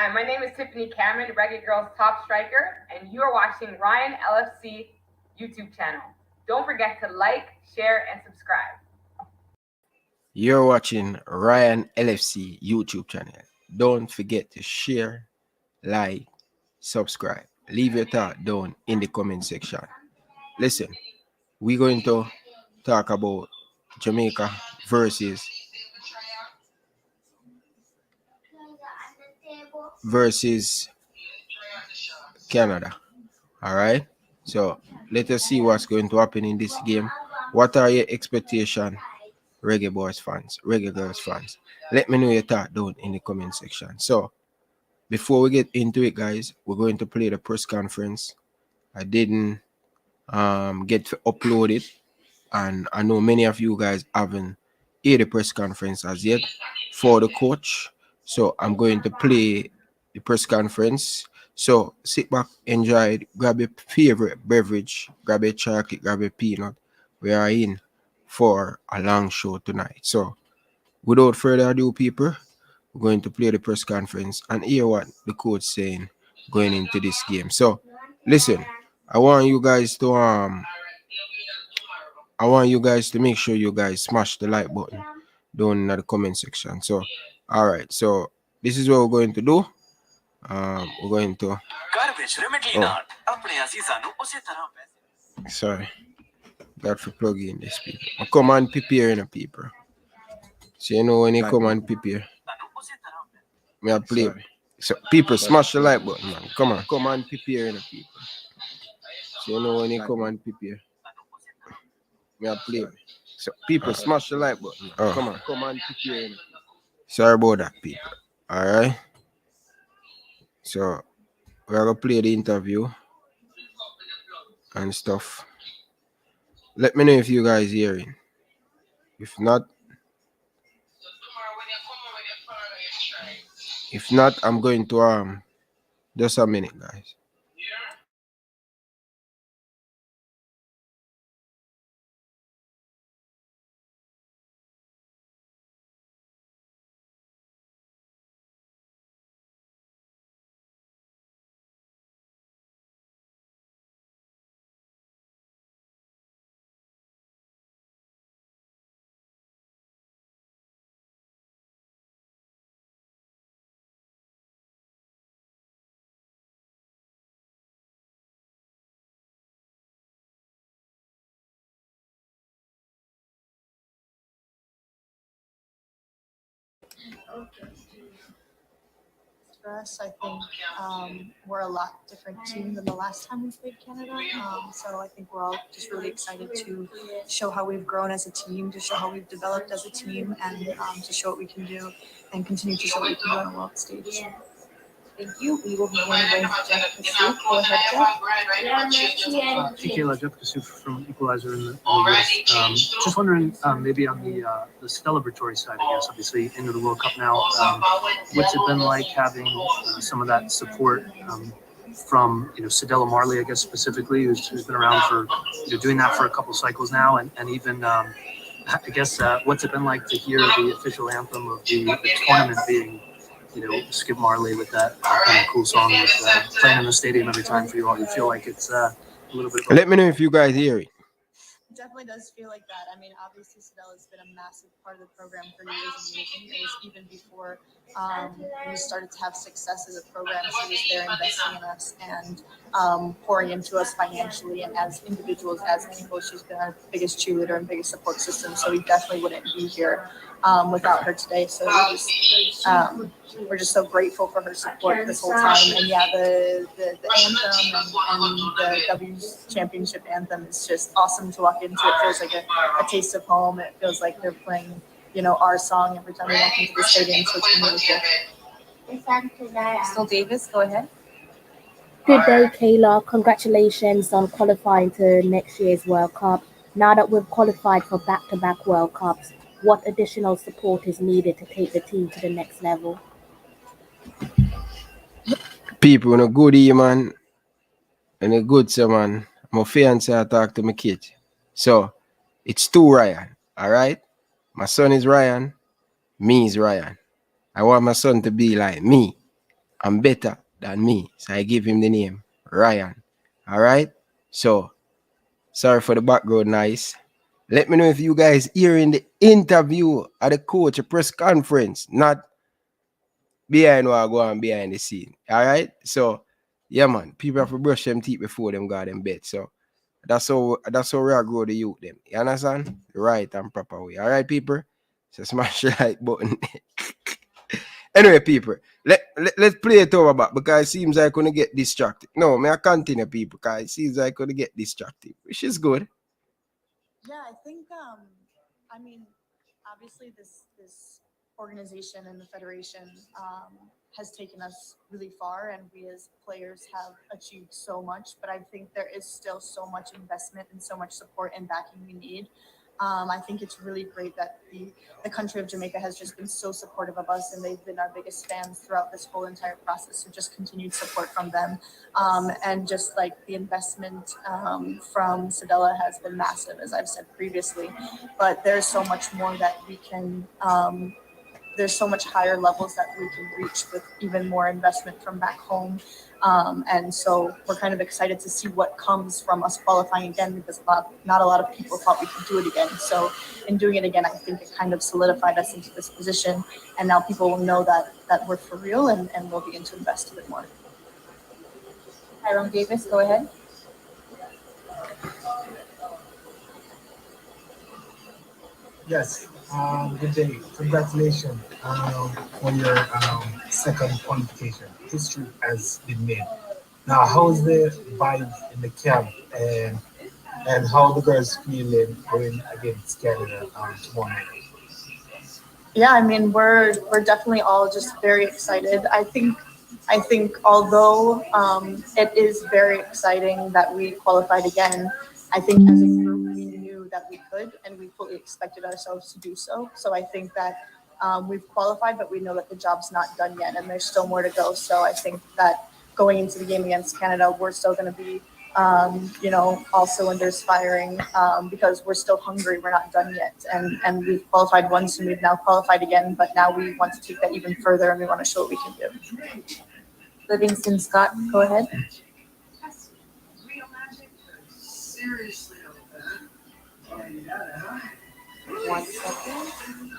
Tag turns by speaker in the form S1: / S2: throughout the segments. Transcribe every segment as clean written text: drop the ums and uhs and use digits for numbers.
S1: Hi, my name is Tiffany Cameron, Reggae Girlz top striker, and you are watching Ryan LFC YouTube channel. Don't forget to like, share, and subscribe.
S2: You're watching Ryan LFC YouTube channel. Don't forget to share, like, subscribe. Leave your thought down in the comment section. Listen, we're going to talk about Jamaica versus Canada. All right. So let us see what's going to happen in this game. What are your expectations, Reggae Boyz fans, Reggae Girlz fans? Let me know your thought down in the comment section. So before we get into it, guys, we're going to play the press conference. I didn't get to upload it, and I know many of you guys haven't heard the press conference as yet for the coach. So I'm going to play the press conference. So sit back, enjoy it, grab your favorite beverage, grab a chocolate, grab a peanut. We are in for a long show tonight. So without further ado, people, we're going to play the press conference and hear what the coach saying going into this game. So listen, I want you guys to make sure you guys smash the like button down in the comment section. So all right, so this is what we're going to do. We're going to sorry, got to plug in this people. I come and prepare in the people. So you know when you come and prepare, me I play. So people smash the like button, man. Come and prepare in the people. So you know when you come and prepare, me I play. So people smash the like button. Come and prepare in the people. Sorry about that, people. Alright. So we're gonna play the interview and stuff. Let me know if you guys hearing. If not, I'm going to just a minute, guys.
S3: For us, I think we're a lot different team than the last time we played Canada. So I think we're all just really excited to show how we've grown as a team, to show how we've developed as a team, and to show what we can do and continue to show what we can do on a world stage. Thank you. We will begin with Jeff Kassouf. Go ahead, Jeff.
S4: Kayla, Jeff Kassouf from Equalizer in the US. Just wondering, maybe on the celebratory side, I guess, obviously into the World Cup now, what's it been like having some of that support from Cedella Marley, I guess specifically, who's been around for doing that for a couple cycles now, and even I guess what's it been like to hear the official anthem of the tournament being Skip Marley with that kind of cool song with playing in the stadium every time for you all? You feel like it's a little bit.
S2: Let me know if you guys hear it.
S3: It definitely does feel like that. I mean, obviously, Cedella's been a massive part of the program for years and years and years. Even before we started to have success as a program, she was there investing in us and pouring into us financially and as individuals, as people. She's been our biggest cheerleader and biggest support system. So we definitely wouldn't be here without her today. So we're just so grateful for her support this whole time. And yeah, the anthem and the W's championship anthem is just awesome to walk into. It feels like a taste of home. It feels like they're playing, our song every time we walk into the stadium. So it's been really cool. Still Davis, go ahead.
S5: Good day, Kayla. Congratulations on qualifying to next year's World Cup. Now that we've qualified for back-to-back World Cups, what additional support is needed to take the team to the next level?
S2: People, in a good year, man, and a good say, man. My fiance I talk to my kid. So it's two Ryan, all right? My son is Ryan, me is Ryan. I want my son to be like me, and better than me. So I give him the name Ryan. All right. So sorry for the background noise. Let me know if you guys hearing the interview at the coach, a press conference, not behind what go on behind the scene. All right. So yeah, man, people have to brush them teeth before them go them bed. So that's how we are grow the youth them. You understand? Right and proper way. All right, people. So smash the like button. Anyway, people, let's play it over back because it seems like I'm gonna get distracted. No, may I continue, people, because it seems like I'm gonna get distracted, which is good.
S3: Yeah, I think I mean, obviously this organization and the federation has taken us really far, and we as players have achieved so much. But I think there is still so much investment and so much support and backing we need. I think it's really great that the country of Jamaica has just been so supportive of us, and they've been our biggest fans throughout this whole entire process. So just continued support from them, and just like the investment from Sedella has been massive, as I've said previously. But there's so much more that we can. There's so much higher levels that we can reach with even more investment from back home. And so we're kind of excited to see what comes from us qualifying again, because not a lot of people thought we could do it again. So in doing it again, I think it kind of solidified us into this position. And now people will know that we're for real, and we'll begin to invest a bit more.
S1: Tyrone Davis, go ahead.
S6: Yes, good day. Congratulations for your second qualification. History has been made. Now, how is the vibe in the camp, and how the girls feeling going against Canada tomorrow night?
S3: Yeah, I mean, we're definitely all just very excited. I think although it is very exciting that we qualified again, I think as a group we knew that we could, and we fully expected ourselves to do so. So I think that we've qualified, but we know that the job's not done yet, and there's still more to go. So I think that going into the game against Canada, we're still going to be all cylinders firing, because we're still hungry. We're not done yet. And we've qualified once, and we've now qualified again, but now we want to take that even further, and we want to show what we can do.
S1: Livingston Scott, go ahead. One second.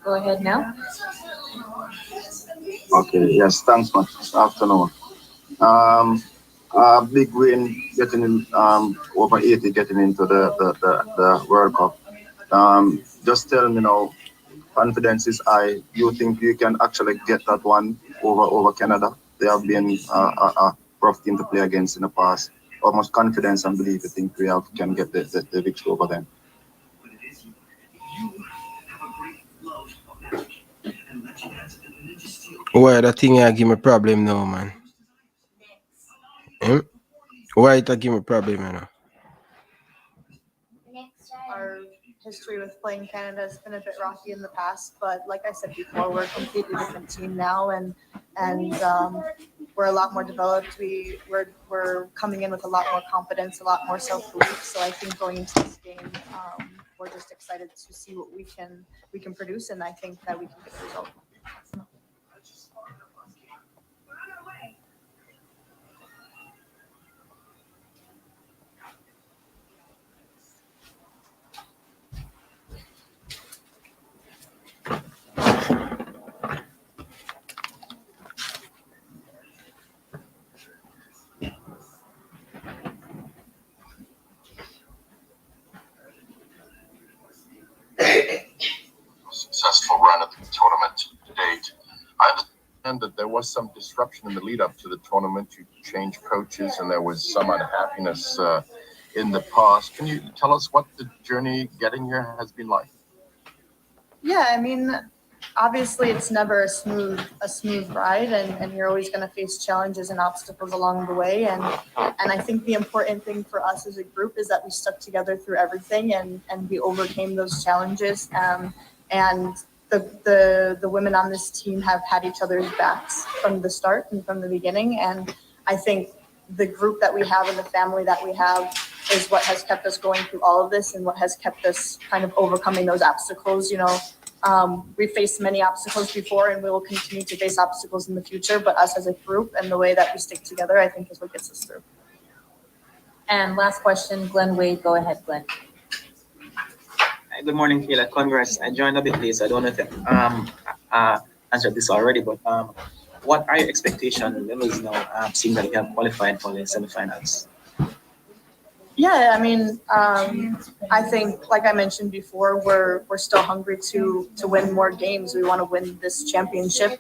S1: Go ahead now.
S7: Okay, yes, thanks much. Afternoon. Big win getting in, over 80 getting into the World Cup. Just tell me now, confidence is high. You think you can actually get that one over Canada? They have been a rough team to play against in the past. How much confidence and belief you think we can get the victory over them?
S2: Why that thing give me problem now, man? Why it give me problem now?
S3: Our history with playing Canada has been a bit rocky in the past, but like I said before, we're a completely different team now, and we're a lot more developed. We're coming in with a lot more confidence, a lot more self-belief. So I think going into this game, we're just excited to see what we can produce, and I think that we can get a result.
S8: Successful run of the tournament to date. I understand that there was some disruption in the lead up to the tournament. You changed coaches, and there was some unhappiness in the past. Can you tell us what the journey getting here has been like?
S3: Yeah, I mean, obviously it's never a smooth ride, and you're always going to face challenges and obstacles along the way. And I think the important thing for us as a group is that we stuck together through everything, and we overcame those challenges. And the women on this team have had each other's backs from the start and from the beginning. And I think the group that we have and the family that we have is what has kept us going through all of this, and what has kept us kind of overcoming those obstacles, We've faced many obstacles before, and we will continue to face obstacles in the future. But us as a group and the way that we stick together, I think, is what gets us through.
S9: And last question, Glenn Wade. Go ahead, Glenn.
S10: Hi, good morning, Kayla. Congrats. I joined a bit late, so I don't know if you answered this already, but what are your expectation levels now, seeing that you have qualified for the semifinals?
S3: Yeah, I mean, I think, like I mentioned before, we're still hungry to win more games. We want to win this championship.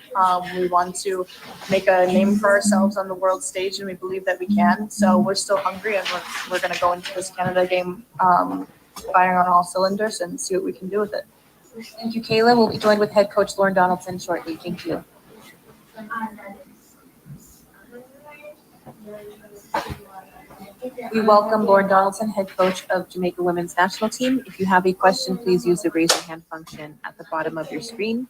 S3: We want to make a name for ourselves on the world stage, and we believe that we can. So we're still hungry, and we're going to go into this Canada game firing on all cylinders and see what we can do with it.
S9: Thank you, Kayla. We'll be joined with head coach Lauren Donaldson shortly. Thank you. We welcome Lauren Donaldson, head coach of Jamaica Women's National Team. If you have a question, please use the raise your hand function at the bottom of your screen.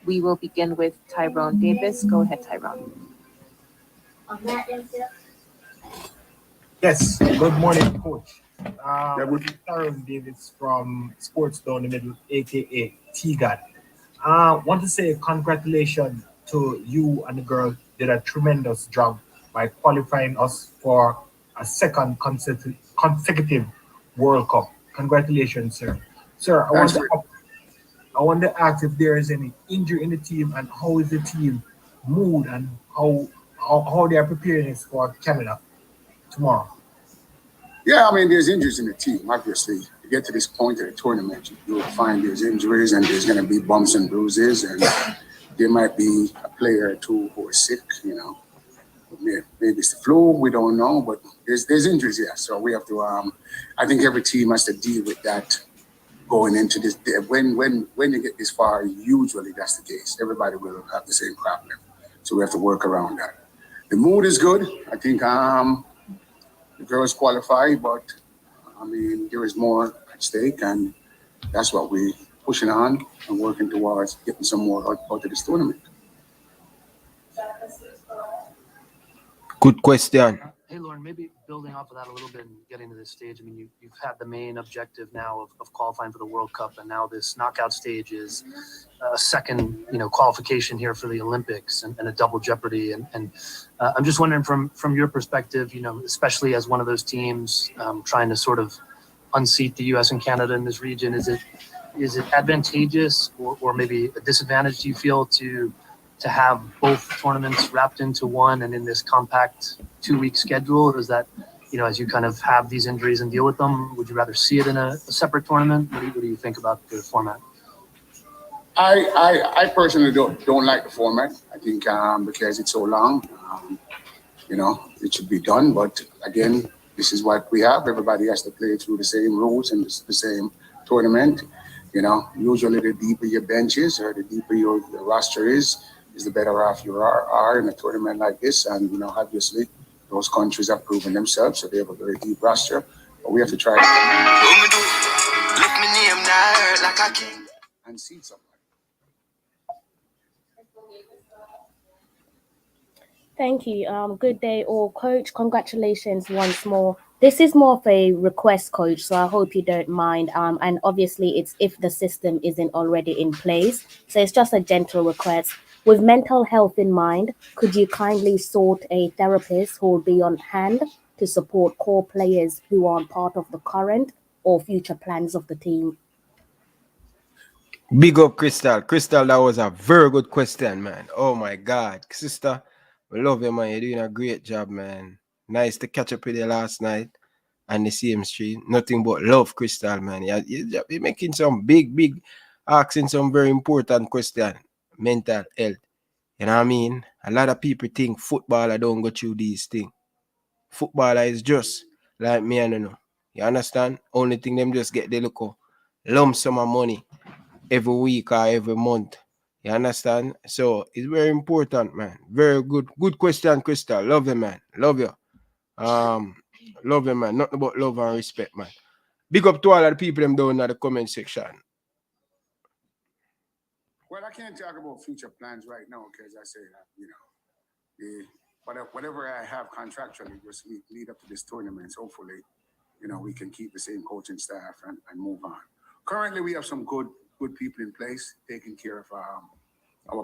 S9: We will begin with Tyrone Davis. Go ahead, Tyrone.
S6: Yes, good morning, Coach. Tyrone Davis from Sports Down the Middle, aka T-God. Want to say congratulations to you and the girl. Did a tremendous job by qualifying us for a second consecutive World Cup. Congratulations, sir. Sir, I want to ask if there is any injury in the team and how is the team mood and how they are preparing us for Canada tomorrow.
S11: Yeah, I mean, there's injuries in the team, obviously. To get to this point of the tournament, you'll find there's injuries and there's going to be bumps and bruises, and there might be a player or two who are sick, you know. Maybe it's the flu, we don't know, but there's injuries, yeah. So we have to, I think every team has to deal with that going into this. When you get this far, usually that's the case. Everybody will have the same problem. So we have to work around that. The mood is good. I think the girls qualify, but I mean, there is more at stake, and that's what we're pushing on and working towards getting some more out of this tournament.
S2: Good question.
S4: Hey, Lauren, maybe building off of that a little bit and getting to this stage. I mean, you've had the main objective now of qualifying for the World Cup, and now this knockout stage is a second, qualification here for the Olympics and a double jeopardy. And I'm just wondering from your perspective, especially as one of those teams trying to sort of unseat the U.S. and Canada in this region, is it advantageous or maybe a disadvantage, do you feel, to have both tournaments wrapped into one and in this compact 2-week schedule? Or is that, as you kind of have these injuries and deal with them, would you rather see it in a separate tournament? What do you think about the format?
S11: I personally don't like the format. I think because it's so long, it should be done. But again, this is what we have. Everybody has to play through the same rules and the same tournament. Usually the deeper your bench is or the deeper your roster is the better off you are in a tournament like this. And, obviously, those countries have proven themselves, so they have a very deep roster. But we have to try and see somebody.
S5: Thank you. Good day, all. Coach, congratulations once more. This is more of a request, Coach, so I hope you don't mind. And obviously, it's if the system isn't already in place. So it's just a gentle request. With mental health in mind, could you kindly sort a therapist who will be on hand to support core players who aren't part of the current or future plans of the team?
S2: Big up, Crystal. Crystal, that was a very good question, man. Oh, my God. Sister, we love you, man. You're doing a great job, man. Nice to catch up with you last night on the same street. Nothing but love, Crystal, man. You're making some big, asking some very important question. Mental health. You know what I mean? A lot of people think footballer don't go through these things. Footballer is just like me, I don't know. You understand? Only thing them just get the look lump sum of money every week or every month. You understand? So it's very important, man. Very good. Good question, Crystal. Love you, man. Love you. Love you, man. Nothing but love and respect, man. Big up to all of the people them down in the comment section.
S11: Well, I can't talk about future plans right now because I say that, whatever I have contractually just lead up to this tournament. Hopefully, we can keep the same coaching staff and move on. Currently, we have some good good people in place, taking care of our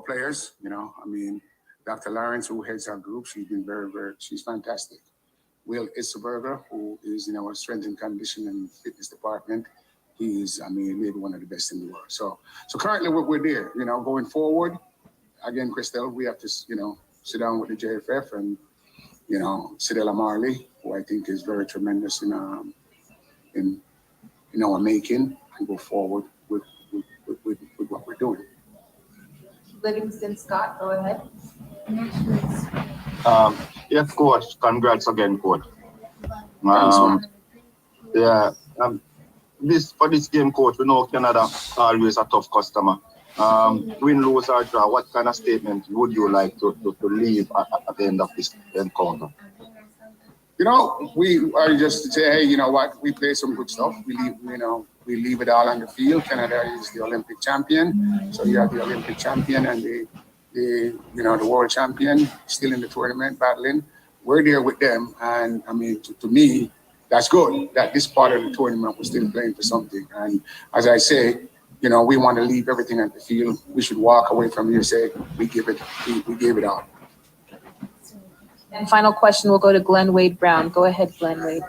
S11: players. You know, I mean, Dr. Lawrence, who heads our group, she's been she's fantastic. Will Isselberger, who is in our strength and condition and fitness department, he's, I mean, maybe one of the best in the world. So currently we're there, you know, going forward. Again, Christelle, we have to, you know, sit down with the JFF and, you know, Sidella Marley, who I think is very tremendous in our making, and go forward with what we're doing.
S9: Livingston Scott, go ahead.
S7: Yes, coach. Congrats again, coach. For this game, coach, we know Canada always a tough customer. Win, lose, or draw. What kind of statement would you like to leave at the end of this encounter?
S11: You know, we are just to say, hey, you know what? We play some good stuff. We leave it all on the field. Canada is the Olympic champion, so you have the Olympic champion and the world champion still in the tournament battling. We're there with them, and I mean, to me, that's good that this part of the tournament was still playing for something. And as I say, you know, we want to leave everything at the field. We should walk away from here and say we gave it all.
S9: And final question will go to Glenn Wade Brown. Go ahead, Glenn Wade.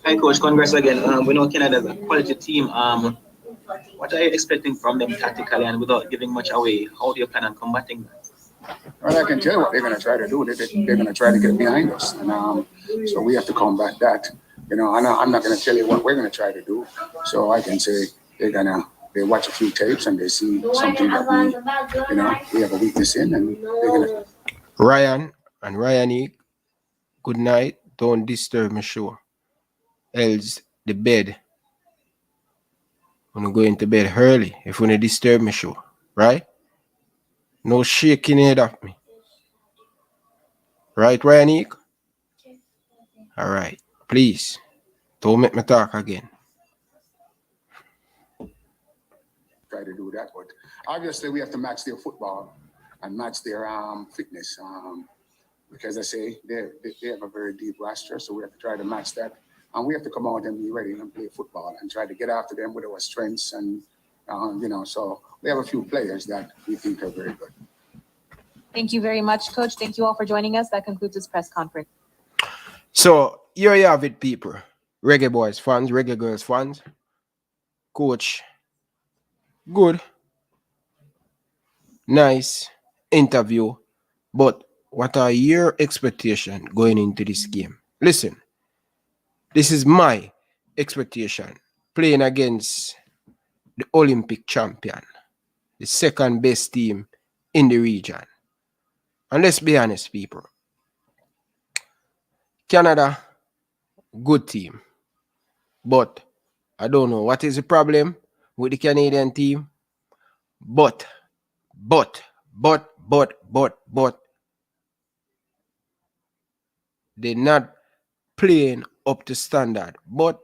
S10: Hi, Coach. Congrats again. We know Canada is a quality team. What are you expecting from them tactically and without giving much away? How do you plan on combating that?
S11: Well, I can tell you what they're going to try to do. They're going to try to get behind us. And so we have to combat that. You know, I'm not going to tell you what we're going to try to do. So I can say they watch a few tapes and they see something that we have a weakness in, and they're going to.
S2: Ryan and Ryanique, good night. Don't disturb my show. Else the bed. I'm going to go into bed early if you want to disturb my show, right? No shaking head at me. Right, Ryanique? All right. Please, don't make me talk again.
S11: Try to do that, but obviously we have to match their football and match their fitness. Because I say they have a very deep roster, so we have to try to match that. And we have to come out and be ready and play football and try to get after them with our strengths. And, so we have a few players that we think are very good.
S9: Thank you very much, Coach. Thank you all for joining us. That concludes this press conference.
S2: So, here you have it, people. Reggae Boyz fans, Reggae Girlz fans. Coach, good. Nice interview. But what are your expectations going into this game? Listen, this is my expectation. Playing against the Olympic champion, the second best team in the region. And let's be honest, people. Canada, good team. But I don't know what is the problem with the Canadian team. But they're not playing up to standard. But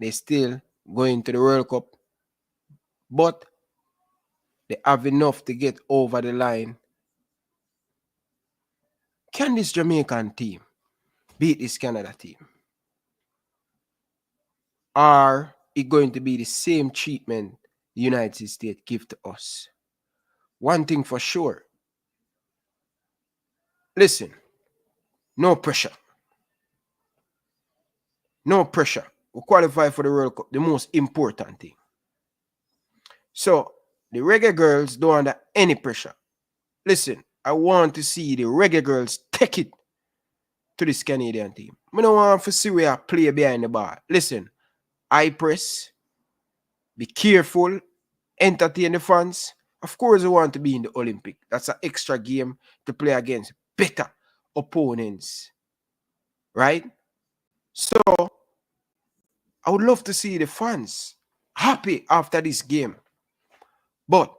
S2: they still going to the World Cup. But they have enough to get over the line. Can this Jamaican team beat this Canada team? Or is it going to be the same treatment the United States give to us? One thing for sure. Listen, no pressure. No pressure. We qualify for the World Cup, the most important thing. So, the Reggae Girlz don't under any pressure. Listen, I want to see the Reggae Girlz take it to this Canadian team. I don't want to see where I play behind the bar. Listen, I press, be careful, entertain the fans. Of course, I want to be in the Olympic. That's an extra game to play against better opponents. Right? So, I would love to see the fans happy after this game. But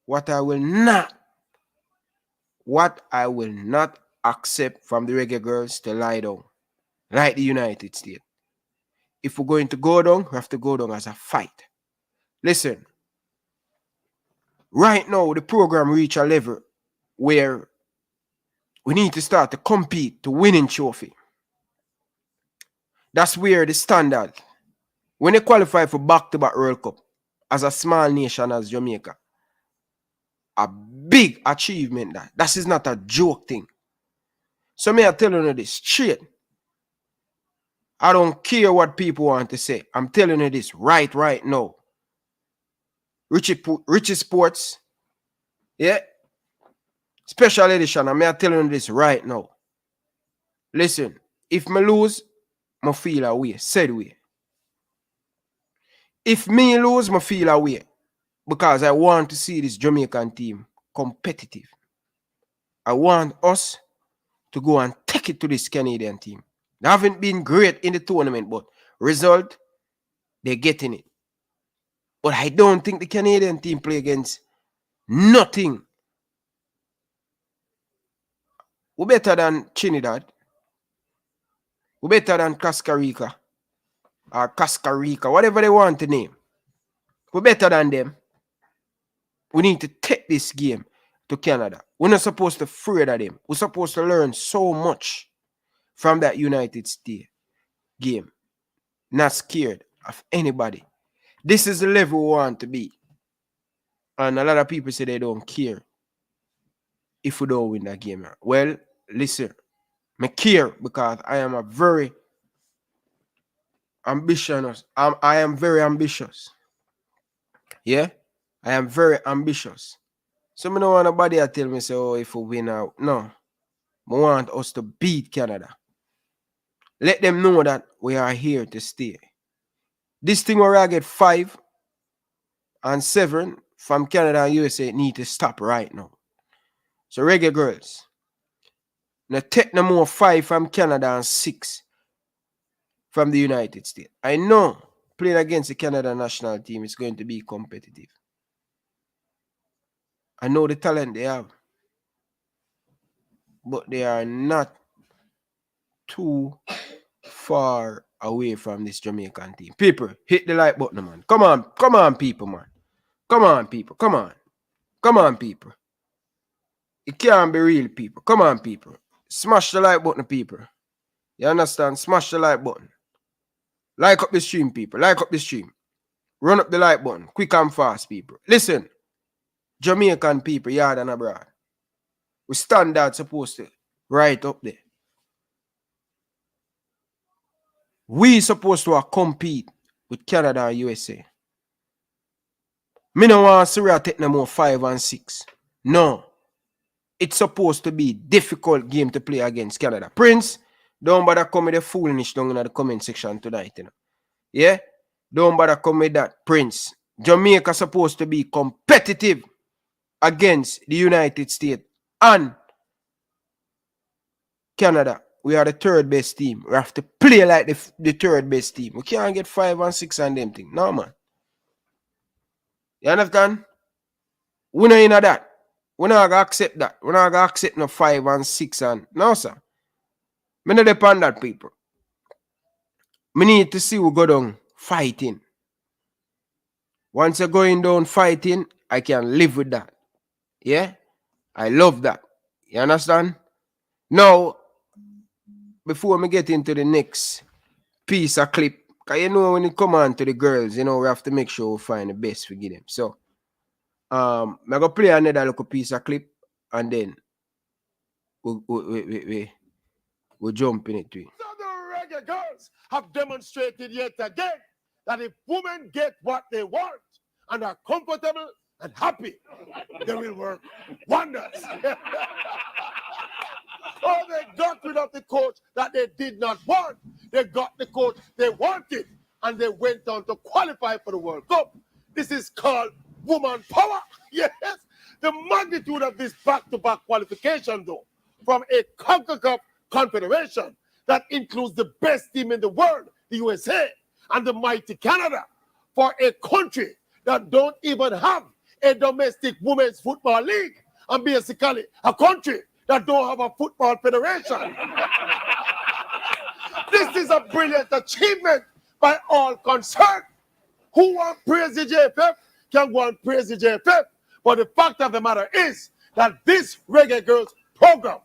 S2: what I will not accept from the Reggae Girlz to lie down, like the United States. If we're going to go down, we have to go down as a fight. Listen, right now the program reach a level where we need to start to compete to winning trophy. That's where the standard When they qualify for back-to-back World Cup as a small nation as Jamaica, a big achievement that. That is not a joke thing. So me I tell you this straight. I don't care what people want to say. I'm telling you this right now. Richie Sports, yeah, special edition. I'm telling you this right now. Listen, if me lose, I feel away. Said way. If me lose, I feel away. Because I want to see this Jamaican team competitive. I want us to go and take it to this Canadian team. They haven't been great in the tournament, but result, they're getting it. But I don't think the Canadian team play against nothing. We're better than Trinidad. We're better than Costa Rica. Or Costa Rica, whatever they want to name. We're better than them. We need to take this game to Canada. We're not supposed to afraid of them. We're supposed to learn so much from that United States game. Not scared of anybody. This is the level we want to be. And a lot of people say they don't care if we don't win that game. Well, listen, I care because I am a very ambitious. I am very ambitious. Yeah? I am very ambitious. So I don't want nobody to tell me, say, oh, if we win out. No. I want us to beat Canada. Let them know that we are here to stay. This thing where I get 5 and 7 from Canada and USA need to stop right now. So Reggae Girlz, now take no more 5 from Canada and 6 from the United States. I know playing against the Canada national team is going to be competitive. I know the talent they have, but they are not too far away from this Jamaican team. People, hit the like button, man. Come on, people, man. Come on, people. Come on, people. It can't be real, people. Come on, people. Smash the like button, people. You understand? Smash the like button. Like up the stream, people. Like up the stream. Run up the like button. Quick and fast, people. Listen. Jamaican people, yard and abroad. We standard supposed to right up there. We supposed to compete with Canada and USA. Me no want Syria take no more 5 and 6. No. It's supposed to be a difficult game to play against Canada. Prince, don't bother come with the foolishness down in the comment section tonight. You know? Yeah? Don't bother come with that, Prince. Jamaica supposed to be competitive against the United States and Canada. We are the third best team. We have to play like the third best team. We can't get 5 and 6 on them thing. No, man. You understand? We not in that. We're not going to accept that. We're not going to accept no 5 and 6 and... No, sir. Me not depend on that, people. Me need to see we go down fighting. Once you're going down fighting, I can live with that. Yeah? I love that. You understand? Now, before me get into the next piece of clip, because you know when it come on to the girls, you know, we have to make sure we find the best we give them. So, I'm going to play another little piece of clip and then we'll jump in it to it.
S12: So the Reggae Girlz have demonstrated yet again that if women get what they want and are comfortable and happy, they will work wonders. Oh, they got rid of the coach that they did not want. They got the coach they wanted, and they went on to qualify for the World Cup. This is called woman power. Yes, the magnitude of this back-to-back qualification, though, from a Concacaf confederation that includes the best team in the world, the USA, and the mighty Canada, for a country that don't even have a domestic women's football league, and basically a country that don't have a football federation. This is a brilliant achievement by all concerned. Who want praise the JFF can go and praise the JFF. But the fact of the matter is that this Reggae Girlz program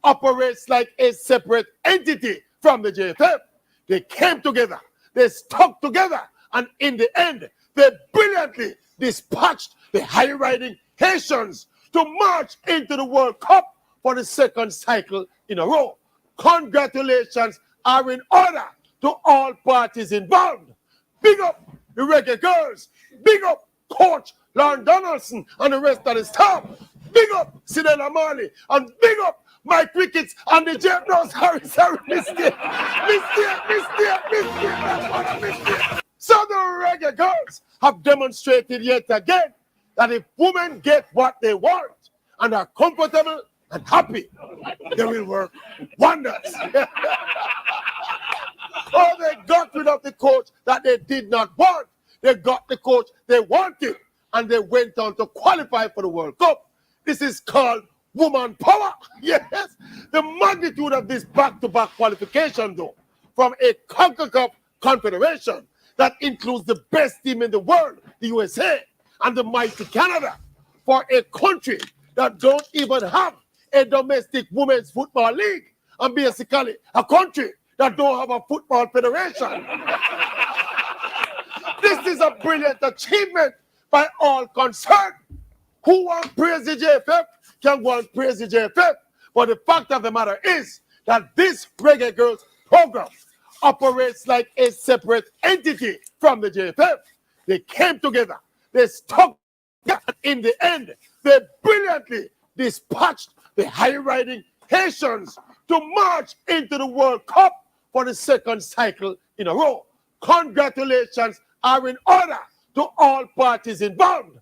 S12: operates like a separate entity from the JFF. They came together, they stuck together, And in the end, they brilliantly dispatched the high-riding Haitians to march into the World Cup for the second cycle in a row. Congratulations are in order to all parties involved. Big up the Reggae Girlz. Big up Coach Lon Donaldson and the rest of the staff. Big up Sidela Marley. And big up my crickets and the Jet. No, sorry, mistake. So the Reggae Girlz have demonstrated yet again that if women get what they want and are comfortable and happy, they will work wonders. Oh, they got rid of the coach that they did not want. They got the coach they wanted, and they went on to qualify for the World Cup. This is called woman power. Yes, the magnitude of this back-to-back qualification, though, from a Concacaf confederation that includes the best team in the world, the USA, and the mighty Canada, for a country that don't even have a domestic women's football league, and basically a country that don't have a football federation. This is a brilliant achievement by all concerned. Who want praise the JFF can go and praise the JFF. But the fact of the matter is that this Reggae Girlz program operates like a separate entity from the JFF. They came together, they stuck together, and in the end, they brilliantly dispatched the high-riding Haitians to march into the World Cup for the second cycle in a row. Congratulations are in order to all parties involved.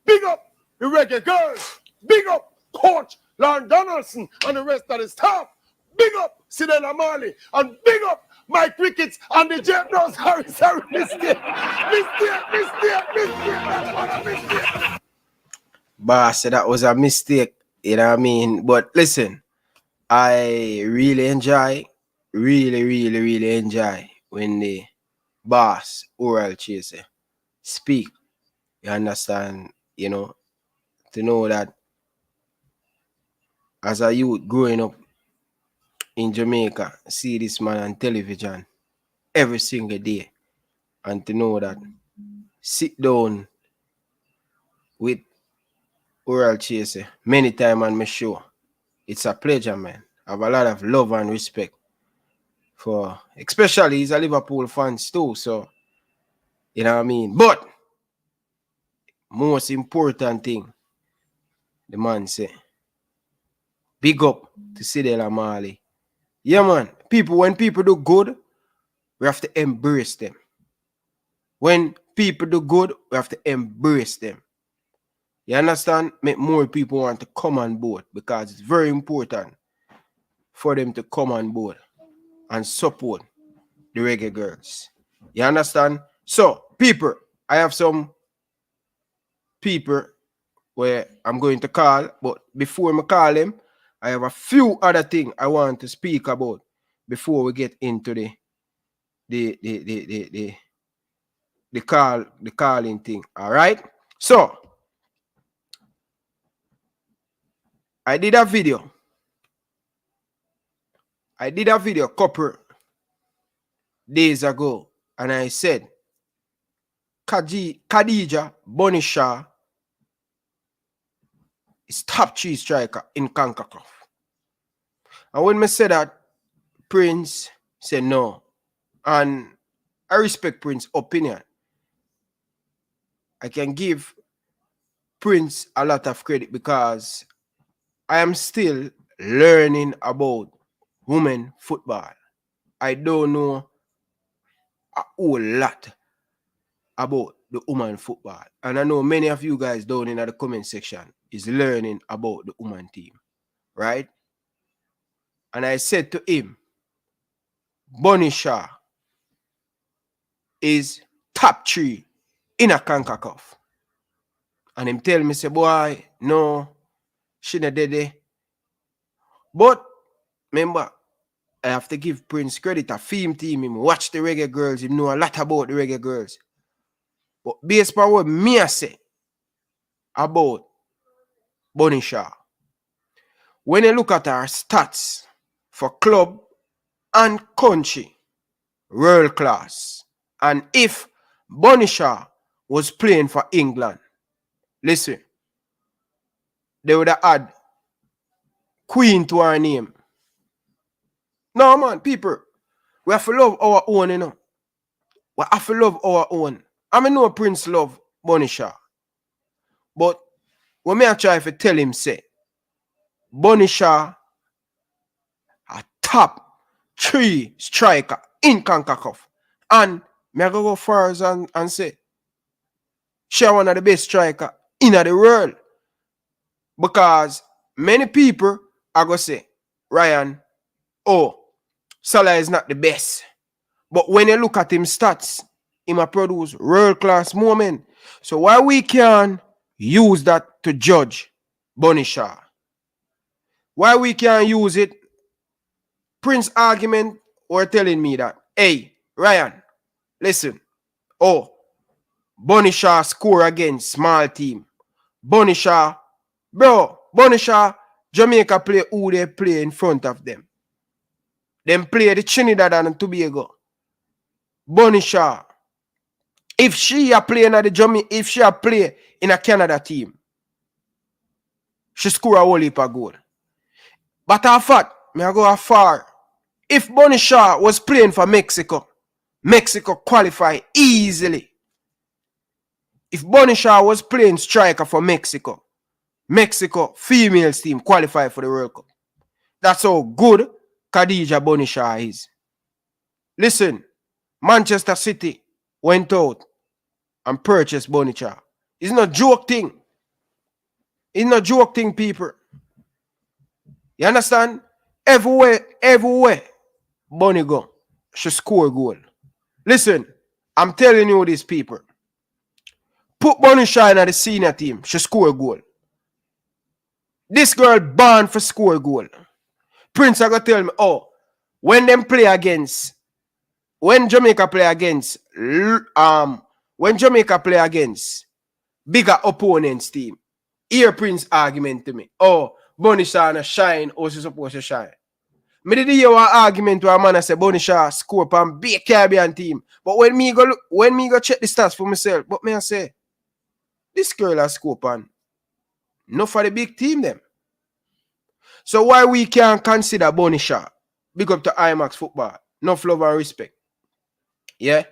S12: Big up the Reggae Girlz. Big up Coach Lon Donaldson and the rest of the staff. Big up Sidela Marley. And big up my crickets and the Jet. No, sorry, mistake.
S2: Boss, that was a mistake. You know what I mean? But listen, I really enjoy when the boss oral chaser speak. You understand, you know, to know that as a youth growing up in Jamaica, see this man on television every single day, and to know that sit down with oral chaser many times on my show. It's a pleasure, man. I have a lot of love and respect for, especially he's a Liverpool fan too, so you know what I mean. But most important thing, the man say, big up to Sidela Marley. Yeah, man. When people do good, we have to embrace them. When people do good, we have to embrace them. You understand? Make more people want to come on board, because it's very important for them to come on board and support the Reggae Girlz. You understand? So, people, I have some people where I'm going to call, but before I call them, I have a few other things I want to speak about before we get into the calling thing. All right? So, I did a video a couple days ago, and I said Khadija Shaw is top 3 striker in Concacaf. And when I said that, Prince said no. And I respect Prince's opinion. I can give Prince a lot of credit because I am still learning about women football. I don't know a whole lot about the woman football. And I know many of you guys down in the comment section is learning about the woman team. Right? And I said to him, Shaw is top 3 in a Concacaf. And him tell me, say, boy, no, she not did it. But remember, I have to give Prince credit. A film team, him watch the Reggae Girlz, him know a lot about the Reggae Girlz. But based on what me I say about Shaw, when you look at our stats for club and country, world class. And if Bonnie Shaw was playing for England, listen, they would have had Queen to her name. No, man, people, we have to love our own, you know. We have to love our own. I mean, no Prince love Bonnie Shaw. But when I try to tell him, say, Bonnie Shaw, a top 3 striker in Concacaf. And me go far and say, she one of the best striker in the world. Because many people are going to say, Ryan, oh, Salah is not the best. But when you look at him stats, he might produce world-class moment. So why we can use that to judge Bonnie Shaw? Why we can't use it? Prince argument or telling me that, hey, Ryan, listen, oh, Bonnie Shaw score against small team. Bonnie Shaw, bro, Bonnie Shaw, Jamaica play who they play in front of them. Them play the Trinidad and Tobago. Bonnie Shaw, if she a playing at the Jamaica, if she a play in a Canada team, she score a whole heap of goal. But I thought, me I go far. If Bonnie Shaw was playing for Mexico, Mexico qualify easily. If Bonnie Shaw was playing striker for Mexico, Mexico females team qualify for the World Cup. That's how good Khadija Bonnie Shaw is. Listen, Manchester City went out and purchased Bonnie Shaw. It's not joke thing. It's not joke thing, people. You understand? Everywhere Bonnie go, she score goal. Listen, I'm telling you this, people. Put Bonnie Shaw in the senior team, she score goal. This girl born for score goal. Prince are gonna tell me, oh, when Jamaica play against bigger opponents team, here Prince argument to me, oh, Bonnie Shaw na shine, or she supposed to shine. Me did hear one argument where a man say Bonnie Shaw score on big Caribbean team. But when me go check the stats for myself, but me I say, this girl has score on not for the big team them. So why we can't consider Bonnie Shaw? Big up to IMAX football. Enough love and respect. Yeah?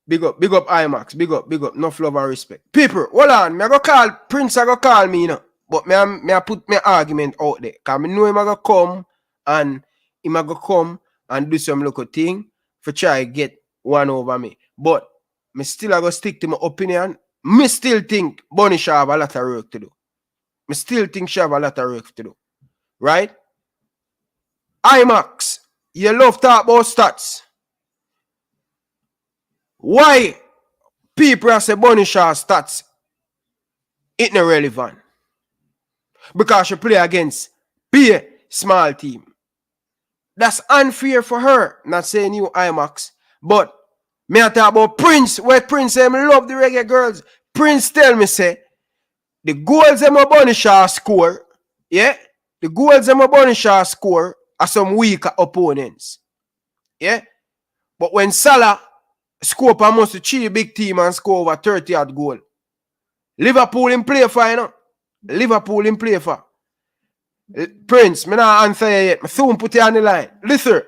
S2: Big up IMAX. Big up. Enough love and respect. People, hold on. Me I go call Prince, I go call me, you know. But me I put my argument out there. Because I know him I go come and him I go come and do some local thing for try get one over me. But me still I go stick to my opinion. Me still think Bonnie Shaw have a lot of work to do. Me still think she have a lot of work to do. Right? IMAX, you love talk about stats. Why people say Bonnie Shaw stats it not relevant? Because she play against big small team. That's unfair for her. Not saying you IMAX. But me I talk about Prince. Where Prince say me love the Reggae Girlz. Prince tell me say the goals them a Bonnie Shaw score. Yeah? The goals them a Bonnie Shaw score are some weaker opponents. Yeah? But when Salah score for almost 3 big team and score over 30 odd goal. Liverpool in play for, you know. Liverpool in play for. Prince, me not answer you yet. Me soon put you on the line. Listen,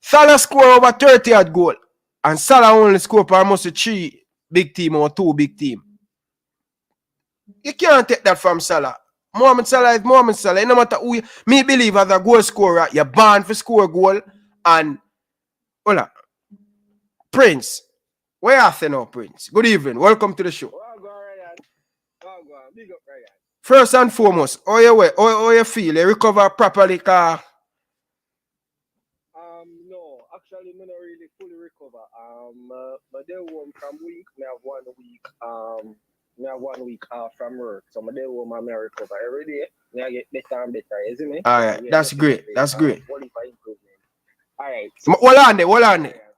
S2: Salah score over 30 odd goal. And Salah only score for almost 3 big team or 2 big team. You can't take that from Salah. Mohamed Salah is Mohamed Salah. No matter who you, me believe as a goal scorer, you're born for score goal. And hola. Prince, where are you now, Prince? Good evening. Welcome to the show.
S13: Big up, Ryan.
S2: First and foremost, how you feel? You recover properly, car?
S13: No, actually, me not really fully recover. But they home from week. Me have 1 week. Me have 1 week off from work, so my day home I recover every day. Me I get better and better. You see me?
S2: All right, that's great. That's great.
S13: All right.
S2: Hold on there.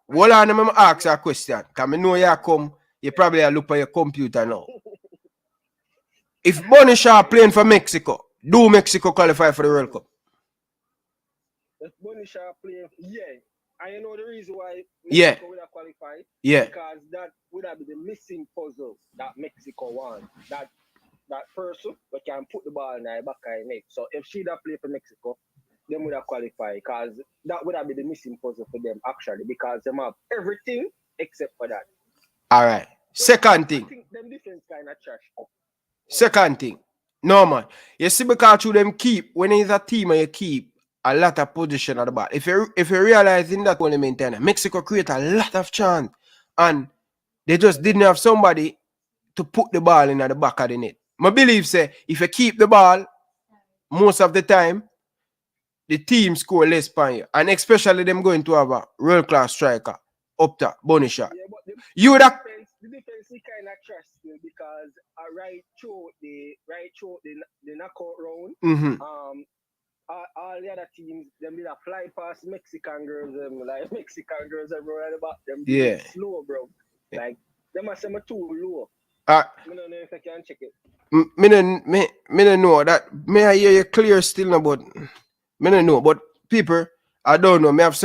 S2: Let me ask you a question. Because I know you come, you probably look at your computer now. If Bonnie Shaw playing for Mexico, do Mexico qualify for the World Cup?
S13: If Bonnie Shaw playing, yeah. I know the reason why
S2: Yeah.
S13: Mexico would have qualified.
S2: Yeah.
S13: Because that would have been the missing puzzle that Mexico wants. That person we can put the ball in the back of the net. So if she'd have played for Mexico, they would have qualified because that would have been the missing puzzle for them actually because they have everything except for that.
S2: All right. Second thing.
S13: I think them defense kind of trash.
S2: Second thing. No man. You see because you them keep when it's a team and you keep a lot of position at the back. If you realize in that tournament, Mexico create a lot of chance and they just didn't have somebody to put the ball in at the back of the net. I believe say if you keep the ball most of the time, the team score less pan you. And especially them going to have a world-class striker up top, Bonnie Shot.
S13: Yeah, but
S2: You would have
S13: the defense is kind of trash still because right through the knockout round, all the other teams them did a fly past Mexican girls, like Mexican girls everywhere about them.
S2: Yeah.
S13: Slow, bro. Like them are some too low. I don't know if I can check it.
S2: Me don't know that. May I hear you clear still now, but me don't know. But people, I don't know. Me have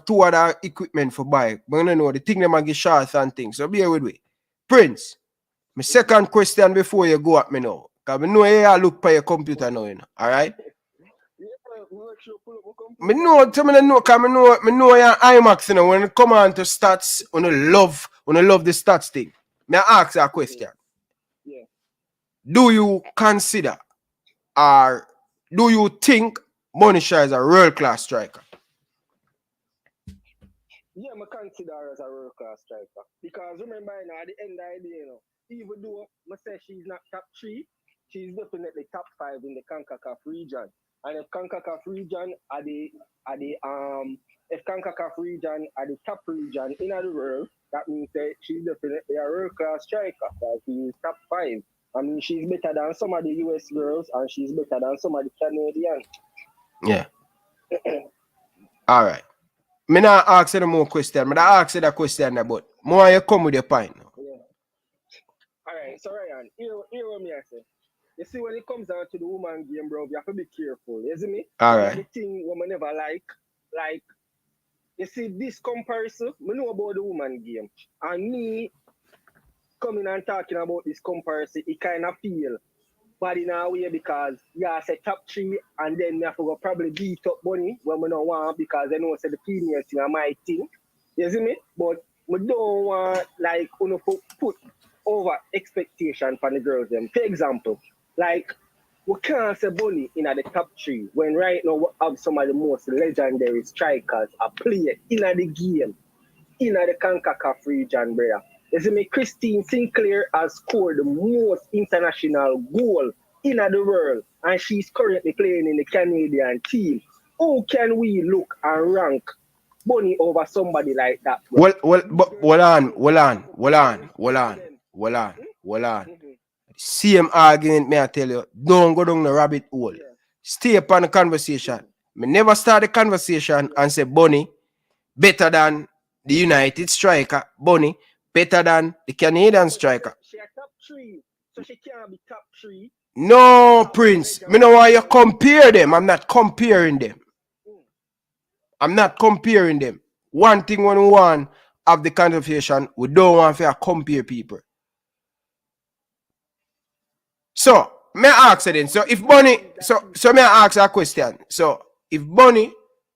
S2: two other equipment for buy. But I don't know the thing them get shots and things. So bear with me. Prince, my second question before you go at me now. Because I know you look by your computer now, you know. Alright? Me know, because I know your IMAX, you know, when it come on to stats, when you love the stats thing. May I ask you a question?
S13: Yeah.
S2: Do you consider or do you think Monisha is a world-class striker?
S13: Yeah, I consider her as a world-class striker. Because remember, you know, at the end of the day, you know, even though I say she's not top 3, she's definitely top 5 in the Concacaf region. And if Concacaf region are the top region in the world, that means that she's definitely a world-class striker. Because she's top 5. I mean, she's better than some of the US girls, and she's better than some of the Canadians.
S2: Yeah. All right. Me not ask you no more question. Me not ask you that question, but more you come with your point.
S13: Yeah. All right. So Ryan, here what me I say. You see, when it comes down to the woman game, bro, you have to be careful. You see me?
S2: All right.
S13: The thing women never like, you see, this comparison, I know about the woman game. And me coming and talking about this comparison, it kind of feel bad in a way because, yeah, I say top 3, and then me have to go probably beat up Bunny when we don't want because they know say the female thing are my thing. You see me? But we don't want, like, put over expectation for the girls them. For example, like, we can't say Bunny in the top 3 when right now we have some of the most legendary strikers are playing in the game, in the Concacaf region, brother. You see me, Christine Sinclair has scored the most international goal in the world, and she's currently playing in the Canadian team. How can we look and rank Bunny over somebody like that? Bro?
S2: Hold on. Same argument, may I tell you, don't go down the rabbit hole. Yeah. Stay upon the conversation. Me never start the conversation and say Bunny better than the United striker. Bunny better than the Canadian striker.
S13: She a top 3, so she can't be top 3.
S2: No, Prince. Me know why you compare them. I'm not comparing them. One thing when we want have the conversation, we don't want to compare people. So, may I ask you then? So, if Bunny, so may I ask a question? So, if Bunny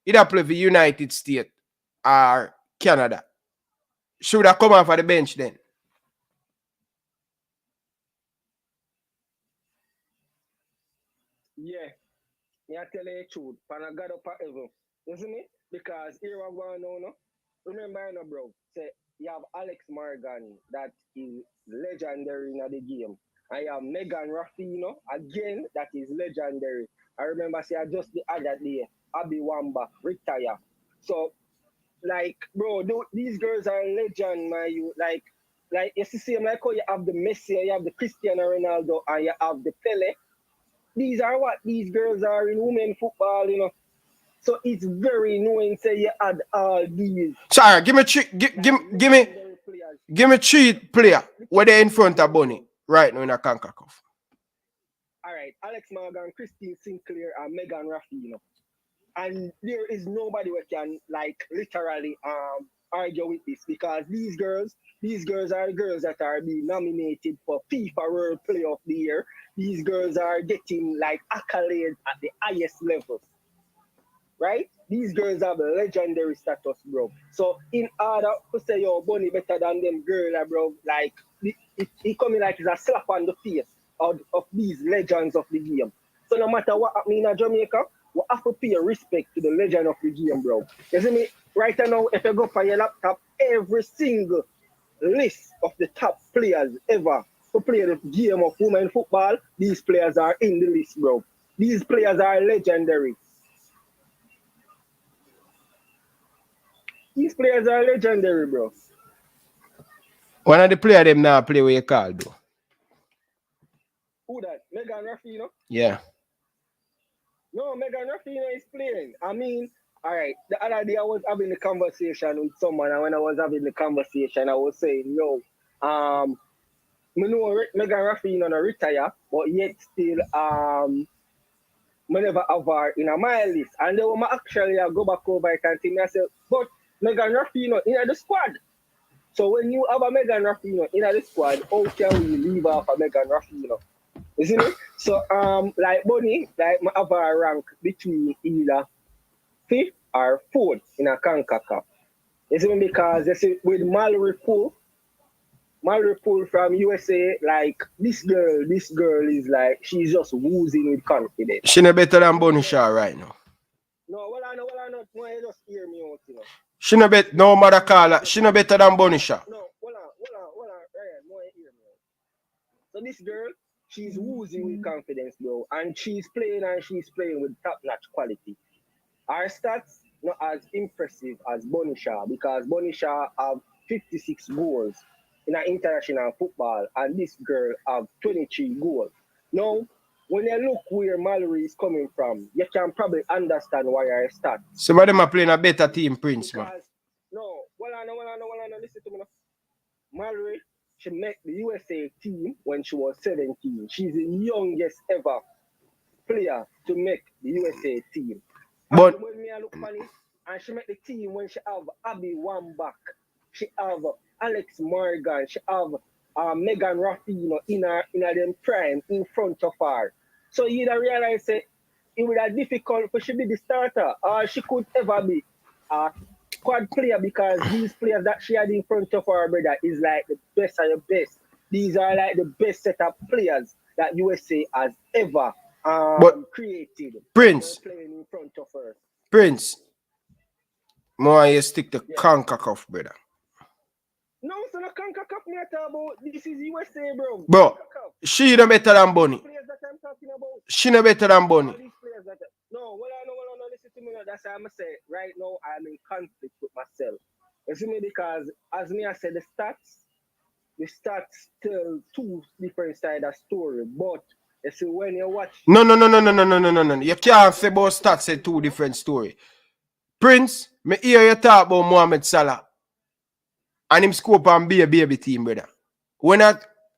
S2: either play for United States or Canada, should I come off of the bench then?
S13: Yeah, I tell you the truth. Pan a God up at heaven. You see me? Because here we go now, no? Remember, no, bro. Say you have Alex Morgan that is legendary in the game. I have Megan Rapinoe, again, that is legendary. I remember say just the other day, Abby Wamba retire. So, like, bro, these girls are legend, man. You like you see, like how you have the Messi, you have the Cristiano Ronaldo, and you have the Pele. These are what these girls are in women football, you know. So it's very annoying. Say you add all these.
S2: Sorry, give me 3 player where they in front of Bunny right now in a Concacaf.
S13: All right, Alex Morgan, Christine Sinclair, and Megan Rapinoe. And there is nobody who can like literally argue with this because these girls are girls that are being nominated for FIFA World Player of the Year. These girls are getting like accolades at the highest levels. Right? These girls have legendary status, bro. So in order to say yo Bunny better than them girl, bro, like it coming like it's a slap on the face of these legends of the game. So no matter what happening in Jamaica, we have to pay respect to the legend of the game, bro. You see me? Right now, if you go for your laptop, every single list of the top players ever to play the game of women football, these players are in the list, bro. These players are legendary. These players are legendary, bro.
S2: One of the players them now play where you call though.
S13: Who that? Megan Rapinoe?
S2: Yeah.
S13: No, Megan Rapinoe is playing. I mean, all right. The other day I was having a conversation with someone, and when I was having the conversation, I was saying, yo, me know Megan Rapinoe no retire, but yet still me never have her in my list. And then when I actually go back over it and think, I said, but Megan Rapinoe in the squad. So when you have a Megan Rapinoe in the squad, how can we leave off a Megan Rapinoe? Isn't it? So like Bunny, like I have a rank between either 5th or 4th in a Concacaf. Isn't it? Because you see, with Mallory Poole from USA, like this girl is like she's just oozing with confidence.
S2: She no better than Bunny Shaw right now.
S13: No, well I know, no, you just hear me out, you know.
S2: She no bet no matter call her. She no better than Bunny Shaw.
S13: No, hold on, Ryan, no, you hear me out. So this girl, she's oozing with confidence, bro, and she's playing with top-notch quality. Her stats not as impressive as Bunny Shaw because Bunny Shaw have 56 goals in international football, and this girl have 23 goals. Now, when you look where Mallory is coming from, you can probably understand why her stats.
S2: Some of them are playing a better team, Prince, man.
S13: No, listen to me now. Mallory, she met the USA team when she was 17. She's the youngest ever player to make the USA team.
S2: But
S13: when me I look funny, and she met the team when she have Abby Wambach, she have Alex Morgan, she have Megan Rapinoe in them prime in front of her. So you don't realize that it would be difficult for she be the starter, or she could ever be a squad player because these players that she had in front of her, brother, is like the best of the best. These are like the best set of players that USA has ever created.
S2: Prince,
S13: playing in front of her.
S2: Prince, more you stick to Concacaf, brother.
S13: No, so no Concacaf me talk about. This is USA, bro.
S2: Bro, she no better than Bunny.
S13: Players that I'm talking about.
S2: She no better than Bunny.
S13: No, listen to me now. That's why I'm say right now I'm in conflict with myself. You see me, because as me I said, the stats tell two different sides of story. But you see when you watch
S2: No. You can't say about stats say two different story. Prince, me hear you talk about Mohamed Salah. And him scope and be a baby team, brother. When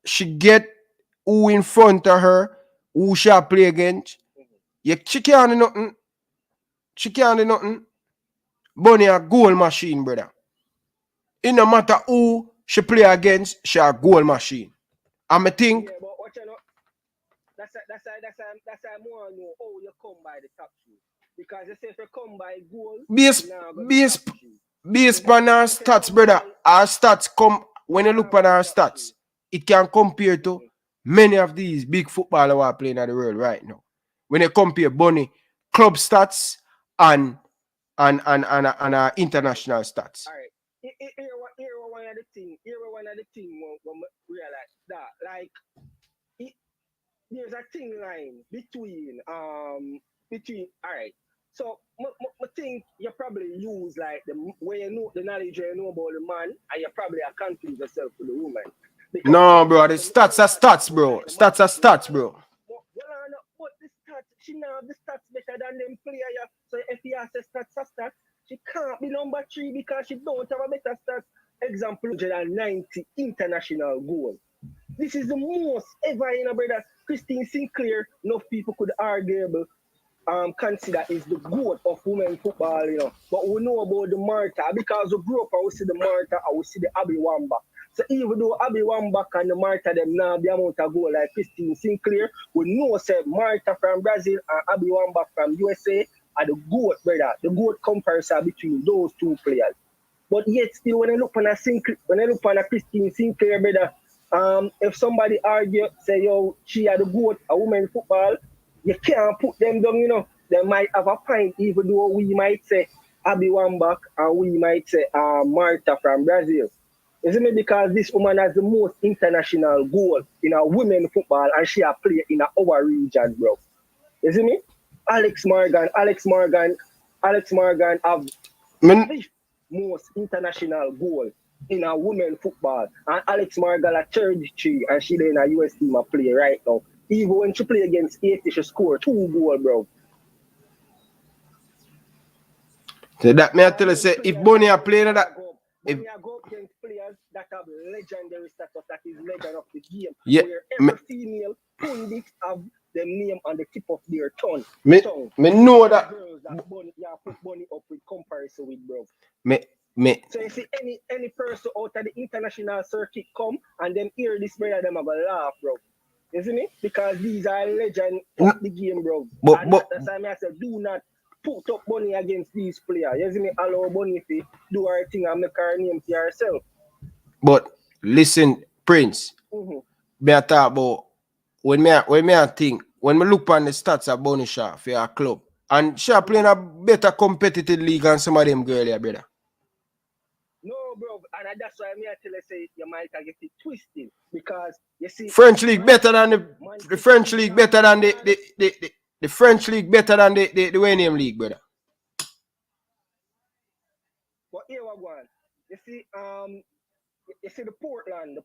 S2: she get who in front of her, who she play against, she can't do nothing. She can't do nothing. Bunny a goal machine, brother. It no matter who she play against, she a goal machine. And I think.
S13: Yeah, but watch out, that's more know how you come by the top shoe. Because you say if you come by goal,
S2: based on our stats, brother, our stats come, when you look at our stats, it can compare to many of these big footballers who are playing in the world right now. When you compare Bunny club stats and our international stats.
S13: All right. Here one of the thing when we realize that like there's a thin line between all right. So I think you probably use like the way you know the knowledge you know about the man, and you probably confuse yourself with the woman.
S2: No, bro, the stats are stats, bro. Stats are stats, bro.
S13: But the stats, she now have the stats better than them player. So if you ask the stats, she can't be number 3 because she don't have a better stats. Example, 190 international goals. This is the most ever in a brother. Christine Sinclair, enough people could argue consider is the GOAT of women football, you know. But we know about the Martha because we grew up and we see the Martha and we see the Abby Wambach. So even though Abby Wambach and the Martha them now the amount of goal like Christine Sinclair, we know say Martha from Brazil and Abby Wambach from USA are the GOAT, brother. The GOAT comparison between those two players. But yet still when I look on a Christine Sinclair, brother, if somebody argue, say yo, she had the GOAT a women football, you can't put them down, you know. They might have a point, even though we might say Abby Wambach and we might say Martha from Brazil. Isn't it because this woman has the most international goal in a women football and she a play in our region, bro? Isn't it? Alex Morgan have the most international goal in a women football. And Alex Morgan at 33 and she in a US team a play right now. Even when she play against 80, she score 2 goals, bro.
S2: So that may I tell you, say, if Bonnie are playing that,
S13: if you go up against players that have legendary status, that is legend of the game,
S2: yeah,
S13: where every female pundits have their name on the tip of their tongue.
S2: Me know that.
S13: Girls that Bonnie, put Bonnie up with comparison with, bro.
S2: Me.
S13: So you see any person out of the international circuit come and then hear this brother, them have a laugh, bro. Isn't it? Because these are legends of the game, bro. But that's why I said, do not put up money against these players. Isn't it? Allow Bonnie to do her thing and make her name to herself.
S2: But listen, Prince, me I talk about when me think, when me look on the stats of Bonnie Shaw for her club, and she playing a better competitive league than some of them girls here, brother.
S13: No, bro, and that's why I tell you, say you might get it twisted because you see
S2: French league better than the French league better than the French league better than the Wayne league, brother.
S13: But here we go. You see the Portland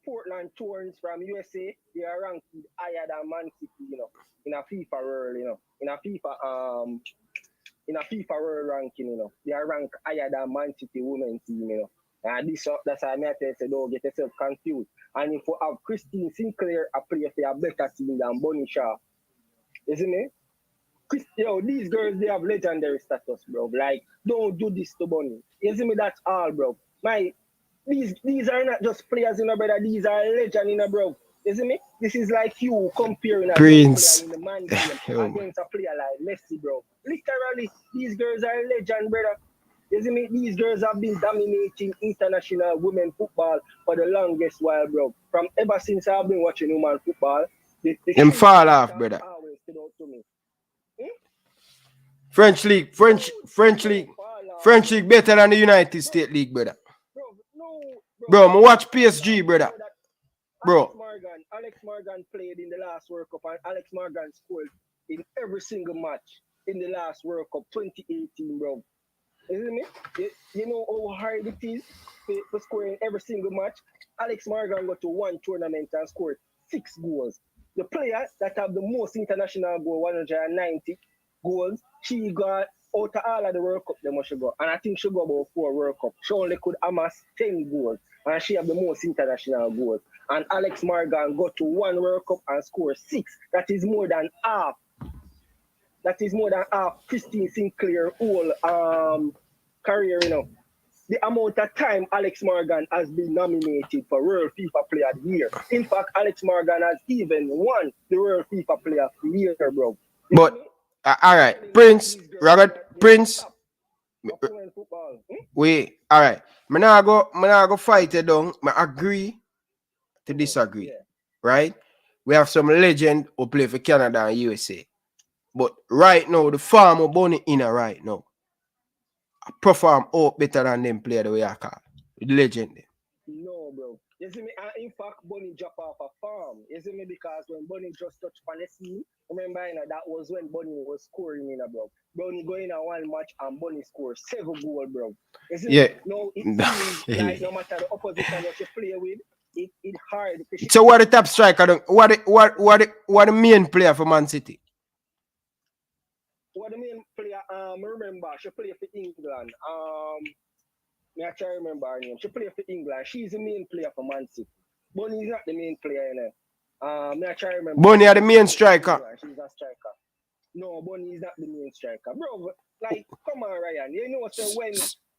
S13: Thorns from USA, they are ranked higher than Man City, you know, in a FIFA world, you know, in a FIFA world ranking, you know, they are ranked higher than Man City women's team, you know. And that's why I tell you, don't get yourself confused. And if you have Christine Sinclair, a player for a better team than Bonnie Shaw, isn't it? These girls, they have legendary status, bro. Like, don't do this to Bonnie. Isn't me? That's all, bro. These are not just players, you know, brother. These are legends, you know, bro. Isn't me? This is like you comparing a
S2: Prince
S13: player in the man game against a player like Messi, bro. Literally, these girls are legend, brother. Isn't it? These girls have been dominating international women football for the longest while, bro. From ever since I've been watching women football,
S2: them fall off, brother.
S13: Always stood out to me.
S2: French league better than the United States League, brother. Bro, I watch PSG, brother. Bro.
S13: Alex Morgan played in the last World Cup and Alex Morgan scored in every single match in the last World Cup 2018, bro. Isn't it? You know how hard it is for scoring every single match? Alex Morgan got to one tournament and scored 6 goals. The player that have the most international goal, 190 goals, she got out of all of the World Cup they must go. And I think she got about 4 World Cup. She only could amass 10 goals. And she have the most international goals. And Alex Morgan got to 1 World Cup and scored 6. That is more than half. Christine Sinclair whole career, you know. The amount of time Alex Morgan has been nominated for World FIFA Player of the Year. In fact, Alex Morgan has even won the World FIFA Player of the Year, bro.
S2: But all right, Prince, Robert, Prince. Wait, all right. I'm not go fight it down. I agree to disagree, right? We have some legend who play for Canada and USA. But right now, the farm of Bonnie in right now, I perform out better than them play the way I call the legend.
S13: No, bro. You see me? In fact, Bonnie drop off a farm. You see me? Because when Bonnie just touched on the scene, remember, you know, that was when Bonnie was scoring, you know, bro. Bonnie going in one match and Bonnie scored 7 goals, bro. You see me? No, it seems like no matter the opposition that you play with, it's hard.
S2: So what the top striker? What the main player for Man City?
S13: What the main player? Remember, she played for England. I try to remember her name. She played for England. She's the main player for Man City. Bonnie is not the main player, you know. I try to remember.
S2: Bonnie are the main striker.
S13: She's a striker. No, Bunny is not the main striker, bro. Like, come on, Ryan. You know, so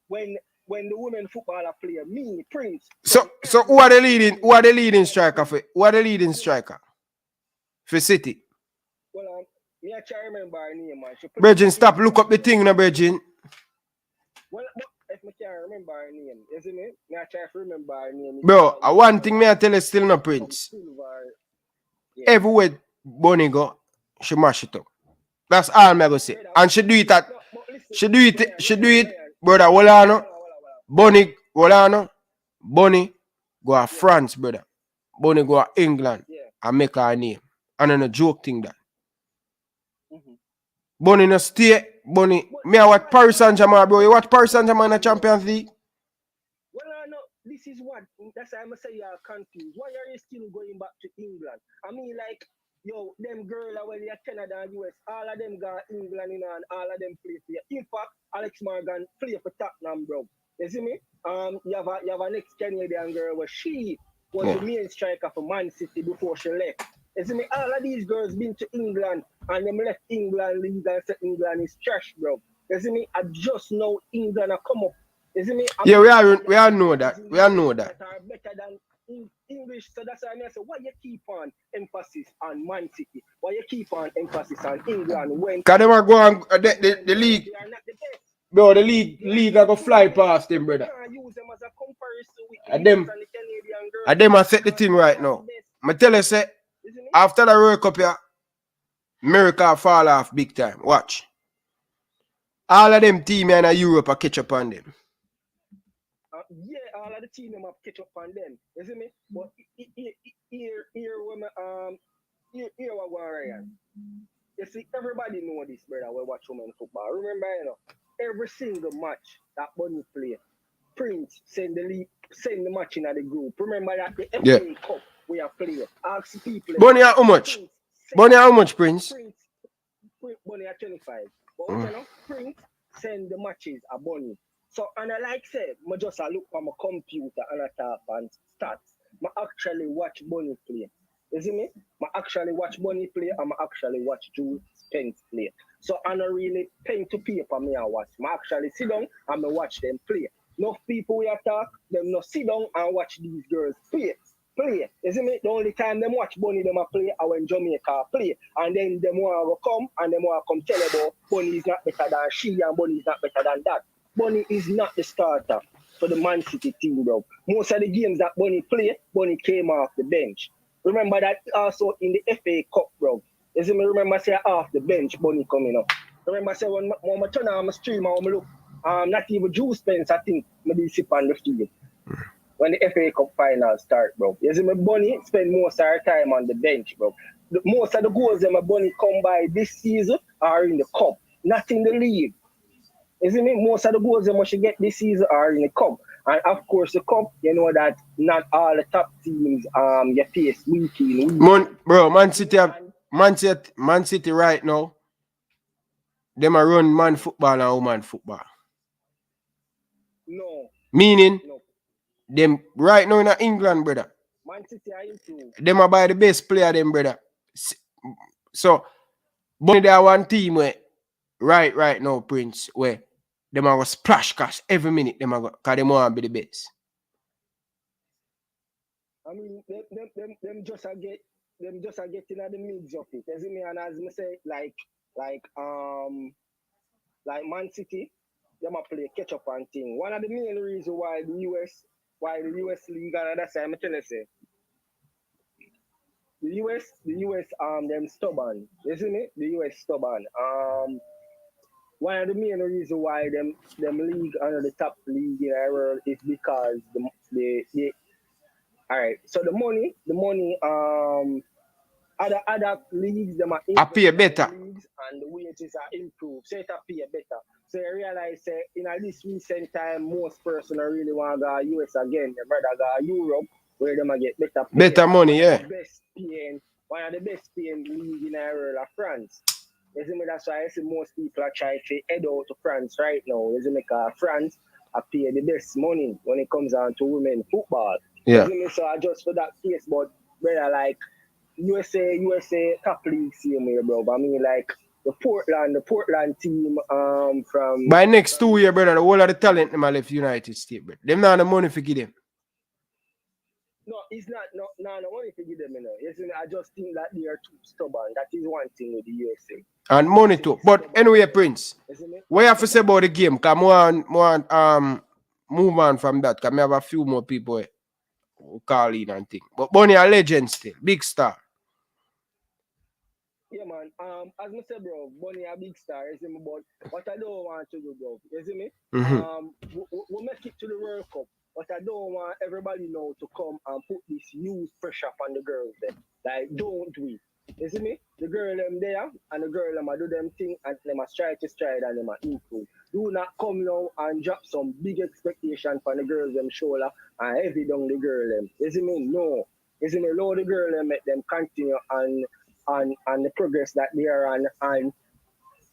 S13: when the women footballer play, me, Prince.
S2: So who are the leading striker for? Who are the leading striker for City?
S13: Well, me I try to remember her name, man.
S2: Bridging, stop. Look up the thing, now, Bridging.
S13: Well, if me can't remember her name, isn't it? Me I try to remember her name.
S2: Bro, one thing me I tell you still no Prince.
S13: Yeah.
S2: Everywhere Bunny go, she mash it up. That's all me go say. And she do it at she do it, brother. Wolano. Bunny Bunny go to France, brother. Bunny go to England and make her name. And on a joke thing that. Bunny no stay. Bunny, me I watch Paris Saint-Germain, bro. You watch Paris Saint-Germain in the Champions League?
S13: Well, no, this is what, that's why I'm say you are confused. Why are you still going back to England? I mean, like, yo, them girls are when you're Canada and US, all of them got England in and all of them play for you. In fact, Alex Morgan play for Tottenham, bro. You see me? You have a next Canadian girl where she was the main striker for Man City before she left. You see me? All of these girls been to England and them left England league and said England is trash, bro. You see me? I just know England are come up. You see me?
S2: Yeah, we all know that. We all know that.
S13: Are better than English. So that's why I say, why you keep on emphasis on Man City? Why you keep on emphasis on England when?
S2: Because they are going the league.
S13: They are not the best.
S2: Bro, the league are going to fly past them, brother.
S13: Use them as a comparison with
S2: And them are set the thing right now. I tell you, say, after the World Cup here, America fall off big time. Watch. All of them team in Europe are catch up on them.
S13: Yeah, all of the team them have catch up on them. You see me? But here what going Ryan. You see, everybody know this, brother. We watch women football. Remember, you know, every single match that Bunny play, Prince send the match in the group. Remember that the FA Cup we have played. Ask people.
S2: Bunny how much? Bunny how much, Prince?
S13: Bunny at 25. But you know, Prince send the matches at Bunny. So, and I like say, I just look on my computer and I tap and stats. I actually watch Bunny play. You see me? I actually watch Bunny play and I actually watch Jules Spence play. So, I don't really pen to paper me I watch. I actually sit down and I watch them play. Enough people we attack, them no sit down and watch these girls play. You see me? The only time them watch Bunny them a play are when Jamaica play. And then them want to come and them want to come tell about Bunny is not better than she and Bunny is not better than that. Bunny is not the starter for the Man City team, bro. Most of the games that Bunny played, Bunny came off the bench. Remember that also in the FA Cup, bro. You see me? Remember say off the bench, Bunny coming up. Remember say when I turn on my stream and I look, not even Jules Spence, I think, maybe sip on the field. When the FA Cup final start, bro. You see me? Bunny spend most of her time on the bench, bro. Most of the goals that my Bunny come by this season are in the cup, not in the league. You see me? Most of the goals that she get this season are in the cup. And of course, the cup, you know that not all the top teams you face week in week.
S2: Bro, Man City right now, them are run man football and woman football.
S13: No.
S2: Meaning, them right now in England, brother.
S13: Man City are into.
S2: Them are by the best player, them, brother. So, but there are one team where, right now, Prince, where them are going to splash cash every minute, them are going because they want to be the best.
S13: I mean, them just are getting at the midst of it. You see me? And as I say, like Man City, them are play catch up and thing. One of the main reasons why the US league, and that's why I'm telling you, the US them stubborn. You see me? The US stubborn. One of the main reasons why them league under the top league in the world is because the all right. So the money other leagues them are
S2: pay better
S13: leagues and the wages are improved. So it appear better. So I realize in this recent time most person really want to go US again. They rather go Europe where them get
S2: better money, yeah.
S13: One of the best paying league in the world of France. You see me? That's why I see most people are trying to head out to France right now. You see me? Because France are pay the best money when it comes down to women football.
S2: Yeah.
S13: You see me? So I just for that case, but brother, like USA top league same way, bro. But I mean, like the Portland team from
S2: by next 2 years, brother, the whole of the talent them left United States, brother. Them not the money for give them.
S13: No, it's not no money to give them, you know. Yes, I just think that they are too stubborn. That is one thing with the USA.
S2: And money too. But anyway, Prince, what you have to say about the game? Cause move on from that. Cause I have a few more people who call in and think. But Bonnie a legend still, big star.
S13: Yeah, man. As I said, bro, Bonnie a big star. You see me, but what I don't want to do, bro, you see me? We'll make it to the World Cup. But I don't want everybody now to come and put this huge pressure on the girls then. Like, don't do it. You see me? The girl them there and the girl them do them thing and them a stride and them a improve. Do not come now and drop some big expectation for the girls them shoulder and heavy down the girl them. You see me? No. You see me? Load the girl them, make them continue on the progress that they are on and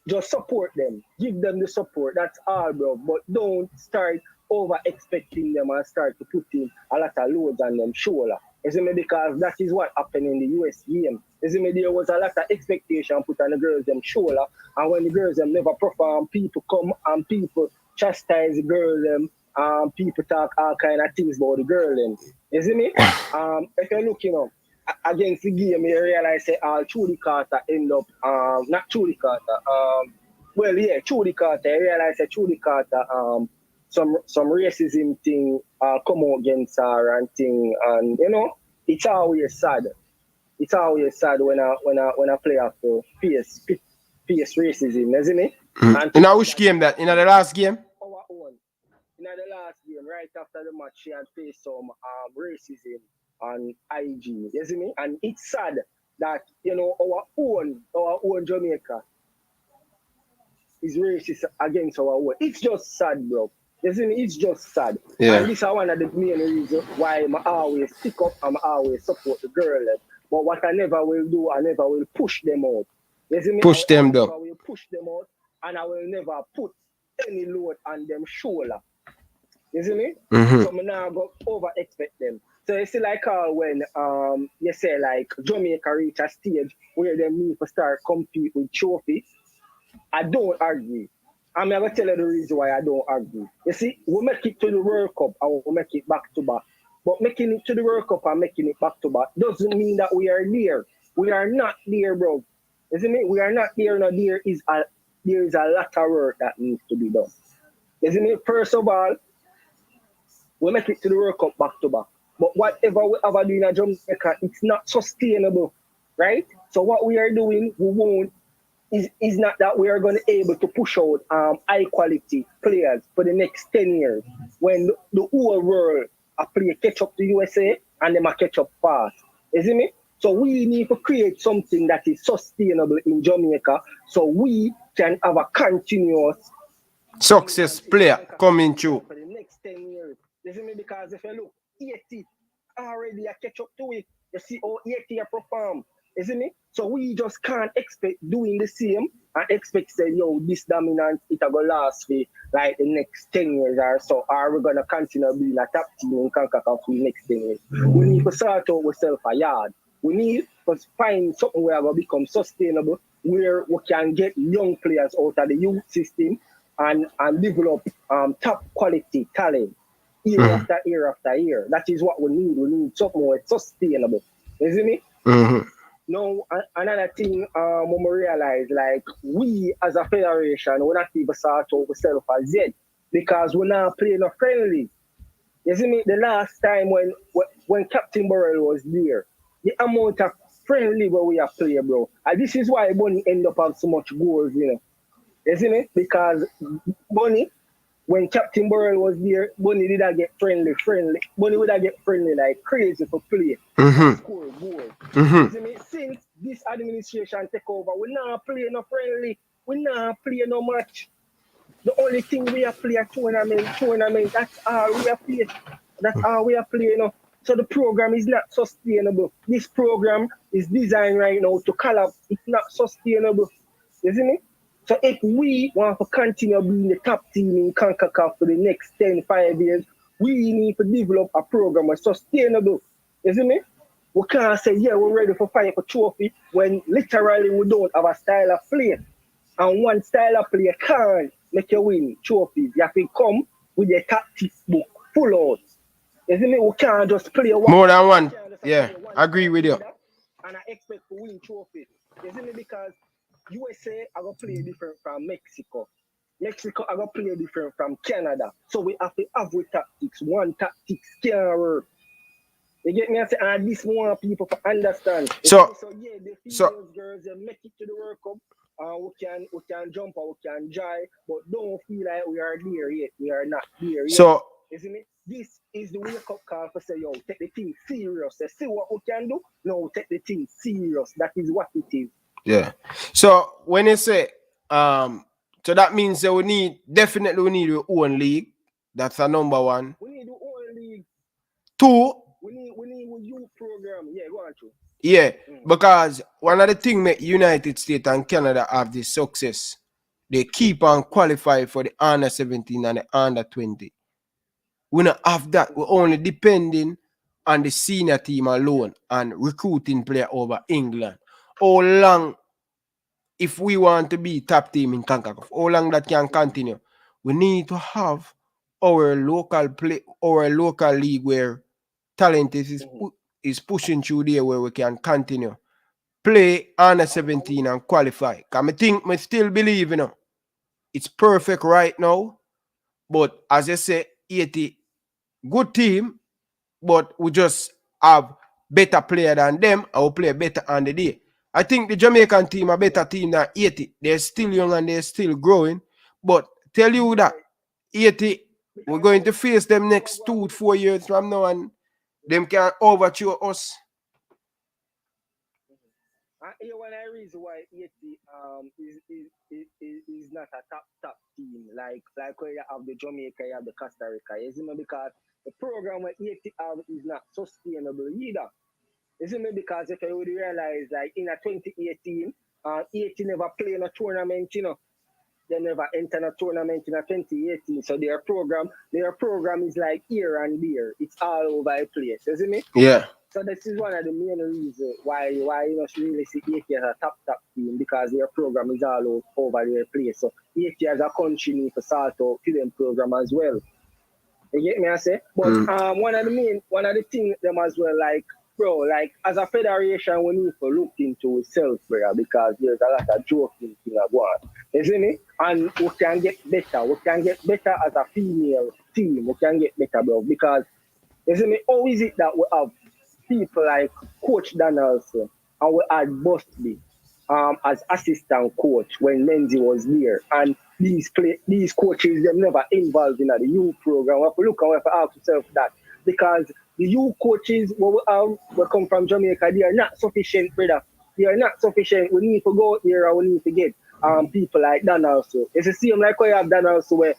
S13: just support them. Give them the support. That's all, bro. But don't start over expecting them and start to put in a lot of loads on them shoulder. You see me? Because that is what happened in the US game. You see me? There was a lot of expectation put on the girls them shoulder, and when the girls them never perform, people come and people chastise the girl them, people talk all kind of things about the girl them. You see me? If you look, you know, against the game, you realize that Trudy Carter end up not Trudy Carter. Trudy Carter. You realize that Trudy Carter some racism thing come out against her and thing, and you know, it's always sad. It's always sad when a player have to face racism, isn't it? And
S2: in which game that? In the last game?
S13: Our own. In the last game, right after the match, she had faced some racism on IG, you see me? And it's sad that, you know, our own Jamaica is racist against our own. It's just sad, bro. You see me? It's just sad.
S2: Yeah.
S13: And this is one of the main reasons why I always stick up and I always support the girl. But what I never will do, I never will push them out. You see me?
S2: Push them down.
S13: I will push them out and I will never put any load on them shoulder. You see me? So I now go over expect them. So you see like when you say like Jamaica reach a stage where they need to start compete with trophy, I don't agree. I'm going to tell you the reason why I don't agree. You see, we make it to the World Cup and we make it back to back. But making it to the World Cup and making it back to back doesn't mean that we are there. We are not there, bro. You see me? We are not there. No, there is a lot of work that needs to be done. You see me? First of all, we make it to the World Cup back to back. But whatever we ever do in Jamaica, it's not sustainable, right? So what we are doing, we won't. Is not that we are going to be able to push out high quality players for the next 10 years when the whole world play catch up to USA and they catch up fast. You see me? So we need to create something that is sustainable in Jamaica so we can have a continuous
S2: success player coming through
S13: for the next 10 years. You see me? Because if you look, 80 already catch up to it. You see how 80 perform. You see me? So we just can't expect doing the same and expect say, yo, this dominance, it will last for like the next 10 years or so. Are we going to continue being a top team in Concacaf for the next 10 years? We need to sort out ourselves a yard. We need to find something where we become sustainable, where we can get young players out of the youth system and develop top quality talent year after year after year. That is what we need. We need something more sustainable. You see me? Now, another thing when we realize, like, we as a federation, we're not even sort out ourselves as yet because we're not playing no friendly. You see me? The last time when Captain Burrell was there, the amount of friendly where we have played, bro. And this is why Bunny end up having so much goals, you know. You see me? Because Bunny, when Captain Burrell was there, Bunny didn't get friendly. Bunny would have get friendly like crazy for play. Score goals. You see me? Since this administration take over, we not play no friendly. We not play no match. The only thing we are play a tournament. That's all we are play. That's all we are playing. You know? So the program is not sustainable. This program is designed right now to collapse. It's not sustainable. You see me? So if we want to continue being the top team in Concacaf for the next 5 years, we need to develop a program that's sustainable. You see me? We can't say, yeah, we're ready for fight for trophy when literally we don't have a style of play. And one style of play can't make you win trophies. You have to come with your tactics book full out. You see me? We can't just play one.
S2: More than one. Yeah, I agree with you.
S13: And I expect to win trophies. You see me? Because USA are going to play different from Mexico. Mexico are going to play different from Canada. So we have to have with tactics. One tactics can't work. You get me? I say, and this more people to understand.
S2: So
S13: yeah, the females, girls, they make it to the World Cup. We can jump or we can jive, but don't feel like we are there yet. We are not there yet.
S2: So
S13: you see me? This is the wake up call for say, yo, take the thing serious. They see what we can do. No, take the thing serious. That is what it is.
S2: Yeah. So when you say so that means that we need our own league. That's a number one.
S13: We need our own league.
S2: Two.
S13: We need a youth program. Yeah, go on to.
S2: Yeah, because one of the things that United States and Canada have this success, they keep on qualifying for the under 17 and the under 20. We don't have that. We're only depending on the senior team alone and recruiting player over England. How long, if we want to be top team in Concacaf, how long that can continue? We need to have our local league where talent is pushing through there, where we can continue play under 17 and qualify. Because I still believe, it's perfect right now. But as I say, 80 good team, but we just have better player than them, and we play better on the day. I think the Jamaican team are better team than 80. They're still young and they're still growing. But tell you that 80, we're going to face them next 2-4 years from now, and them can overthrow us.
S13: One reason why 80 is not a top team like where you have the Jamaica, you have the Costa Rica. You see me? Because the program where 80 have is not sustainable either. You see me? Because if you would realize, like in a 2018, 80 never play in a tournament, They never enter a tournament in a 2018. So their program is like here and there. It's all over the place. You see me?
S2: Yeah.
S13: So this is one of the main reasons why you don't really see 80 as a top team, because their program is all over their place. So 80 as a country need to sort out them program as well. You get me? I say, but one of the things them as well, like, bro, like as a federation, we need to look into itself, bro, because there's a lot of joking thing going on. You see me? And we can get better. We can get better as a female team. We can get better, bro, because you see me? How is it that we have people like Coach Donaldson and we had Busby as assistant coach when Menzi was there, and these coaches, them never involved in the youth program. We have to look and we have to ask ourselves that, because the youth coaches we come from Jamaica, they are not sufficient, brother. They are not sufficient. We need to go out there and we need to get people like Donaldson. It's the same like we have Donaldson where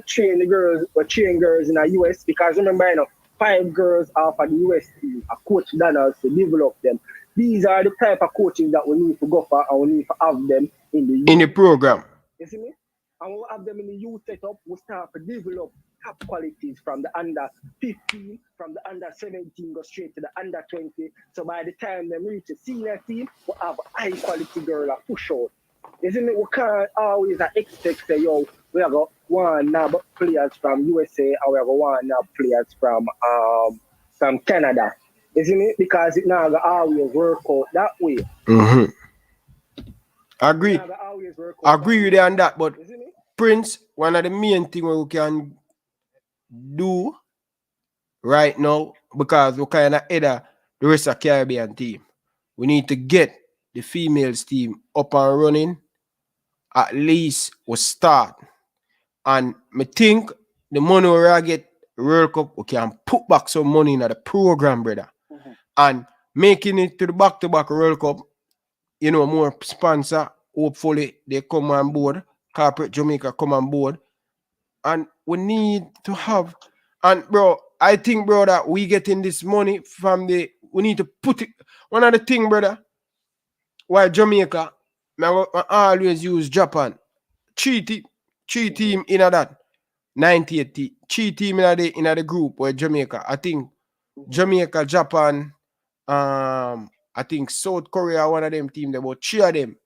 S13: train girls in the US, because remember, 5 girls off of the US team, a coach Donaldson develop them. These are the type of coaches that we need to go for, and we need to have them in the
S2: program.
S13: You see me? And we'll have them in the youth setup. We'll start to develop top qualities from the under 15, from the under 17, go straight to the under 20. So by the time they reach the senior team, we'll have a high quality girl that push out. You see me? We can't always expect, say, yo, we have got one nab players from USA and we have got one nab players from Canada. You see me? Because it now always work out that way.
S2: Agree with you on that, but Prince, one of the main things we can do right now, because we kind of head the rest of the Caribbean team, we need to get the females team up and running. At least we start. And I think the money we get World Cup, we can put back some money in the program, brother. And making it to the back-to-back World Cup, more sponsor. Hopefully they come on board. Corporate Jamaica come on board. And we need to have, and bro, I think, bro, that we getting this money from we need to put it, one of the things, brother, why Jamaica, I always use Japan. 3 team in that 98, 3 team in the group where Jamaica, I think Jamaica, Japan, I think South Korea, one of them team, about 3 of them.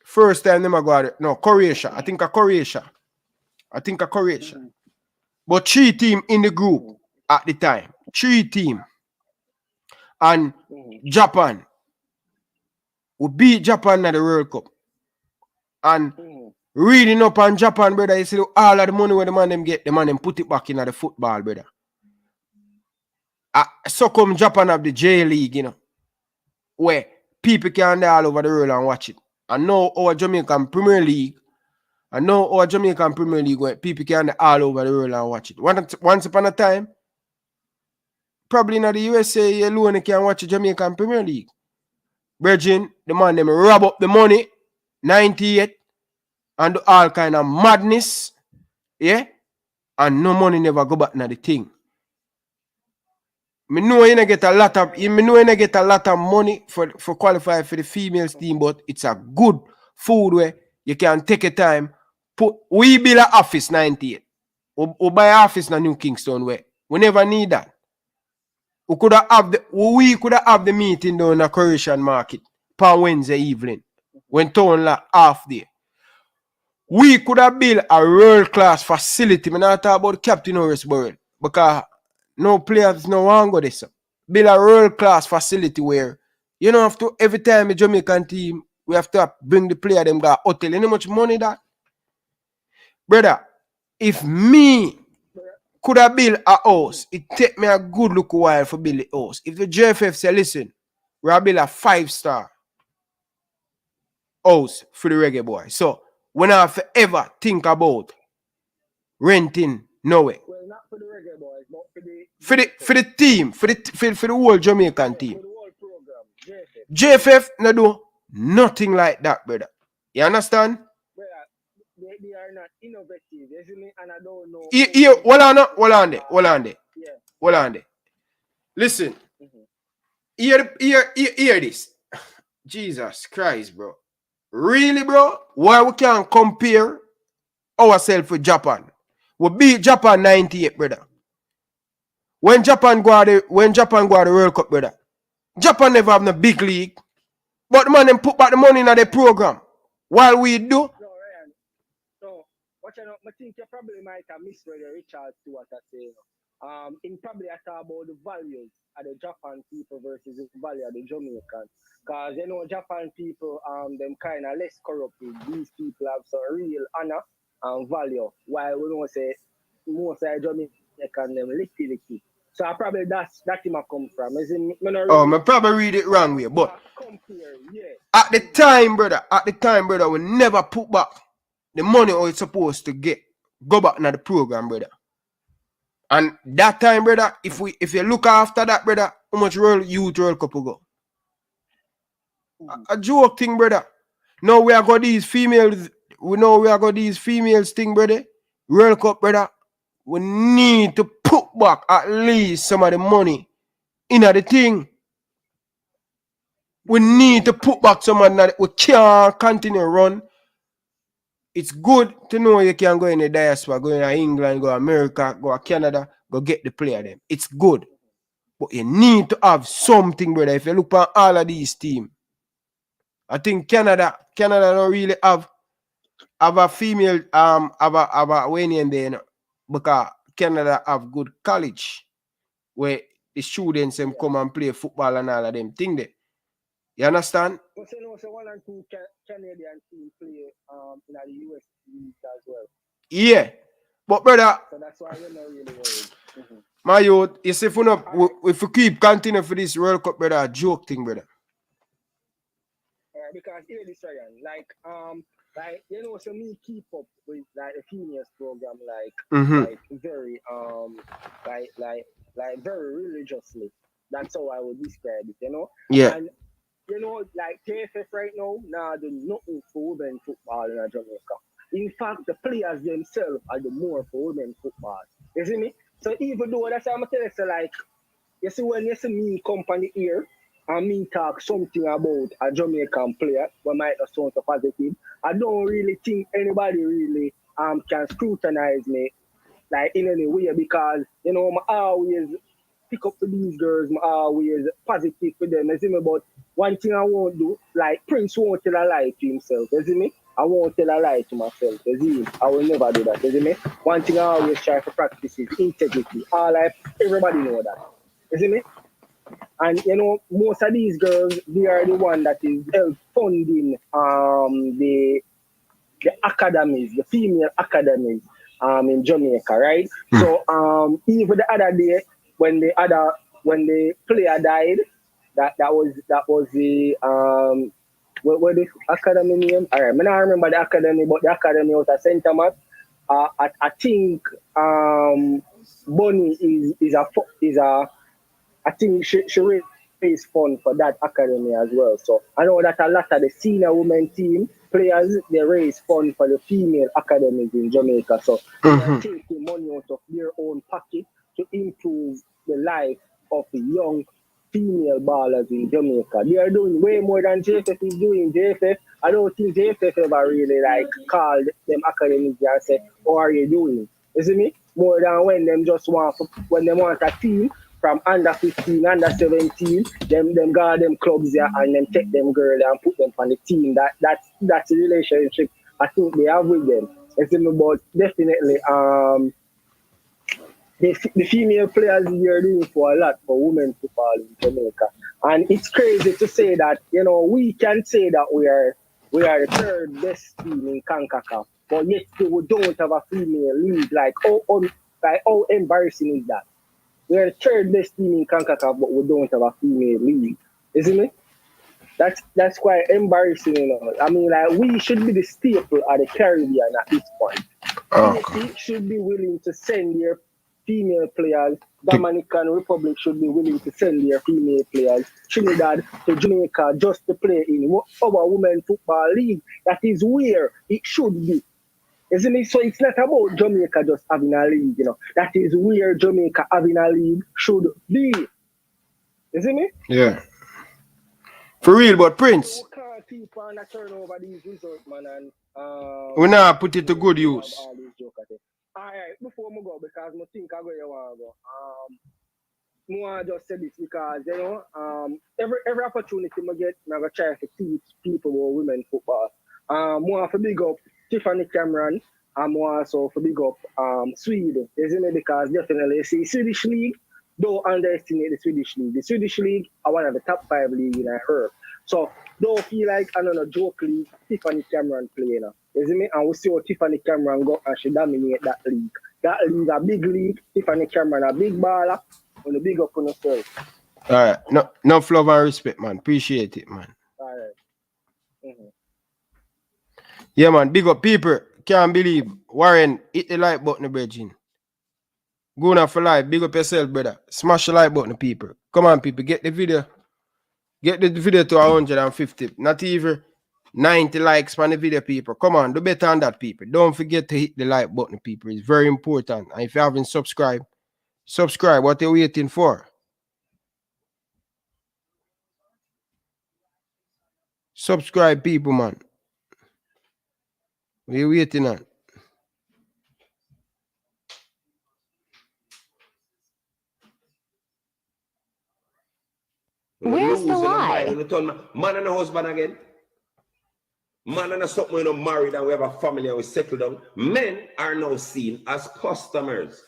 S2: first time them go out. No, Croatia. I think a Croatia. But 3 team in the group at the time. 3 team. And Japan. We beat Japan at the World Cup. And reading up on Japan, brother, you see all of the money where the man them get, the man them put it back in the football, brother. So come Japan have the J League, you know, where people can all over the world and watch it. And now our Jamaican Premier League, where people can all over the world and watch it. Once upon a time, probably in the USA, you alone can watch the Jamaican Premier League. Virgin, the man them rob up the money, 98, and do all kind of madness, yeah, and no money never go back to the thing. Me know you get a lot of money for qualify for the females team, but it's a good food where you can take a time. We build an office 98. We buy an office in New Kingston where we never need that. We could have the meeting down in the Croatian market per Wednesday evening when town like half day. We could have built a world-class facility. I'm not talking about Captain Norrisborough because no players no want to go this. Build a world-class facility where you don't have to, every time a Jamaican team, we have to bring the player them got hotel. You know how much money that? Brother, if me could have built a house, it take me a good look while for build the house. If the JFF say, listen, we'll build a 5-star house for the Reggae Boy. So, when I have to ever think about renting, no way.
S13: Well, not for the Reggae Boys, but
S2: for the team, for the whole Jamaican team.
S13: For the whole program,
S2: JFF no do nothing like that, brother. You understand?
S13: They are not innovative, isn't it? And I don't know.
S2: Hold on there. Listen. Hear this. Jesus Christ, bro. Really, bro? Why we can't compare ourselves with Japan? We beat Japan 98, brother. When Japan go to the World Cup, brother, Japan never have no big league. But the man them put back the money in the program. While we do.
S13: No, Ryan. So, I think you probably might have misread Richard to what I say. In probably I talk about the values of the Japan people versus the value of the Jamaicans. Because you know Japan people them kind of less corrupted. These people have some real honor and value. While we don't say most of the Jamaican them licky. So I probably that's him I come from.
S2: I probably read it wrong way, but
S13: yeah.
S2: at the time, brother, we never put back the money or it's supposed to go back into the program, brother. And that time, brother, if you look after that, brother, how much Youth World Cup will go? A joke thing, brother. Now we are got these females. We know we are got these females thing, brother. World Cup, brother. We need to put back at least some of the money in the thing. We need to put back some of that. We can't continue run. It's good to know you can go in the diaspora, go in England, go America, go Canada, go get the player them. It's good. But you need to have something, brother. If you look at all of these teams, I think Canada don't really have a female have a Wayne there, you know, because Canada have good college where the students them come and play football and all of them thing there. You understand?
S13: But you know, so 1 and 2 Canadian teams play in the US league as well.
S2: Yeah. But brother,
S13: so that's why we're not really worried.
S2: My youth, you see, if we keep continuing for this World Cup, brother, a joke thing, brother.
S13: Because here this Ryan, like you know, so me keep up with like the females program, like very like very religiously. That's how I would describe it, you know.
S2: Yeah.
S13: And you know, like TFF right now do nothing for women football in Jamaica. In fact, the players themselves are the more for women football. You see me? So even though that's how I'm telling you, like, you see when you see me company here and me talk something about a Jamaican player, what might have sound so positive, I don't really think anybody really can scrutinize me like in any way because you know I always pick up for these girls, always positive for them. You see me? But one thing I won't do, like Prince won't tell a lie to himself. You see me? I won't tell a lie to myself. You see me? I will never do that. You see me? One thing I always try to practice is integrity. Everybody know that. You see me? And you know, most of these girls, they are the one that is funding the academies, the female academies in Jamaica, right? So even the other day when the player died, that was the what the academy name? All right, I don't remember the academy, but the academy was a centre match. I think Bonnie is a I think she raised fund for that academy as well. So I know that a lot of the senior women team players, they raise fund for the female academies in Jamaica. So they're taking money out of their own pocket to improve the life of the young female ballers in Jamaica. They are doing way more than JFF is doing. I don't think JFF ever really called them academies and say, "How are you doing?" You see me? More than when them just want a team from under 15, under 17, them got them clubs there and them take them girl and put them on the team. That's the relationship I think they have with them. You see me? But definitely the female players here are doing for a lot for women football in Jamaica. And it's crazy to say that, you know, we can say that we are the third best team in Concacaf, but yet we don't have a female league. How embarrassing is that? We are the third best team in Concacaf, but we don't have a female league. Isn't it? That's quite embarrassing, you know. I mean, we should be the staple of the Caribbean at this point. Haiti should be willing to send their female players. Dominican Republic should be willing to send their female players. Trinidad to Jamaica just to play in our women football league. That is where it should be. Isn't it? So it's not about Jamaica just having a league, you know. That is where Jamaica having a league should be. Isn't it?
S2: Yeah. For real, but Prince.
S13: We can't keep on turn over these results, man, and
S2: we now put it to good use.
S13: Alright, before I go, because I think I want to go. I want to just say this because, you know, every opportunity I get, I'm going to try to teach people about women football. I want to big up Tiffany Cameron. I'm also to big up Sweden, isn't it? Because definitely, see, Swedish League, don't underestimate the Swedish League. The Swedish League are one of the top 5 leagues in Europe. So don't feel like another joke league Tiffany Cameron playing. Isn't it? And we see how Tiffany Cameron go and she dominate that league. That league a big league. Tiffany Cameron a big baller. On the big up on herself.
S2: Alright. No love and respect, man. Appreciate it, man.
S13: Alright.
S2: Yeah, man. Big up people. Can't believe Warren hit the like button, bridging. Going on for life. Big up yourself, brother. Smash the like button, people. Come on, people. Get the video. Get the video to 150. Not even 90 likes on the video, people. Come on. Do better than that, people. Don't forget to hit the like button, people. It's very important. And if you haven't subscribed, subscribe. What are you waiting for? Subscribe, people, man. What are you waiting on?
S14: Where's the lie? Man and a husband again. Man and a something we not married and we have a family and we settle down. Men are now seen as customers.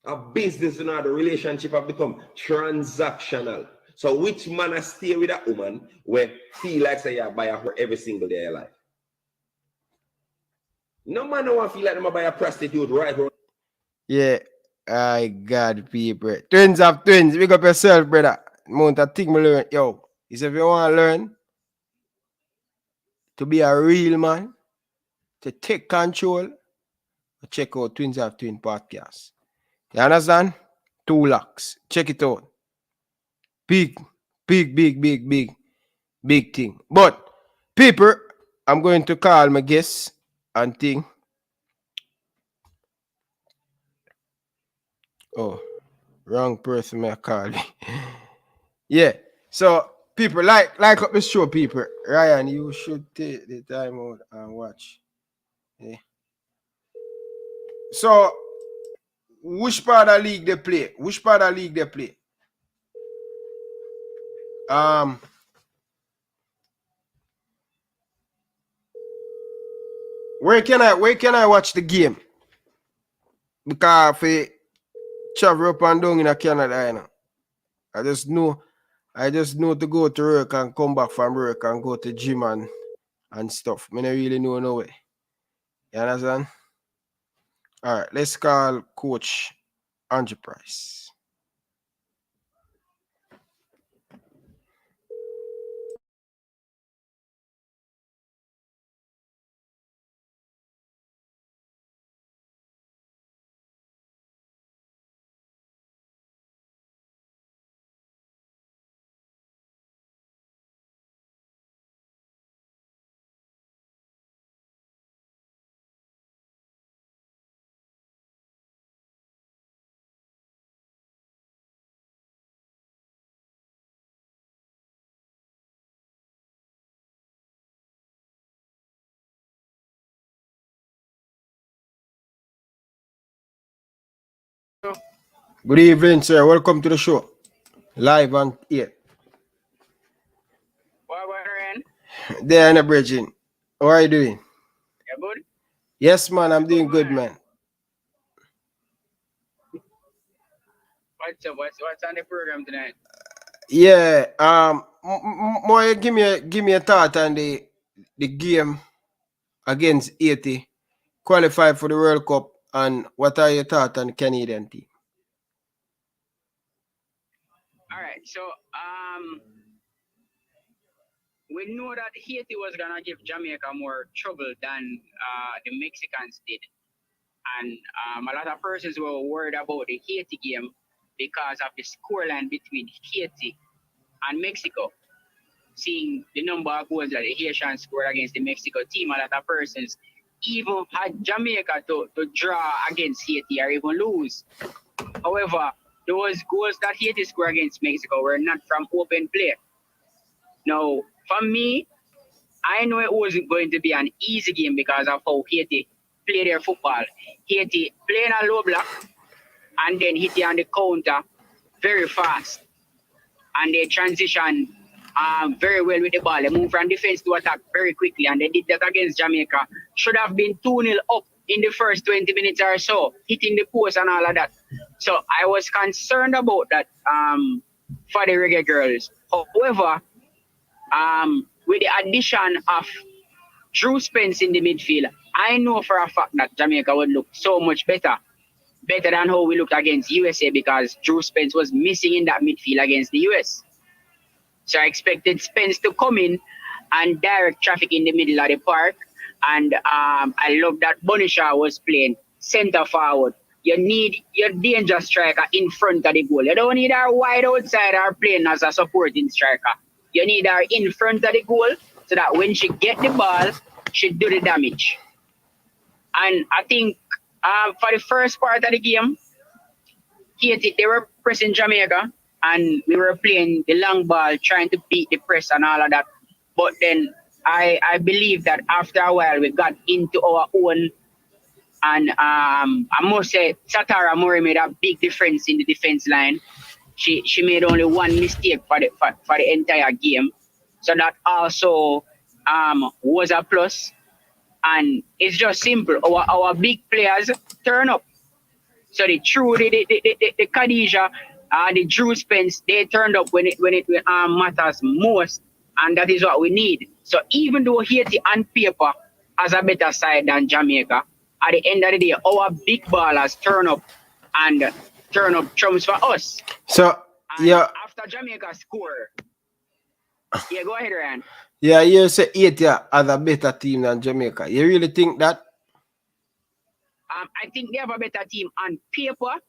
S14: A business and the relationship have become transactional. So which man has stay with a woman where feel like say you buy her every single day of life? No man don't want to feel like them buy a prostitute right around.
S2: Yeah. I got people. Twins of twins. Big up yourself, brother. Amount of thing me learn. Yo, is if you want to learn to be a real man, to take control, check out Twins of Twin podcast. You understand? 2 lakhs. Check it out. Big thing. But people, I'm going to call my guests and thing. Oh, wrong person may call me. Yeah. So people like up the show, people. Ryan, you should take the time out and watch. Yeah. So which part of the league they play? Which part of the league they play? Where can I watch the game? Because if I travel up and down in Canada, you know, I just know to go to work and come back from work and go to gym and stuff. I don't really know no way. You understand? All right, let's call Coach Andrew Price. Good evening, sir. Welcome to the show. Live and here.
S15: What about Ryan?
S2: There in the bridging. How are you doing?
S15: You good?
S2: Yes, man, I'm doing good, man.
S15: What's up? What's on the program tonight?
S2: Yeah, more give me a thought on the game against Haiti, qualify for the World Cup, and what are your thoughts on the Canadian team?
S15: All right, so we know that Haiti was gonna give Jamaica more trouble than the Mexicans did, and a lot of persons were worried about the Haiti game because of the scoreline between Haiti and Mexico. Seeing the number of goals that the Haitians scored against the Mexico team, a lot of persons even had Jamaica to draw against Haiti or even lose. However, those goals that Haiti scored against Mexico were not from open play. Now, for me, I know it wasn't going to be an easy game because of how Haiti play their football. Haiti playing a low block and then Haiti on the counter very fast. And they transition very well with the ball. They move from defense to attack very quickly, and they did that against Jamaica. Should have been 2-0 up in the first 20 minutes or so, hitting the post and all of that. So I was concerned about that for the Reggae Girlz. However, with the addition of Drew Spence in the midfield, I know for a fact that Jamaica would look so much better than how we looked against USA, because Drew Spence was missing in that midfield against the US. So I expected Spence to come in and direct traffic in the middle of the park. And I love that Bonisha was playing center forward. You need your danger striker in front of the goal. You don't need our wide outside or playing as a supporting striker. You need her in front of the goal so that when she get the ball, she do the damage. And I think for the first part of the game, Haiti, they were pressing Jamaica, and we were playing the long ball, trying to beat the press and all of that. But then I believe that after a while, we got into our own. And I must say, Satara Murray made a big difference in the defense line. She made only one mistake for the entire game. So that also was a plus. And it's just simple. Our big players turn up. So the Khadija, the Drew Spence, they turned up when it matters most, and that is what we need. So even though Haiti on paper has a better side than Jamaica, at the end of the day, our big ballers turn up trumps for us.
S2: So
S15: and
S2: yeah,
S15: after Jamaica score, yeah, go ahead, Ryan.
S2: Yeah, you say Haiti has a better team than Jamaica. You really think that?
S15: I think they have a better team on paper.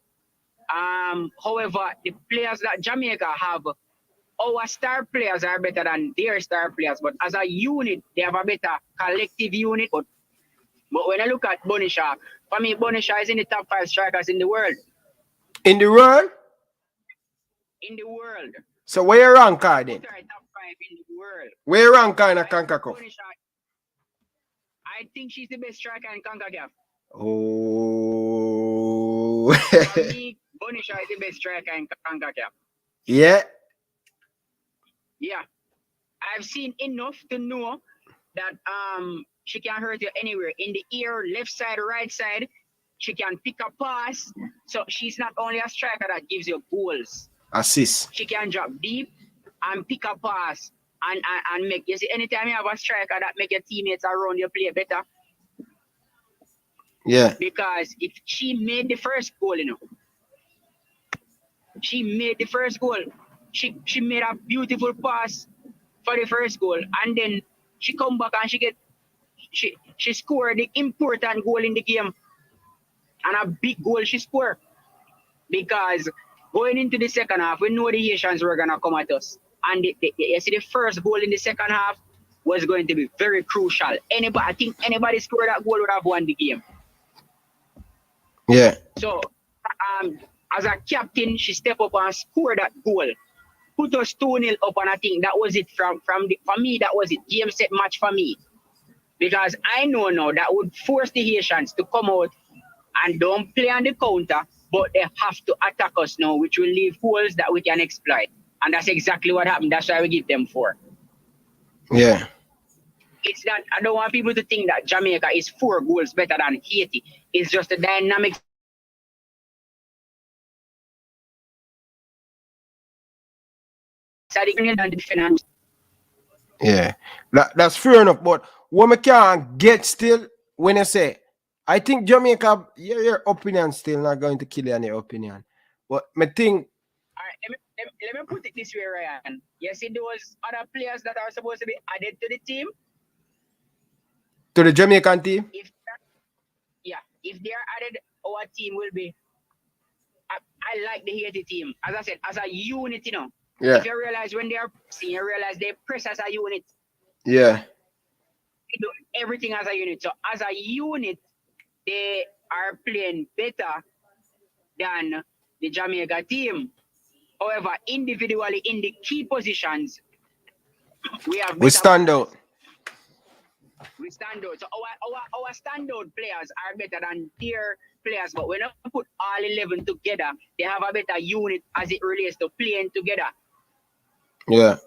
S15: However, the players that Jamaica have, our star players are better than their star players. But as a unit, they have a better collective unit. But when I look at Bonisha, for me, Bonisha is in the top 5 strikers in the world.
S2: In the world?
S15: In the world.
S2: So where you rank her then?
S15: Top 5 in the world.
S2: Where you rank her in a Concacaf?
S15: I think she's the best striker in Concacaf.
S2: Oh, Oh.
S15: For me, Bonisha is the best striker in Concacaf.
S2: Yeah.
S15: Yeah. I've seen enough to know that she can hurt you anywhere. In the ear, left side, right side. She can pick a pass. So she's not only a striker that gives you goals.
S2: Assist.
S15: She can drop deep and pick a pass and make. You see, anytime you have a striker that make your teammates around you play better.
S2: Yeah.
S15: Because if she made the first goal, she made the first goal. She made a beautiful pass for the first goal, and then she come back and she scored the important goal in the game, and a big goal she scored. Because going into the second half, we know the Haitians were gonna come at us, and you see the first goal in the second half was going to be very crucial. I think anybody scored that goal would have won the game.
S2: Yeah.
S15: So, as a captain, she stepped up and scored that goal. Put us 2-0 up, and I think that was it for me, that was it. Game, set, match for me. Because I know now that would force the Haitians to come out and don't play on the counter, but they have to attack us now, which will leave holes that we can exploit. And that's exactly what happened. That's why we give them 4.
S2: Yeah.
S15: It's not, I don't want people to think that Jamaica is 4 goals better than Haiti. It's just the dynamics.
S2: Yeah. That's fair enough. But what we can get still, when I say, I think Jamaica, your opinion still not going to kill any opinion. But me think.
S15: All right, let me put it this way, Ryan. You see those other players that are supposed to be added to the team?
S2: To the Jamaican team?
S15: If they are added, our team will be. I like the Haiti team. As I said, as a unit,
S2: Yeah.
S15: If you realize when they are pressing, you realize they press as a unit.
S2: Yeah.
S15: They do everything as a unit. So as a unit, they are playing better than the Jamaica team. However, individually in the key positions, we
S2: stand out.
S15: We stand out. So our standout players are better than their players, but when you put all 11 together, they have a better unit as it relates to playing together.
S2: Yeah.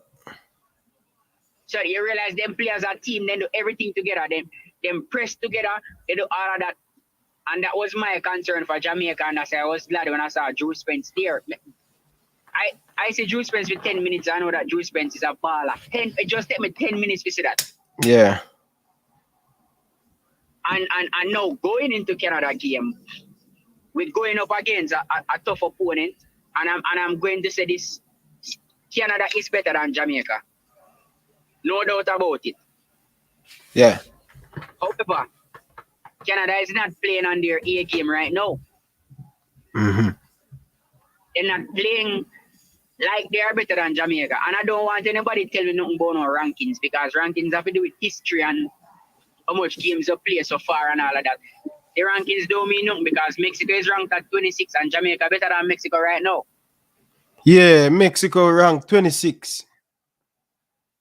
S15: So you realize them players are team, they do everything together, them press together, they do all of that. And that was my concern for Jamaica, and I was glad when I saw Drew Spence there. I see Drew Spence for 10 minutes. I know that Drew Spence is a baller. It just take me 10 minutes to see that.
S2: Yeah.
S15: And now going into Canada game, with going up against a tough opponent, and I'm going to say this: Canada is better than Jamaica. No doubt about it.
S2: Yeah.
S15: However, Canada is not playing on their A game right now.
S2: Mm-hmm.
S15: They're not playing like they are better than Jamaica. And I don't want anybody tell me nothing about no rankings, because rankings have to do with history and how much games you play so far and all of that. The rankings don't mean nothing, because Mexico is ranked at 26 and Jamaica better than Mexico right now.
S2: Yeah, Mexico ranked 26.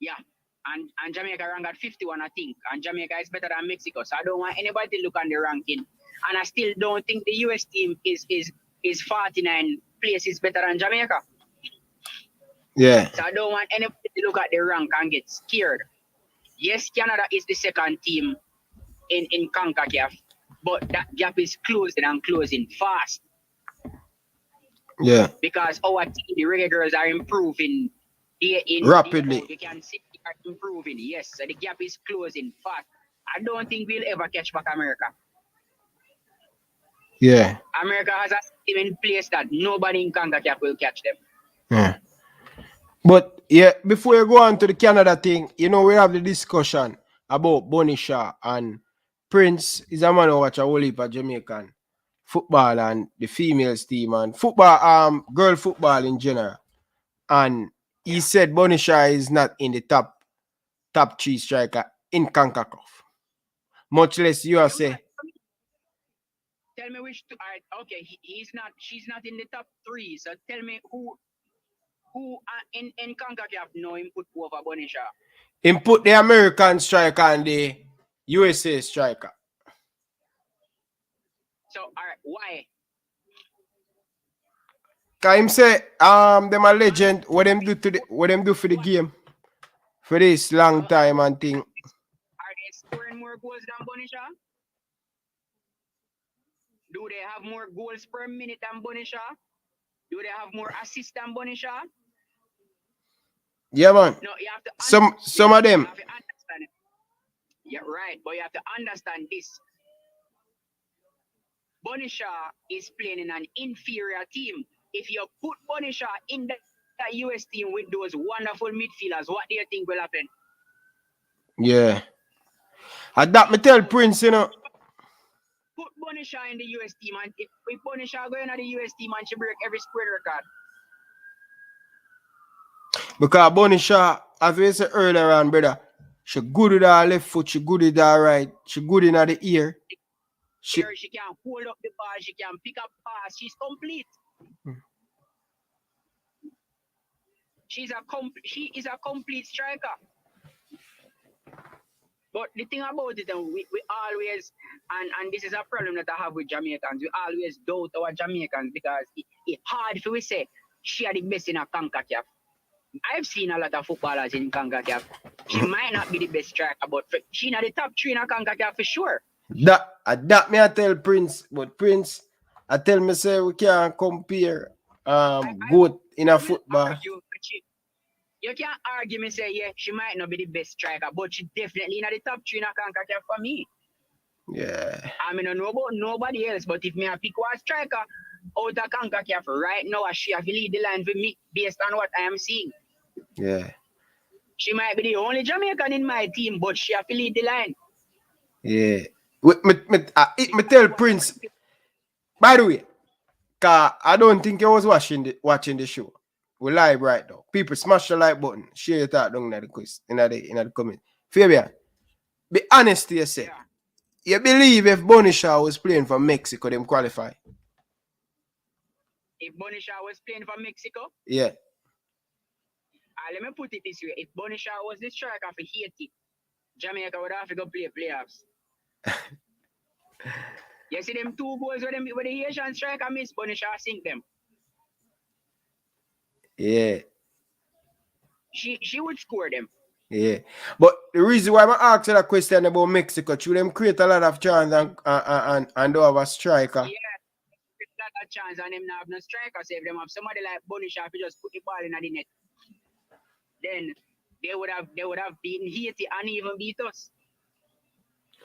S15: Yeah. And Jamaica ranked at 51, I think. And Jamaica is better than Mexico. So I don't want anybody to look on the ranking. And I still don't think the US team is 49 places better than Jamaica.
S2: Yeah.
S15: So I don't want anybody to look at the rank and get scared. Yes, Canada is the second team in Concacaf, but that gap is closing and closing fast.
S2: Yeah.
S15: Because our team, the Reggae Girlz, are improving
S2: rapidly.
S15: You can see they are improving. Yes, so the gap is closing fast. I don't think we'll ever catch back America.
S2: Yeah.
S15: America has a team in place that nobody in Concacaf will catch them.
S2: Yeah. But yeah, before you go on to the Canada thing, we have the discussion about Bonisha, and Prince is a man who watch a whole heap of Jamaican football and the females team and football, girl football in general. And he said Bonisha is not in the top 3 striker in Concacaf. Much less USA.
S15: Tell me which two. Okay, she's not in the top 3. So tell me who in Concacaf know him put over Bonisha.
S2: Him put the American striker and the USA striker.
S15: So, all right, why?
S2: Cause him say them a legend. What them do for the game for this long time and thing.
S15: Are they scoring more goals than Bonisha? Do they have more goals per minute than Bonisha? Do they have more assists than Bonisha?
S2: Yeah, man.
S15: No, you have to
S2: Some of them.
S15: You have to understand it. Yeah, right. But you have to understand this. Bonisha is playing in an inferior team. If you put Bonisha in that US team with those wonderful midfielders, what do you think will happen?
S2: Yeah. And that me tell Prince, you know.
S15: Put Bonisha in the US team, and if Bonisha go in the US team and she break every square record.
S2: Because Bonisha, as we said earlier on, brother, she good with her left foot, she good with her right, she good in the ear.
S15: She can hold up the ball, she can pick up pass, she's complete. She is a complete striker. But the thing about it, we always, and this is a problem that I have with Jamaicans, we always doubt our Jamaicans because it's hard for we say she are the best in a Concacaf. I've seen a lot of footballers in Concacaf. She might not be the best striker, but she's not the top 3 in a Concacaf for sure.
S2: That me I tell Prince, but Prince, I tell me say we can't compare good in a football.
S15: You can't argue me say yeah, she might not be the best striker, but she definitely in the top 3 in a Concacaf for me.
S2: Yeah.
S15: I mean, I know about nobody else, but if me I pick one striker out of Concacaf right now, she have to lead the line for me based on what I am seeing.
S2: Yeah.
S15: She might be the only Jamaican in my team, but she have to lead the line.
S2: Yeah. Me tell Prince, by the way, cause I don't think you was watching the show. We live right now. People smash the like button, share your thought down in the quiz, in the comment. Fabian, be honest to yourself. You believe if Bonisha was playing for Mexico, them qualify?
S15: If Bonisha was playing for Mexico?
S2: Yeah.
S15: Let me put it this way. If Bonisha was the striker for Haiti, Jamaica would have to go play playoffs. You see them 2 goals where the Haitian striker miss, Bonisha sink them.
S2: Yeah.
S15: She would score them.
S2: Yeah. But the reason why I'm asking that question about Mexico, should them create a lot of chance and don't have a striker?
S15: Yeah. A chance and them not have no striker. So if them have somebody like Bonisha, if you just put the ball in the net, then they would have beaten Haiti and even beat us.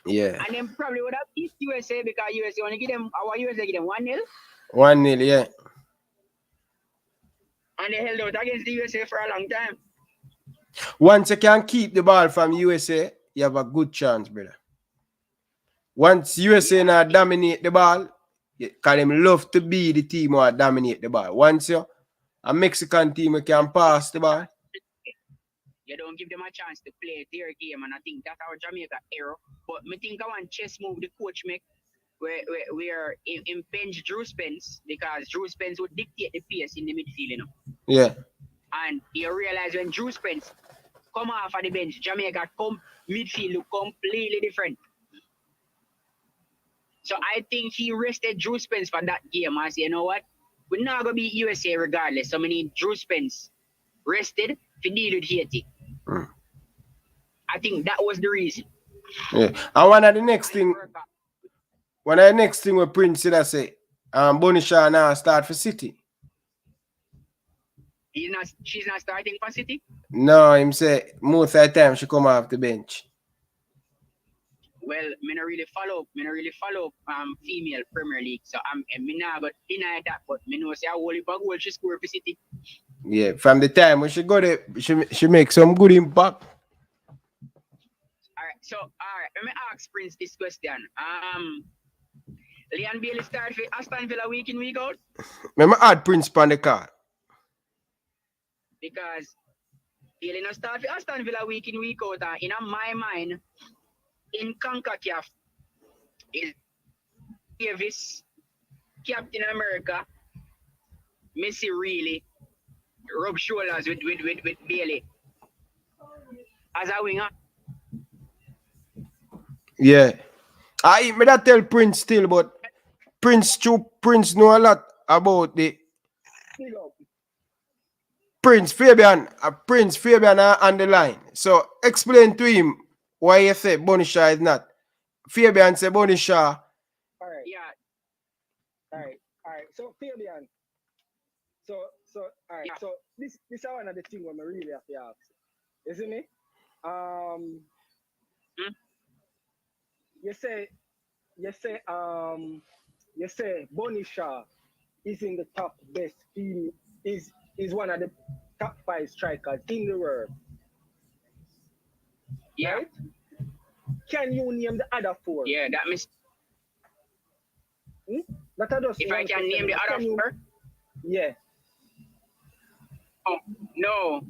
S2: Yeah.
S15: And then probably would have beat USA because USA only give them 1-0.
S2: 1-0, yeah.
S15: And they held out against the USA for a long time.
S2: Once you can keep the ball from USA, you have a good chance, brother. Once USA not dominate the ball, because them love to be the team who dominate the ball. Once you a Mexican team who can pass the ball,
S15: you don't give them a chance to play their game, and I think that's our Jamaica error. But I think I want chess move the coach make where in bench Drew Spence, because Drew Spence would dictate the pace in the midfield, you know.
S2: Yeah.
S15: And you realize when Drew Spence come off of the bench, Jamaica midfield look completely different. So I think he rested Drew Spence for that game. I say, you know what? We're not gonna beat USA regardless. So we need Drew Spence rested to deal with Haiti. I think that was the reason.
S2: Yeah. And one of the next thing where Prince said, I say, Bonisha now start for City.
S15: She's not starting for City?
S2: No, him say most of the time she come off the bench.
S15: Well, I don't really follow female Premier League, so I'm not gonna deny that, but I know say a whole heap of goals she scored for City.
S2: Yeah, from the time when she got there, she make some good impact.
S15: Alright, let me ask Prince this question. Leon Bailey start for Aston Villa week in, week out?
S2: Let me add Prince on the card.
S15: Because Bailey not start for Aston Villa week in, week out, and in my mind, in Concacaf, is Davis, Captain America, Messi really rub shoulders with Bailey as a winger.
S2: Yeah. I may not tell Prince still, but Prince know a lot about the Prince Fabian are on the line. So explain to him why you say Bonisha is not. Fabian say Bonisha.
S13: All right.
S15: Yeah.
S13: All right. So Fabian. So all right. So this is one of the things when I really have to ask. You see me? You say Bonisha is in the top best team, is one of the top 5 strikers in the world.
S15: Yeah.
S13: Right? Can you name the other 4?
S15: Yeah, that means
S13: That I just
S15: if I can name the other 4?
S13: Yeah.
S15: Oh, no.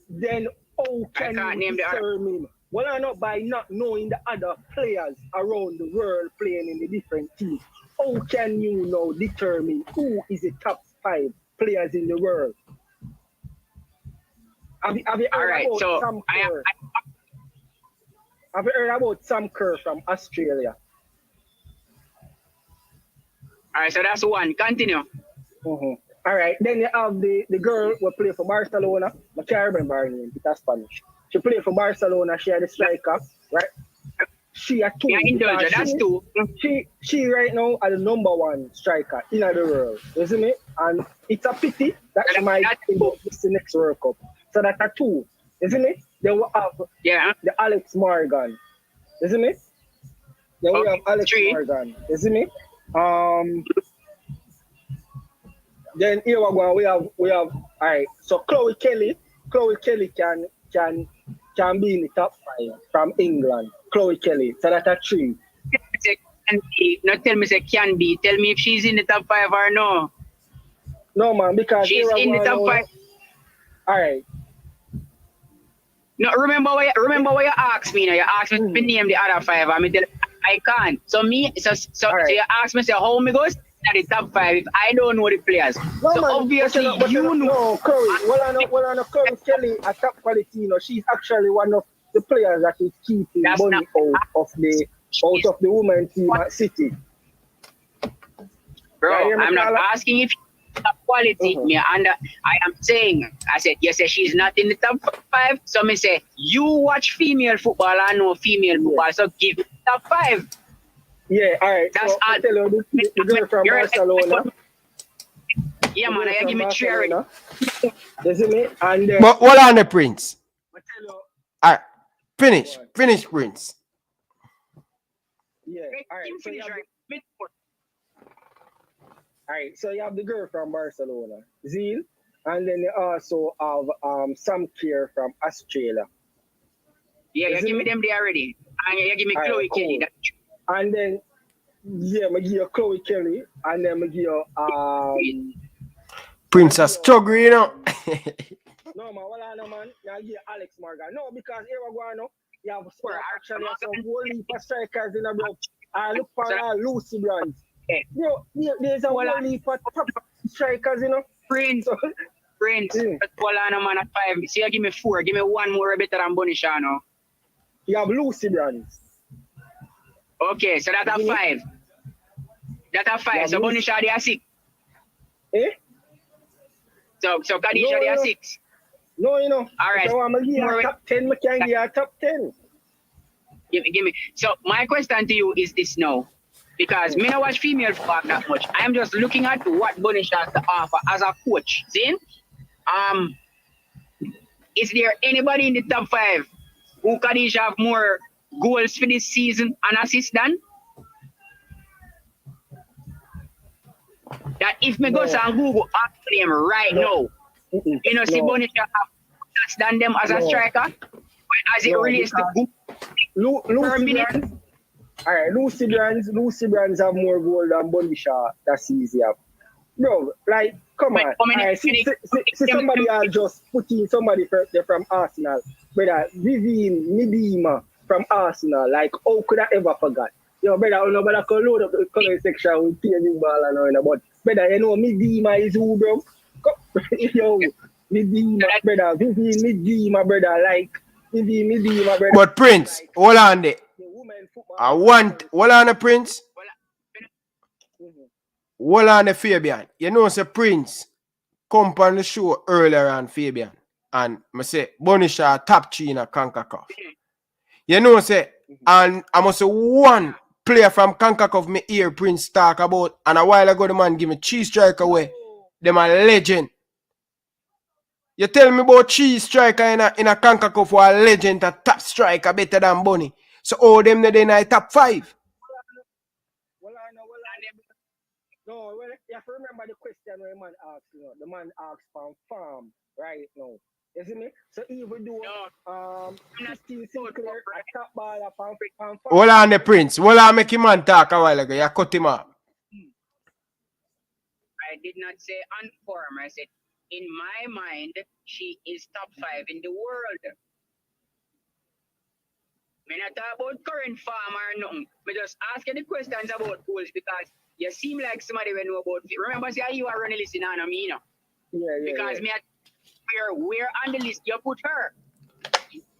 S13: Then how can you determine? Well, I not by not knowing the other players around the world playing in the different teams. How can you now determine who is the top 5 players in the world? Have you heard about Sam Kerr? Have you heard about Sam Kerr from Australia?
S15: All right, so that's one. Continue.
S13: All right, then you have the girl who play for Barcelona. I can't remember her name. It's Spanish. She played for Barcelona. She had a striker, right? She had 2.
S15: Yeah, Indulge, that's 2.
S13: She right now are the number 1 striker in the world. You see me? And it's a pity that she might miss the next World Cup. So that's a 2. You see me? Then we have the Alex Morgan. You see me? Then we have Alex Morgan. You see me? Then here we have all right. So Chloe Kelly can be in the top 5 from England. Chloe Kelly. So that's a 3.
S15: Not tell me say can be. Tell me if she's in the top 5 or no.
S13: No man, because
S15: she's in the top 5.
S13: All right.
S15: No, remember what you asked me now. You asked me to name the other 5. I mean, I can't. So you asked me say how me goes at the top 5 if I don't know the players.
S13: No,
S15: so
S13: man,
S15: obviously you know.
S13: No, Curry. Well, I know Curry Kelly a top quality. You know, she's actually one of the players that is keeping money out of the women's team at City.
S15: Bro, I'm not asking if top quality. I am saying, I said, yes, she's not in the top 5. So me say, you watch female football, I know female football, so give me top 5.
S13: Yeah, all right. That's so all. Tell you the girl from Barcelona.
S15: Yeah, man, I give me cherry.
S13: You see me? And
S2: but what on the Prince? All right, finish, Prince.
S13: Yeah, all right. So all right, so you have the girl from Barcelona, Zeel, and then you also have Sam Kerr from Australia.
S15: Yeah, you give me them there already. And you give me Chloe Kelly.
S13: And then, yeah, I give you Chloe Kelly, and then I give you
S2: Princess struggle, you know.
S13: No man, well I know man, I give you Alex Morgan. No, because here we go now, you have actually some whole heap of strikers in the group. I look for Lucy Brands. Bro, there's a whole heap of top strikers, you know.
S15: Prince. Well I know man at 5. So you give me 4, give me 1 more better than Bonisha now.
S13: You have Lucy Brands.
S15: Okay, so that's a 5. That's a 5. So Bonisha they are 6.
S13: Eh?
S15: So Khadija they are 6.
S13: No, you know.
S15: All right.
S13: So I'm going to give you a top 10. I can give you a top 10.
S15: Give me. So my question to you is this now. Because me not watch female football that much. I'm just looking at what Bonisha has to offer as a coach. See? Is there anybody in the top 5 who Khadija have more goals for this season and assists than? That if me go on Google ask them right now, you know, see Bonisha have less than them as a striker? As it relates to
S13: Lucy Brands. All right, Lucy Brands have more goals than Bonisha that season. Bro, like, come on. All right, see somebody else just put in somebody from Arsenal. Brother, Vivian Midima from Arsenal. Like, how could I ever forget? Yo, brother, nobody can load up the comment section with PNG ball and all that. But, brother, you know, Midima is who, bro? Yo, Midima, brother. Vivian Midima, brother. Like, Vivian Midima, brother.
S2: But Prince, hold on there. Hold on the Prince. Hold on the Fabian. You know, say Prince come on the show earlier on, Fabian, and I say Bonisha top 3 in a Concacaf. You know, say, and I must say one player from Concacaf me hear Prince talk about, and a while ago the man give me 3 striker away. Them a legend. You tell me about 3 striker in a Concacaf for a legend, a top striker better than Bonnie. So all them they in a top 5.
S13: No, well, you have to remember the question when the man asks, you know, the man asks from farm right now. You see me? So even though 15 Sinclair a top baller from farm.
S2: Hold on the Prince. Hold on, make him man talk a while ago. You cut him off.
S15: I did not say on form. I said, in my mind, she is top 5 in the world. Me not talk about current farm or nothing. Me just asking the questions about goals because you seem like somebody will know about it. Remember, say you are running listening on me, you know?
S13: Yeah.
S15: Because me where on the list you put her.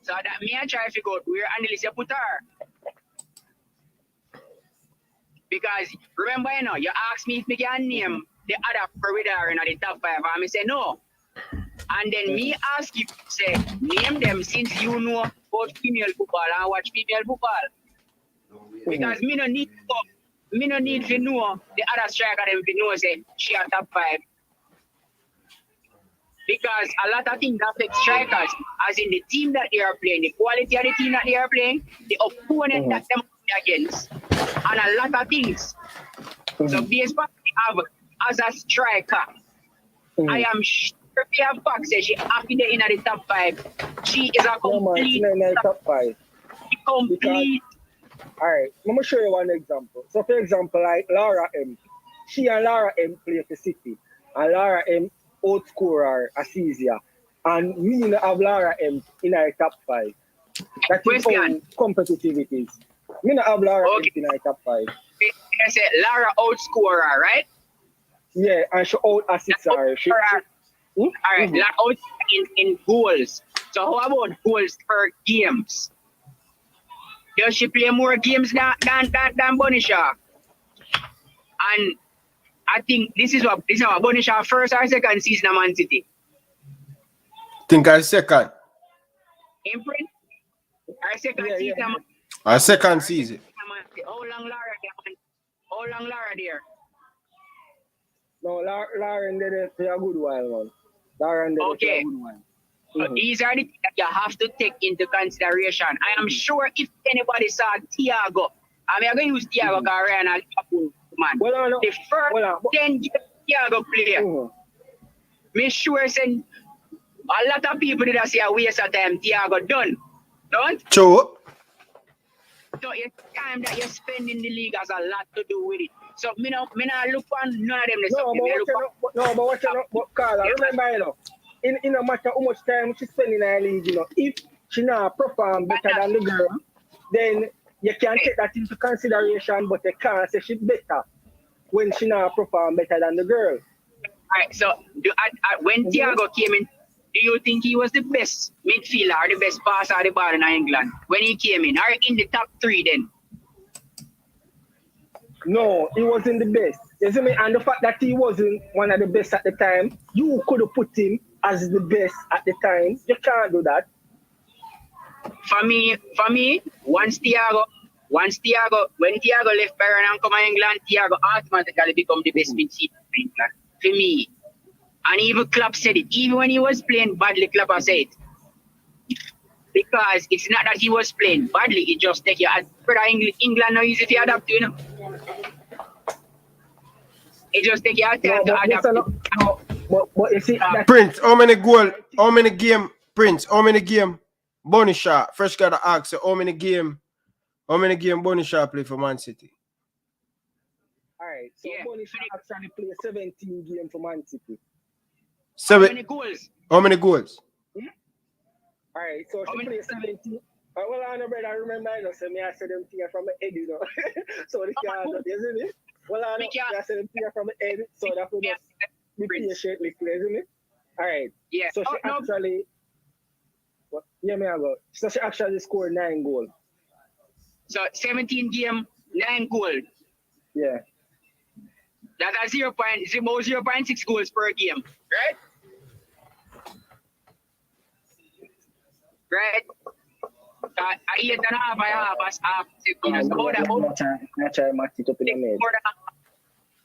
S15: So that me I try to figure out where on the list you put her. Because remember, you know, you asked me if me can name the other corridor in the top 5, and I say no. And then me ask you, say, name them since you know about female football and watch female football. Because me no need to know the other striker them to know say she a top 5. Because a lot of things affect strikers, as in the team that they are playing, the quality of the team that they are playing, the opponent that them against, and a lot of things. So basically, as a striker, I am sure if you have facts say she happy in the top 5. She is a complete
S13: top 5.
S15: Complete.
S13: Alright, let me show you one example. So for example, like Laura M. She and Laura M play for City. And Laura M outscorer Assisia. And we need to have Laura M in our top 5. That is how competitive it is. We not have Laura M in our top 5.
S15: I said Laura outscorer, right?
S13: Yeah, and she out assists her.
S15: Alright, Laura out in goals. So how about goals per games? Does she play more games than Bonisha? And I think this is what Bonisha first or second season of Man City.
S2: Think I second.
S15: Imprint? Our second season.
S13: Yeah.
S2: Our second season.
S15: How long Lara there? How long Lara there?
S13: No, Lauren did it for a good while, man. Lauren did it for a good while.
S15: So these are the things that you have to take into consideration. I am sure if anybody saw Thiago, I'm going to use Thiago because Ryan as Liverpool man. The first 10 years Thiago player, make sure saying a lot of people did say a waste of time. Thiago done. Don't?
S2: True.
S15: So your time that you spend in the league has a lot to do with it. So me not look on none of them.
S13: But Carla, remember, you know, in no matter how much time she spend in her league, you know, if she not perform better than the girl, then you can take that into consideration, but you can't say she's better when she not perform better than the girl.
S15: Alright, so when Thiago came in, do you think he was the best midfielder or the best passer of the ball in England when he came in? Or in the top 3 then?
S13: No, he wasn't the best. You see me? And the fact that he wasn't one of the best at the time, you could have put him as the best at the time. You can't do that.
S15: For me, when Thiago left Bayern and come to England, Thiago automatically become the best midfielder in England. For me. And even Klopp said it. Even when he was playing badly, Klopp said it. Because it's not that he was playing badly, it just take you as per England now easy to adapt to, you know. It just take you time to adapt.
S13: But you see,
S2: Prince, how many game Bonisha, fresh gotta ask you, how many game Bonisha play for Man City?
S13: Alright, so Bonisha actually played 17 games for Man City.
S15: How many goals?
S2: How many goals?
S13: Alright, so she played 17. Well, I know, brother, I remember, I said me, I said them things from my head, you know. So the can't do this, isn't it? Well, I know, I said them things from my head, so that would just be patient, isn't it? Alright.
S15: Yeah.
S13: So she actually, so she actually scored 9 goals.
S15: So 17 game, 9 goals.
S13: Yeah.
S15: That's a 0.6 goals per game, right? Right? I 8.5 half. You know, so
S13: match it up in the mid.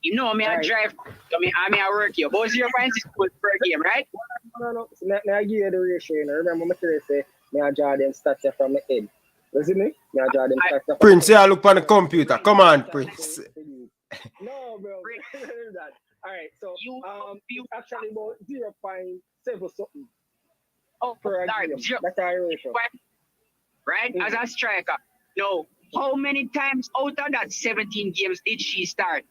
S15: You know, me I drive. I work here. About 0.6 goals per game, right?
S13: No. So I give you the ratio. You know? Remember, I say, I draw them stats from the head. You see me? I draw them stats from
S2: Prince, yeah, look on the computer. Come on, Prince.
S13: No, bro. That. All right. So it's actually about 0.7 something.
S15: Oh,
S13: per
S15: sorry.
S13: game. That's our ratio.
S15: Right? As a striker. No. How many times out of that 17 games did she start?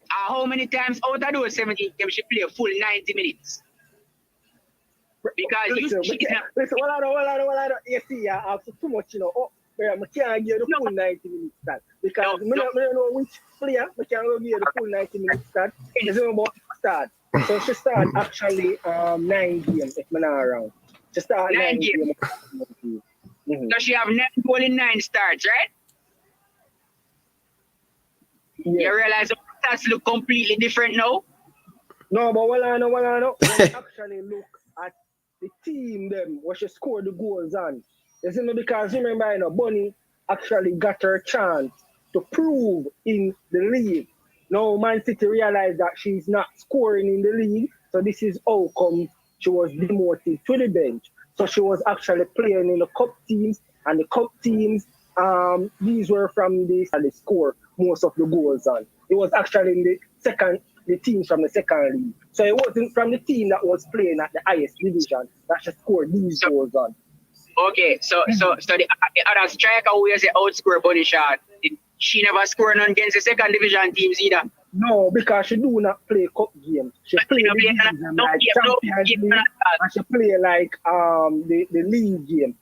S15: How many times out of those 17 games she played a full 90 minutes? Because
S13: listen, well, I don't. You see, I have too much, you know. Oh, I can't give you the full 90 minutes start. Because I don't know which player I can't give you the full 90 minutes start. It's about start. So she start actually 9 games if I'm not around. She start 9 games.
S15: So she have 9 goals in 9 starts, right?
S13: Yeah.
S15: You realize the stats look completely different now?
S13: No, but well, I know. When actually look at the team, them, what she scored the goals on. You see me? Because remember, you know, Bunny actually got her chance to prove in the league. Now, Man City realized that she's not scoring in the league, so this is how come she was demoted to the bench. So she was actually playing in the cup teams, and the cup teams, these were from the score most of the goals on. It was actually in the teams from the second league. So it wasn't from the team that was playing at the highest division that she scored these goals on.
S15: Okay, so the other striker who is outscore Bunny Shaw, she never scored none against the second division teams either.
S13: No, because she do not play cup games. She play the league game like Champions League, and she play like the league game.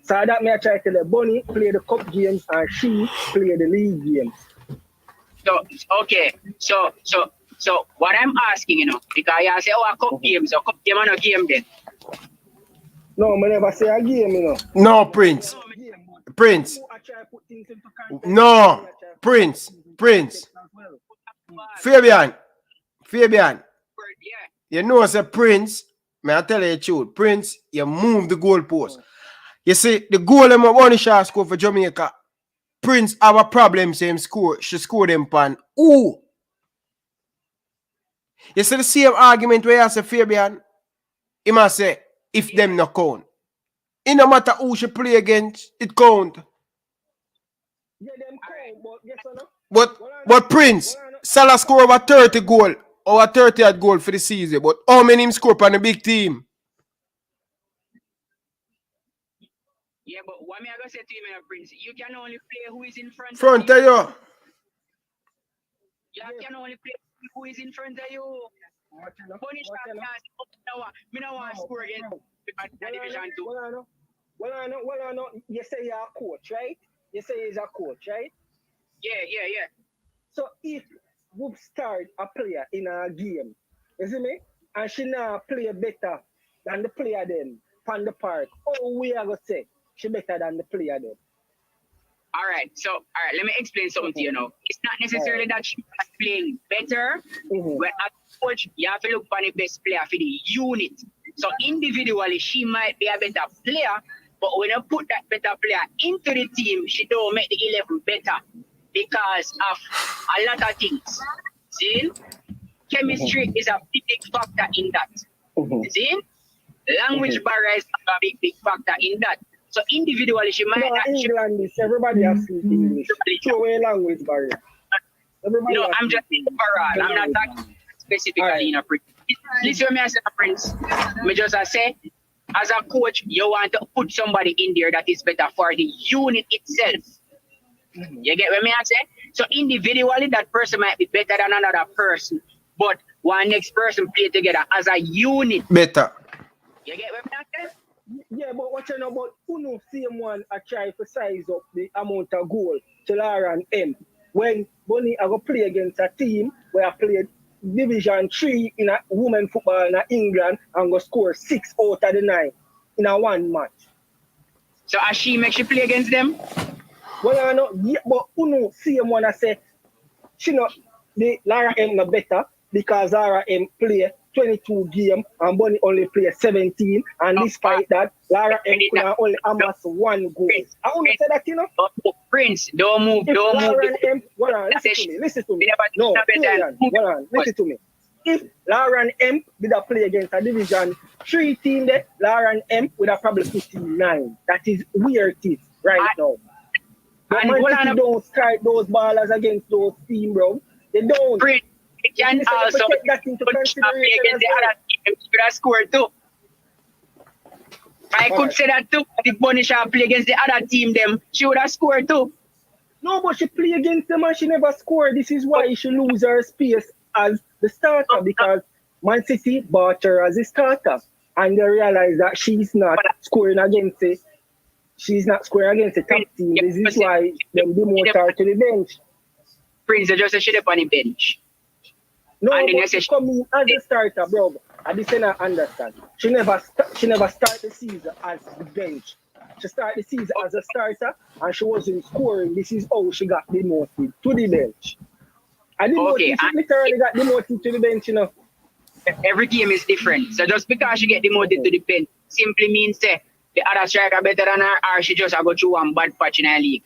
S13: So that me I try to tell her, Bunny play the cup games and she play the league games.
S15: So okay, so what I'm asking, you know, because you say, a cup game, so cup game and a game then.
S13: No, I never say a game, you know.
S2: No, Prince. Prince. No, Prince. Fabian. You know, as a Prince, may I tell you the truth, Prince, you move the goalpost. You see, the goal of Bunny Shaw score for Jamaica, Prince have a problem, same score. She scored them pan. Ooh. You see the same argument where I say Fabian, he must say, if them no count. It no matter who she play against, it count.
S13: Yeah, them count, but yes or no?
S2: But Prince, Salah score over 30 goal, or 30th goal for the season. But how many him score on the big team?
S15: Yeah, but what am I going to say to you, Prince? You can only play who is in front
S2: of you.
S15: You can only play who is in front of you. Bunny Shaw me no want to score against Division 2.
S13: Well, I know. You say you're a coach, right? You say he's a coach, right?
S15: Yeah.
S13: So if we start a player in a game, you see me? And she now play better than the player then on the park, oh, we are going to say she better than the player then.
S15: All right, let me explain something to you now. It's not necessarily that she's playing better. When as a coach, you have to look for the best player for the unit. So individually, she might be a better player, but when you put that better player into the team, she don't make the 11 better because of a lot of things. See? Chemistry is a big factor in that. See? Language barrier is a big factor in that. So individually, she might not.
S13: England is everybody has to speak English. Throw away language barrier.
S15: No, I'm just saying overall. I'm not talking specifically in a Prince. Listen to me as a Prince. Me just say, as a coach, you want to put somebody in there that is better for the unit itself. You get what me I say? So individually, that person might be better than another person, but one next person play together as a unit.
S2: Better.
S15: You get what me I say?
S13: Yeah, but what you know about who know same one I try to size up the amount of goal to Ryan M. When Bunny I go play against a team where I played Division 3 in a women football in England and go score 6 out of the 9 in a one match.
S15: So as she makes she play against them?
S13: Well, I know, yeah, but who know same one I say she not the Lara M no better because Lara M play 22 game and Bunny only play 17, and despite that, Lara M could only amass 1 goal. I only say that, you know.
S15: Prince, don't move.
S13: Lara M, listen to me. No, listen to me. If Lauren M did a play against a Division 3 team there, Lauren M would have probably 59. That is where it is right now. But Man City don't strike those ballers against those teams, bro. They don't.
S15: Prince, it can also
S13: take that into consideration
S15: against the other team. She would have scored too. I could say that too. If Bunny Shaw play against the other team, she would have scored too.
S13: No, but she play against them and she never scored. This is why she lose her space as the starter, because Man City bought her as a starter and they realize that she's not scoring against it. She's not scoring against the top team. This is why they demote her to the bench.
S15: Prince, they just said on the bench.
S13: No, but she come in as a starter, bro. I just not understand. She never start the season as the bench. She started the season as a starter and she wasn't scoring. This is how she got demoted to the bench. She literally got demoted to the bench, you know.
S15: Every game is different. So just because she get demoted to the bench simply means that the other striker better than her, or she just go through one bad patch in her league.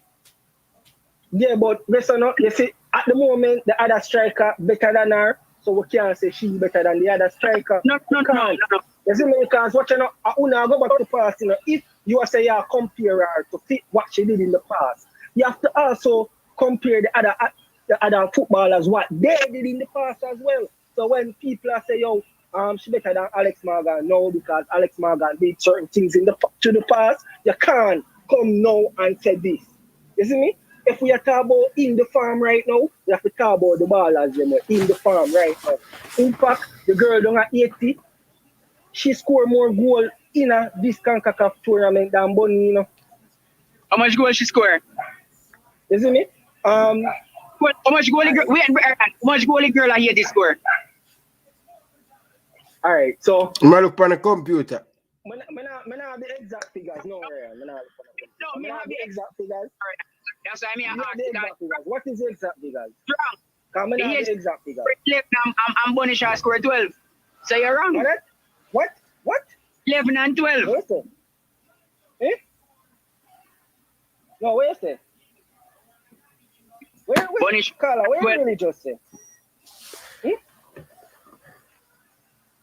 S13: Yeah, but listen, you see, at the moment, the other striker better than her, so we can't say she's better than the other striker.
S15: No.
S13: You see me, because what you know, I go back to the past, you know, if you say you compare her to fit what she did in the past, you have to also compare the other footballers, what they did in the past as well. So when people say, yo, she better than Alex Morgan, no, because Alex Morgan did certain things in the past, you can't come now and say this. You see me? If we are talking about in the farm right now, we have to talk about the ballers in the farm right now. In fact, the girl down at 80, she scored more goals in this Concacaf tournament than Bunny, you know.
S15: How much goal she scored?
S13: You see me?
S15: How much goalie girl I hear this score?
S13: All right, so
S2: I'm look on the computer.
S13: I have the exact figures. No, I have the exact figures.
S15: That's why I mean,
S13: what is the exact figures?
S15: Wrong.
S13: Come on, the exact figures.
S15: I'm Bunny Shaw scored 12. So you're wrong.
S13: What?
S15: 11 and 12.
S13: What you say? No, what you say? Where Carla, what you really just say?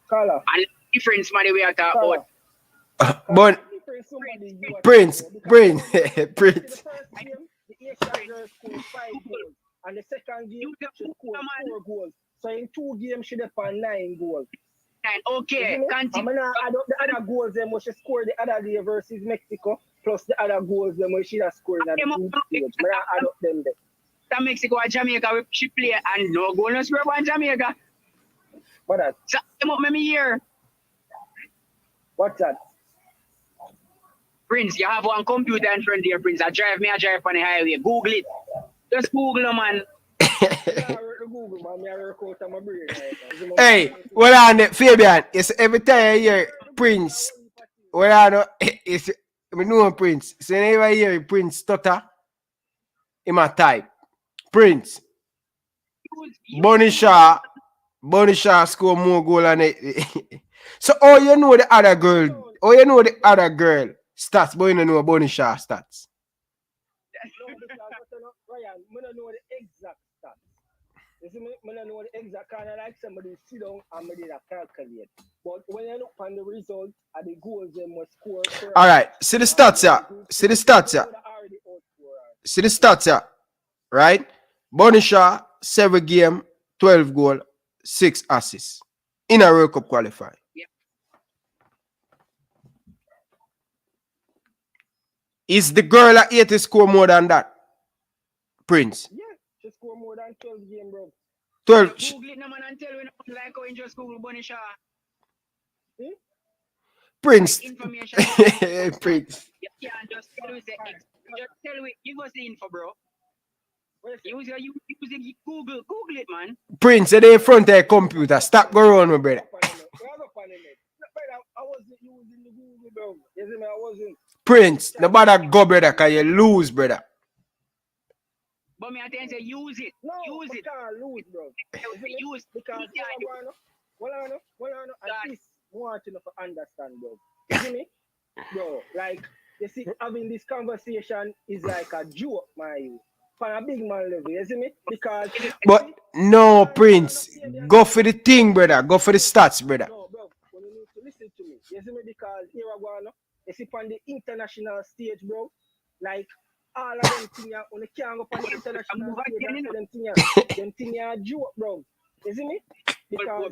S13: Carla.
S15: And difference, man, we are talking about.
S2: But Prince.
S13: The Asian girl scored 5 goals, and the second game she scored 4 goals. So in 2 games she did 9 goals.
S15: Okay,
S13: I'm gonna add up the other goals them when she scored the other day versus Mexico, plus the other goals them when she has scored at the group stage. I'm gonna add up them there.
S15: That Mexico and Jamaica she play and no goal no score on Jamaica.
S13: What that?
S15: So come up me here.
S13: What's that?
S15: Prince, you have one computer in front of you, Prince. I drive on the highway. Google it. Just Google it, man.
S2: Hey, well on it, Fabian. It's every time I hear Prince. Well I know it's I know Prince. So whenever I hear Prince stutter, in my type. Prince. Bunny Shaw score more goal than it. So you know the other girl. Stats, but you don't know Bunny Shaw stats.
S13: No, because Ryan, I don't know the exact stats. You see me? I don't know the exact kind of like somebody sit down and I did a calculate. But when you look on the result and the goals they must score.
S2: All right, see the stats here. Right? Bunny Shaw, 7 game, 12 goal, 6 assists in a World Cup qualifier. Is the girl at 80 score more than that? Prince?
S13: Yeah, she score more than 12 game, bro.
S2: 12.
S15: Google it, no man, and tell me like how you just Google Bunny Shaw.
S2: Prince.
S15: Like information.
S2: Prince.
S15: You can't just tell me, give us the info, bro. Use Google it, man.
S2: Prince, they're in front of a computer. Stop going on, my brother.
S13: I wasn't using the Google, bro. You see me? I wasn't.
S2: Prince, nobody go, brother, because you lose, brother.
S15: But me I tell you, use it.
S13: No,
S15: Use it.
S13: Can't lose, bro.
S15: Use
S13: because at least want to understand, bro. You see me? Bro, like you see, having this conversation is like a joke, my you. For a big man level, you see me? Because
S2: But no, Prince, go for the thing, brother. Go for the stats, brother.
S13: no, bro, when you need to listen to me. You see me? Because here I go, you see on the international stage, bro, like all of them things when you can't go on the international stage, them things are joke, bro. You see me? Because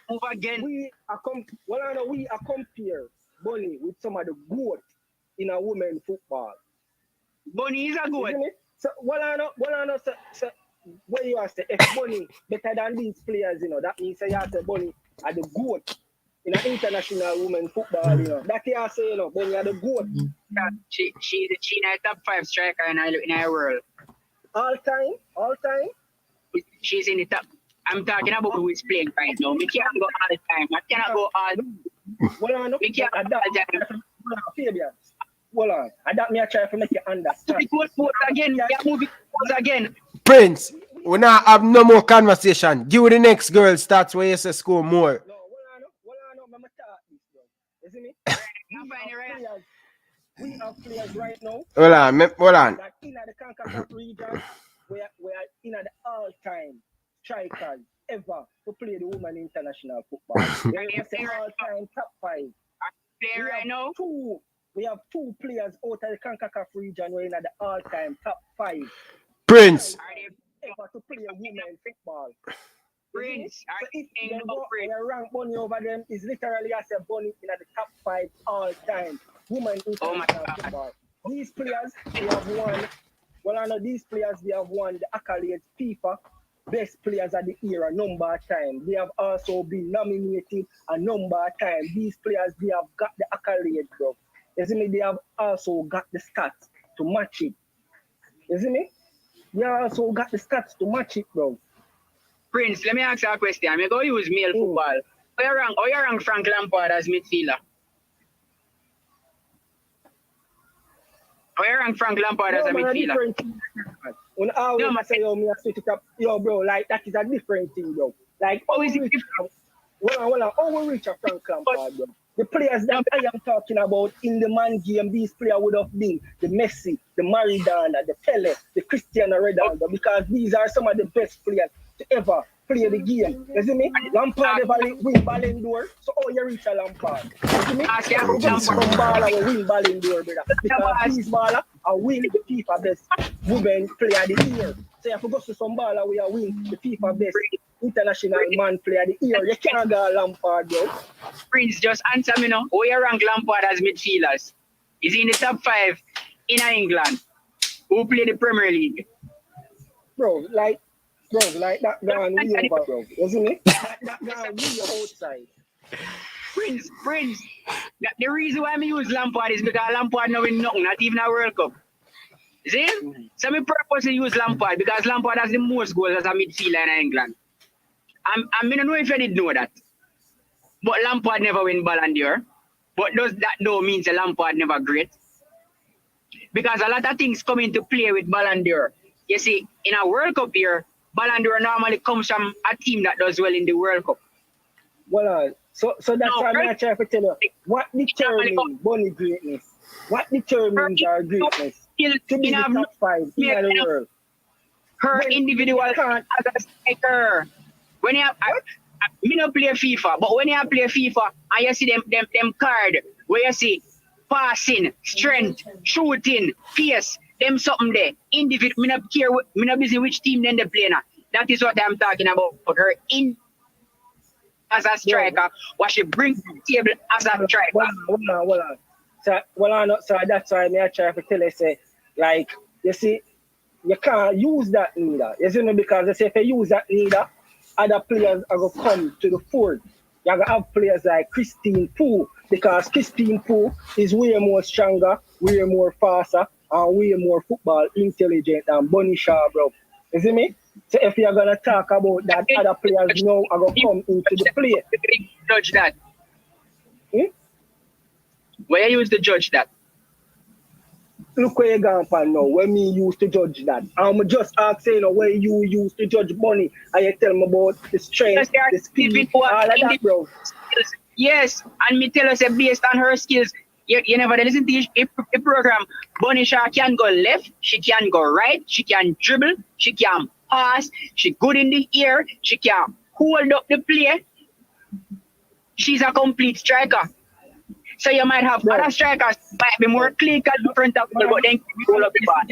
S15: move again.
S13: we are compare Bunny with some of the goat in a women football.
S15: Bunny is a goat.
S13: So what I know, so when you ask if Bunny better than these players, you know, that means you have to Bunny are the goat in an international women football, you know. That you are saying, you know, Bunny are the goat.
S15: Yeah, she's a top 5 striker in our world.
S13: All time.
S15: She's in the top. I'm talking about who is playing right now. We can't go all the time. I cannot go all. We can't
S13: hold on. And that me I try to make you understand.
S15: Again.
S2: Prince, we now have no more conversation. Give the next girl stats where you say score more.
S13: No, I'm you see me? We have players right now.
S2: Hold on.
S13: That in the Concacaf region, we are in the all-time strikers ever to play the women international football. We are all-time top 5.
S15: Right now.
S13: We have 2 players out of the Concacaf region who are in the all-time top 5.
S2: Prince.
S13: Ever to play women football.
S15: Prince.
S13: So if they go and rank Bunny over them, is literally as a Bunny in the top 5 all-time women international football. These players, they have won. Well, I know these players, they have won the accolades FIFA Best Players of the Year a number of times. They have also been nominated a number of times. These players, they have got the accolades, bro. You see me? They have also got the stats to match it. You see me? They also got the stats to match it, bro.
S15: Prince, let me ask you a question. I'm going to use male football. How you rank Frank Lampard as midfielder? How you rank Frank Lampard as a midfielder?
S13: When I always say, me I switch it up, bro, like that is a different thing, bro. Like, how is it different? How we reach a Frank Lampard, bro? The players that I am talking about in the man game, these players would have been the Messi, the Maradona, the Pele, the Cristiano Ronaldo, because these are some of the best players to ever play the game. You see me? Lampard ever win Ballon d'Or, so how you reach a Lampard? You see me? Some baller will win Ballon d'Or, brother. Because these baller are win the FIFA Best Women Player of the Year. So if you go to some baller, we are win the FIFA Best International Man Player of the Year. You can't go Lampard, bro.
S15: Prince, just answer me now. Who you rank Lampard as midfielders? Is he in the top 5 in England? Who play the Premier League?
S13: Bro, like that gone way over, bro. You see me? That gone way outside.
S15: Prince. The reason why I use Lampard is because Lampard now win nothing, not even a World Cup. See? So I purposely use Lampard because Lampard has the most goals as a midfielder in England. I don't know if you did know that. But Lampard never win Ballon d'Or. But does that though mean that Lampard never great? Because a lot of things come into play with Ballon d'Or. You see, in a World Cup year, Ballon d'Or normally comes from a team that does well in the World Cup.
S13: Well, so that's why I'm trying to tell you what determines Bunny greatness. What determines our greatness to be the top 5 in the world.
S15: Her individual as a striker. When you have, me not play FIFA, but when you play FIFA and you see them card where you see passing, strength, shooting, pace, them something there. Individual, me not care, me not busy which team then they play now. That is what I'm talking about. Her in as a striker, what she brings to the table as a striker.
S13: Hold on. So that's why I try to tell you, say, like, you see, you can't use that neither. You see me? Because I say if you use that neither, other players are going to come to the fore. You're going to have players like Christine Poole, because Christine Poole is way more stronger, way more faster, and way more football intelligent than Bunny Shaw, bro. You see me? So if you're going to talk about that, other players now are going to come into the play.
S15: Judge that. Where you use to judge that?
S13: look where you gone from now. When me used to judge that. I'm just asking, you know, where you used to judge money, and you tell me about the strength, the speed, all of that, bro.
S15: Yes, and me tell us based on her skills. You never listen to a program. Bunny Shaw can go left, she can go right, she can dribble, she can pass, she good in the air, she can hold up the play. She's a complete striker. So you might have other strikers might be more clinical in front of the but then roll up the ball.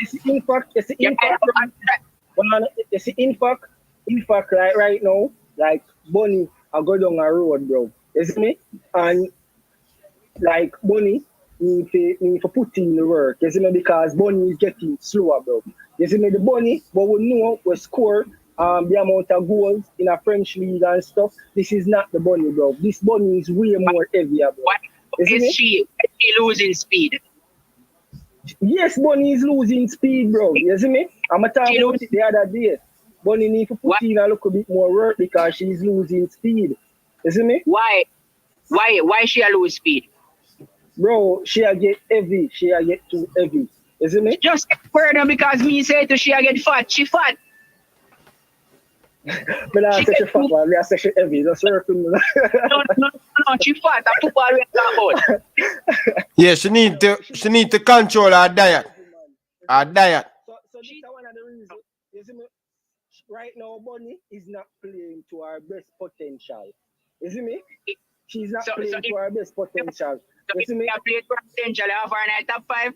S13: In fact, like right now, like Bunny, I go down a road, bro. You see me? And like Bunny, need to put in the work. You see me? Because Bunny is getting slower, bro. You see me? The Bunny, but we know we score the amount of goals in a French league and stuff. This is not the Bunny, bro. This Bunny is way more heavier, bro.
S15: Is she losing speed?
S13: Yes, Bunny is losing speed, bro. You see me? I'm talking about it the other day. Bunny need to put in a little bit more work because she's losing speed. You see me?
S15: Why she lose speed?
S13: Bro, she get heavy. She get too heavy. You see me?
S15: Just further because me say to she get fat. She fat.
S13: But I say she fat, man. I say she heavy. That's her thing.
S15: No, she fat. That's football we talk about.
S2: Yeah, she need to control her diet. Her diet.
S13: So this is one of the reasons. You see me? Right now, Bunny is not playing to her best potential. You see me? She's not playing to her best potential.
S15: So if you play to her potential, you have her in the top 5.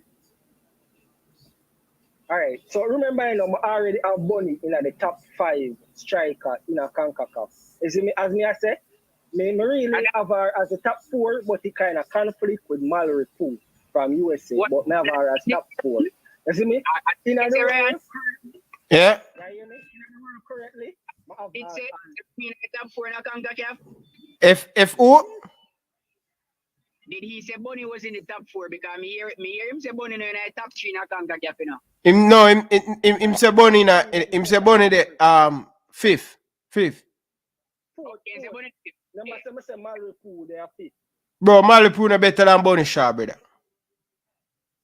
S13: Alright, so remember, you know, I already have Bunny in the top 5 striker in a Concacaf. You see me? As me I say, me really have her as a top 4, but it kind of conflict with Mallory Pooh from USA. But me have her as top 4. You see me? In a
S2: yeah.
S13: Correctly.
S15: It's a top 4 in a Concacaf.
S2: If who?
S15: Did he say Bunny was in the top 4? Because me hear him say Bunny in the top 3 in a Concacaf, you know.
S2: Him say Bunny in him say Bunny the fifth.
S15: Okay, say Bunny 5th.
S13: Number 7 say Mallory Pooh, they are 5th.
S2: Bro, Mallory Pooh no better than Bunny Shaw, brother.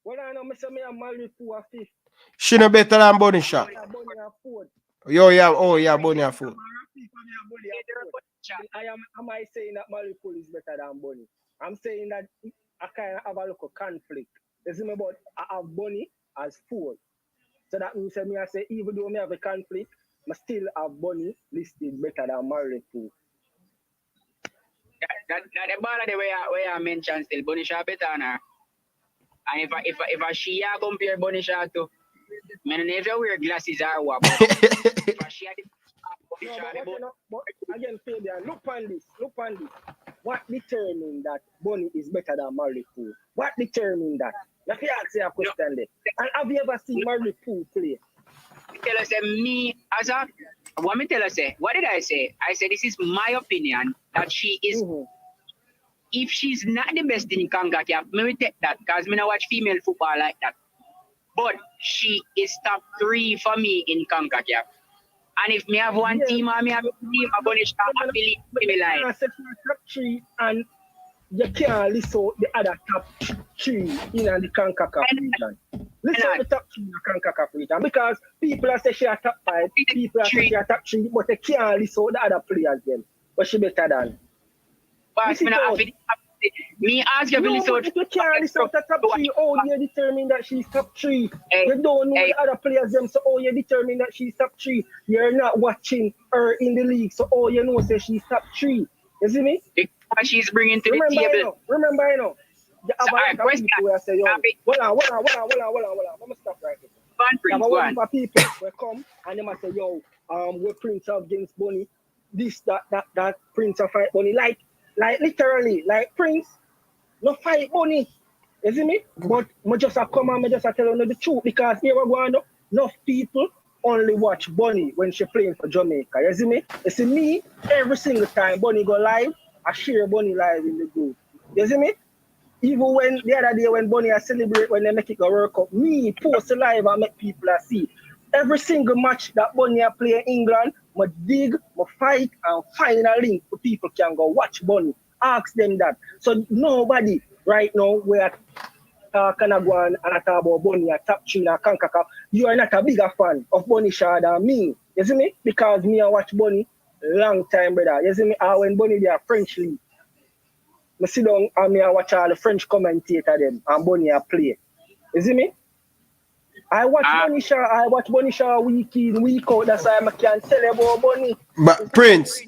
S13: Well, I know me say me and Mallory Pooh are 5th.
S2: She no better than Bunny Shaw.
S13: Bunny are 4th.
S2: Yo, yeah, oh yeah, Bunny are 4th.
S13: Am I saying that Mallory Pooh is better than Bunny? I'm saying that I kind of have a little conflict. You see me, but I have Bunny as 4th. So that means I say even though I have a conflict, I still have Bunny listed better than Mallory Pooh.
S15: That the ball the way I mentioned still Bunny Shaw better than her. And if I she compare Bunny Shaw to, I don't know if you wear glasses or what. If I she
S13: but again, Fabian, look on this. What determined that Bunny is better than Mallory Pooh? What determined that? Let me ask you a question there. And have you ever seen Mallory Pooh play?
S15: Tell us me as a what me tell us what did I say? I said this is my opinion that she is if she's not the best in Concacaf, me will take that because me not watch female football like that. But she is top 3 for me in Concacaf. And if me have one team or me have a team, I'm going to start affiliate me line.
S13: I said top 3 and you can't list out the other top 3 in the Concacaf region. List out the top 3 in the Concacaf region because people are saying she are top 5, people are saying she are top 3, but they can't list out the other players then. But she better than.
S15: But me ask you to list out.
S13: If you can't list out the top 3, oh, you determine that she's top 3. You don't know the other players them, so oh, you determine that she's top 3. You're not watching her in the league, so oh, you know, say she's top 3. You see me?
S15: What she's bringing to the table.
S13: Remember, you know. The other people who say, yo, hold on. Let me stop right here. One of people will come and they might say, yo, we're Prince of against Bunny. This, that Prince of fight Bunny. Like literally, like Prince, no fight Bunny. You see me? But I just come and I just tell you the truth because here we're going to enough people only watch Bunny when she playing for Jamaica. You see me? You see me, every single time Bunny go live, I share Bunny live in the group. You see me? Even when the other day when Bunny I celebrate when they make it go World Cup, me post live and make people see. Every single match that Bunny I play in England, I dig, I fight and find a link for people can go watch Bunny. Ask them that. So nobody right now where talk and go and I talk about Bunny a top 3 in Concacaf, you are not a bigger fan of Bunny Shaw than me. You see me? Because me I watch Bunny long time, brother. You see me? When Bunny they are French league. I sit down and me I watch all the French commentator them and Bunny a play. You see me? I watch Bunny Shaw week in, week out. That's why I can't tell you about Bunny.
S2: But Prince.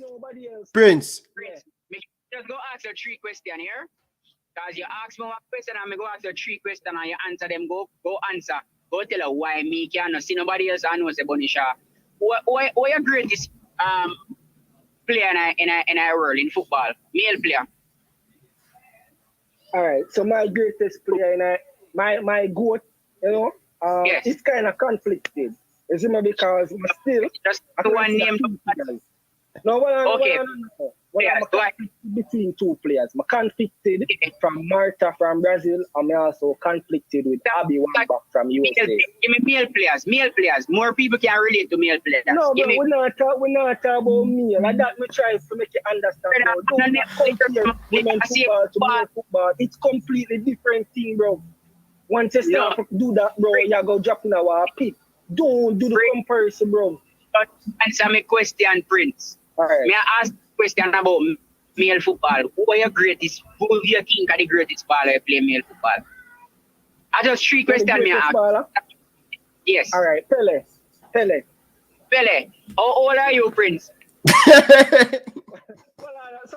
S15: Just go ask your 3 questions here. Because you ask me 1 question and I go ask you 3 questions and you answer them. Go answer. Go tell her why me can't see nobody else I know say Bunny Shaw. Why your greatest player in our world in football? Male player.
S13: Alright, so my greatest player in my goat, you know,
S15: yes.
S13: It's kind of conflicted. You see me? Because I'm still
S15: just one name.
S13: No,
S15: okay.
S13: I'm between 2 players. I'm conflicted from Marta from Brazil, and I'm also conflicted with Abby Wambach from USA.
S15: Give me male players. More people can relate to male players.
S13: No, but we're not talking about male. Like that, we try to make you understand. Don't compare women football to male football. It's completely different thing, bro. Once you start to do that, bro, you go drop in our pit. Don't do the comparison, bro.
S15: Answer my question, Prince.
S13: All right.
S15: May I ask a question about male football? Who do you think are the greatest baller play male football? I just 3 questions me ask. Yes.
S13: All right, Pele.
S15: How old are you, Prince?
S13: So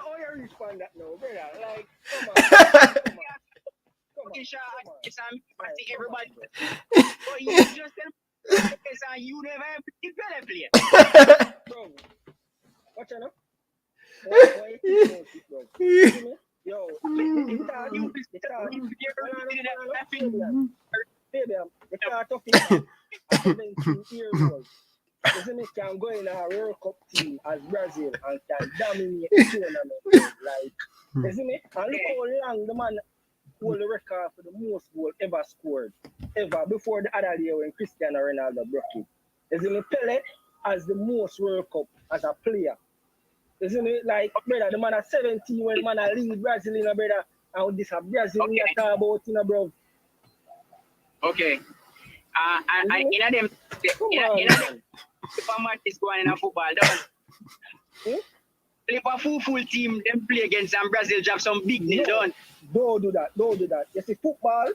S13: how you respond that now, brother? Like, come on.
S15: Everybody. But you just tell you never play.
S13: Bro, watch out now. Why you think about it, bro? Yo, the start of it, 17-year-old. You see me can go in a World Cup team as Brazil and can dominate the tournament. Like, you see me? And look how long the man hold the record for the most goal ever scored. Ever before the other year when Cristiano Ronaldo broke it. You see me? Pele has the most World Cup as a player. You see me? Like, brother, the man at 17 when the man lead Brazil, you know, brother. And this a Brazil we are talking about, you know, bro.
S15: Okay. And in them, if a match is going in a football, if a full team, them play against some Brazil, have some big names done.
S13: Don't do that. You see football,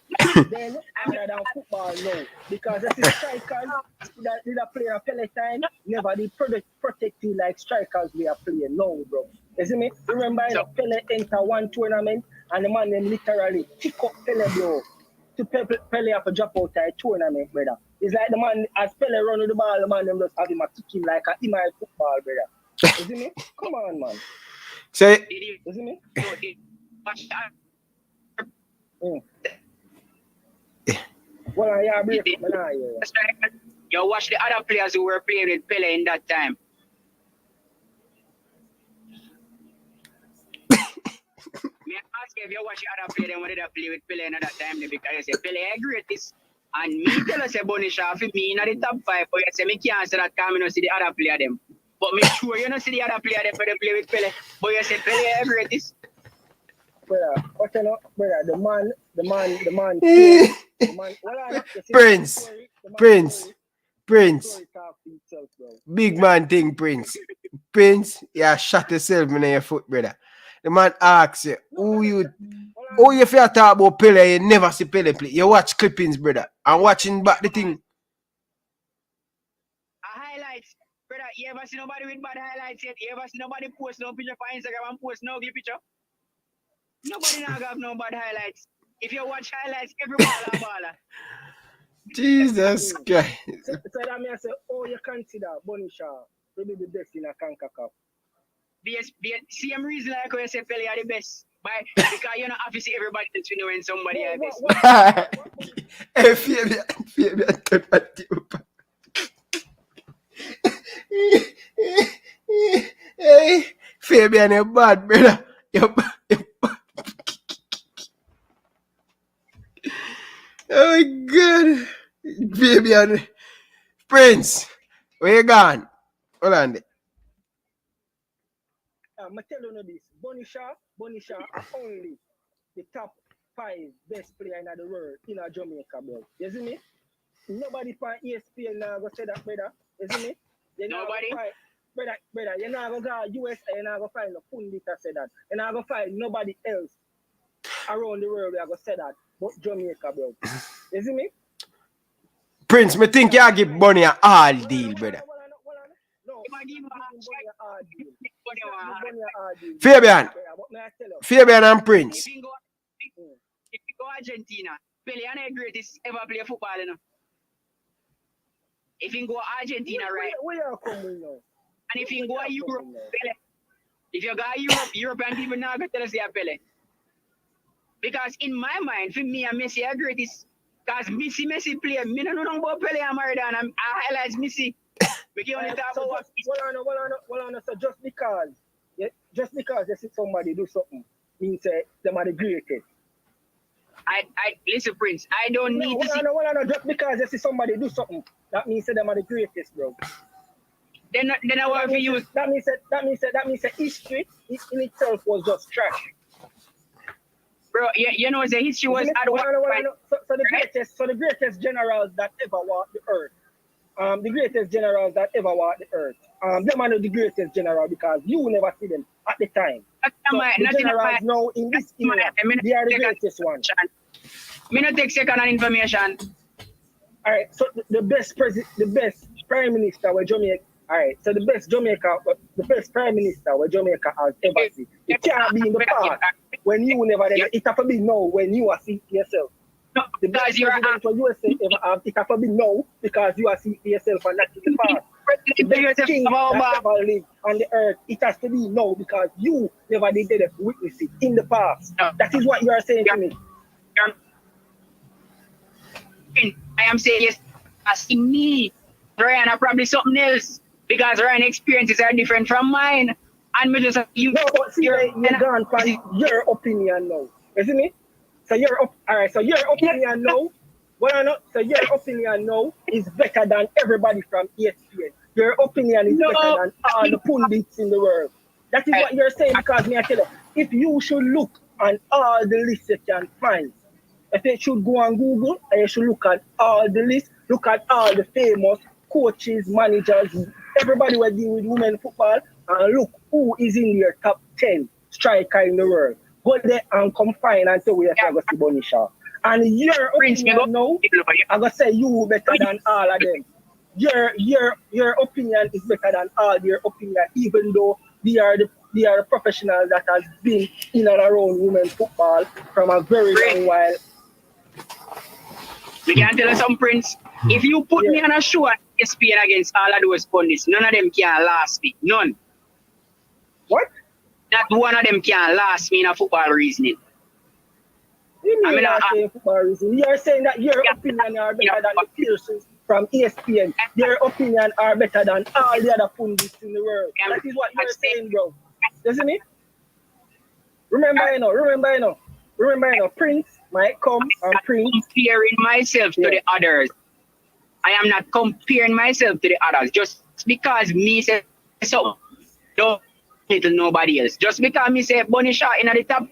S13: then other than football, no. Because you see strikers that did a player a Palestine, never did protect you like strikers we are playing. No, bro. You see me? Remember, Pele enter one tournament and the man them literally kick up Pele, bro. To Pele have to drop out a tournament, brother. It's like the man, as Pele run with the ball, the man them just have him a kick him like a Imai football, brother. You see me? Come on, man.
S2: Say,
S13: you see me? Well, I break
S15: you watch the other players who were playing with Pele in that time. Me ask you if you watch the other player, then what did I play with Pele in that time? Because you say Pele is greatest. And me tell us a Bunny Shaw for me in the top 5, but you say me can't say that because I don't see the other player them. But me sure you don't see the other player them for they play with Pele. But you say Pele is greatest.
S13: Brother, what you know, brother, the man,
S2: Prince. Big man thing, Prince, yeah, shut yourself in your foot, brother. The man asks you, who you feel talk about Pele, you never see Pele play. You watch clippings, brother, and watching back the thing.
S15: Highlights, brother, you ever see nobody with bad highlights yet? You ever see nobody post no picture for Instagram and post no ugly picture? Nobody now have no bad highlights. If you watch highlights, every baller.
S2: Jesus Christ.
S13: So that means I say, oh, you consider Bunny Shaw to be the best in a Concacaf.
S15: Same reason like when you say Pele are the best. Because you know, obviously everybody thinks you know when somebody are the best.
S2: Hey, Fabian, turn that up. Hey, Fabian, you're bad, brother. You're bad. Oh my God. Fabian. Prince, where you gone? Hold on.
S13: I'm telling you this. Bunny Shaw only the top 5 best player in the world in Jamaica, bro. You see me? Nobody from ESPN now go say that, brother. You see me?
S15: Nobody?
S13: Brother, you're not going to go USA, you're not going to find no pundit that say that. You're not going to find nobody else around the world that go say that but Jamaica, bro. You see me?
S2: Prince, me think you give Bunny a hard deal, brother.
S13: No,
S2: Fabian and Prince.
S15: If you go Argentina, Pele is the greatest ever play football, you know. If you go Argentina, right?
S13: Where are coming now?
S15: And if you go Europe, Pele. If you go Europe, European people now going to tell us they are Pele. Because in my mind, for me and Messi are greatest. Because Messi play. Me don't know about Pele and Maradona. I highlight Messi. We can only talk about
S13: so just because they see somebody do something means them are the greatest.
S15: I listen, Prince. I don't need to see.
S13: Just because they see somebody do something, that means them are the greatest, bro.
S15: Then I want to use.
S13: That means that history in itself was just trash.
S15: Bro, you know the history was
S13: so the greatest generals that ever walked the earth. The greatest generals that ever walked the earth. Them are the greatest general because you never see them at the time. So the generals now in this era, they are the greatest one.
S15: Me not take second on information.
S13: Alright, so the best prime minister where Jamaica. Alright, so the best prime minister where Jamaica has ever seen. It can't be in the past when you never there. It have to be now when you are seeing yourself.
S15: No,
S13: the best president for USA ever have, it have to be now because you are seeing yourself and not in the past. The best king that ever lived on the earth, it has to be now because you never did witness it in the past.
S15: No.
S13: That is what you are saying to me.
S15: I am saying yes, as in me, Ryan are probably something else because Ryan experiences are different from mine. And me just you.
S13: No, but see, you're gone for your opinion now. You see me? So your opinion now. So your opinion now is better than everybody from ESPN. Your opinion is better than all the pundits in the world. That is what you're saying because me I tell you, if you should look on all the lists you can find, if you should go on Google and you should look at all the lists, look at all the famous coaches, managers, everybody who deal with women football, and look who is in your top 10 striker in the world. Go there and come find and tell where you're going to see Bunny Shaw. And your opinion now, I'm going to say you better than all of them. Your opinion is better than all their opinion, even though they are the professionals that has been in and around women's football from a very long while.
S15: We can tell you some, Prince. If you put me on a show at ESPN against all of those pundits, none of them can last me. None.
S13: What?
S15: Not one of them can last me in a football reasoning.
S13: You mean football reasoning? You are saying that your opinion are better than the Pearsons from ESPN. Your opinion are better than all the other pundits in the world. That is what you're saying, bro. Doesn't it? Remember, Prince might come and Prince.
S15: Comparing myself to the others. I am not comparing myself to the others. Just because me say so, don't little nobody else. Just because me say Bunny Shaw in the top,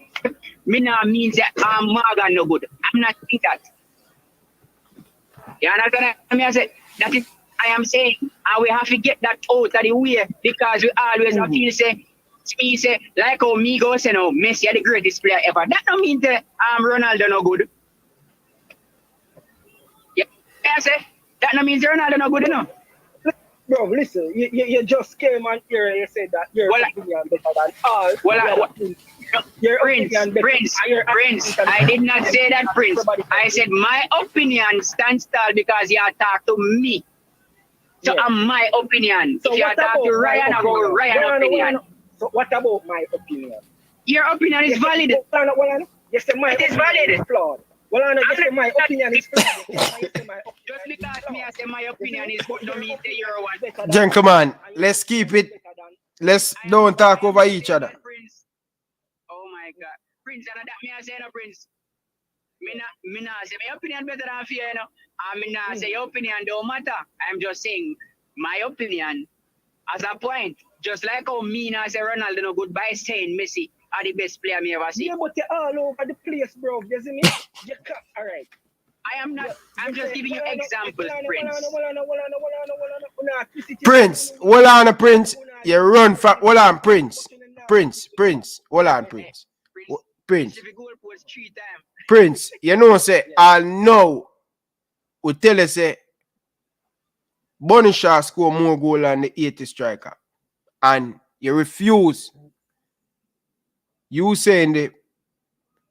S15: me not means that I'm Morgan no good. I'm not think that. You understand? I say that is I am saying, and we have to get that out of the way because we always have to say. Me say like how me go say no Messi are the greatest player ever. That don't mean that Ronaldo no good. Yeah, I say that don't mean Ronaldo no good enough.
S13: Bro, listen, you just came on here and you said that your opinion better than all.
S15: Prince, I did not say that, Prince. I said my opinion stands tall because you talk to me. So I'm my opinion.
S13: So
S15: if you talk to Ryan, I go Ryan opinion.
S13: So what about my opinion?
S15: Your opinion is valid.
S13: You say my opinion is flawed. Well, I know you say my opinion is flawed.
S15: Just because me I say my opinion is good, don't mean say you're one.
S2: Gentlemen, let's keep it. Let's don't talk over each other.
S15: Prince. Oh my God, Prince, and that me I say no, Prince. Me not say my opinion better than fear, you know. And me not say your opinion don't matter. I'm just saying my opinion as a point. Just like how me now say Ronaldo no good by saying Messi. are the best player me ever see.
S13: Yeah, but you're all over the place, bro. You see me? You can't. All right.
S15: I am not. I'm just giving you examples, Prince.
S2: Prince, hold on, Prince. You run for hold on, Prince. Prince, hold on, Prince. Prince. Prince, you know, say I know we tell you say Bunny Shaw score more goal than the 80 striker. And you refuse. You saying the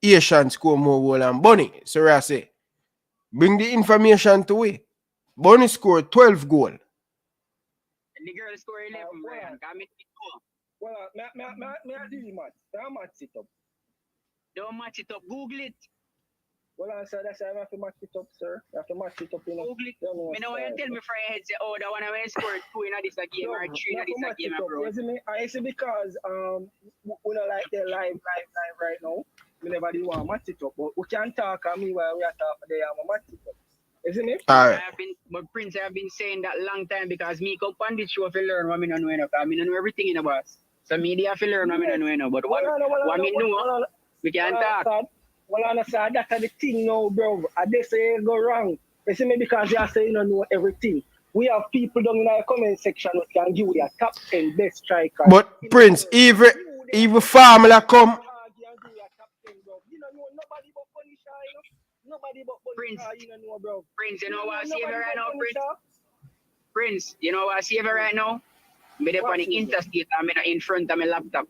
S2: Asian score more goal than Bunny. So I say, bring the information to we. Bunny scored 12 goals.
S15: And the girl scored 11, Ryan.
S13: Well, I do match. Don't match it up.
S15: Don't match it up. Google it.
S13: Well, sir, that's why I have to match it up, sir. I have to match it up.
S15: Google it. I know you tell me for your head, say, oh, that one I scored 2 in this game or 3 in this game, bro.
S13: You see me? I see because we don't like the live right now. We never do want to match it up, but we can talk on me while we are talking there and match it up. You see me?
S2: All right.
S15: But Prince, I have been saying that long time because me come on this show to learn what I don't know enough. I mean, I know everything in the boss. So me have to learn what I don't know enough. But what me know, we can talk.
S13: Well, honestly, that's the thing now, bro. They say it go wrong. You see me? Because you say you don't know everything. We have people down in our comment section who can give you a top 10 best striker.
S2: But Prince, even Formula come.
S15: Prince, you know what I see right now, Prince, you know what I see right now? I'm on the interstate, I'm in front of my laptop.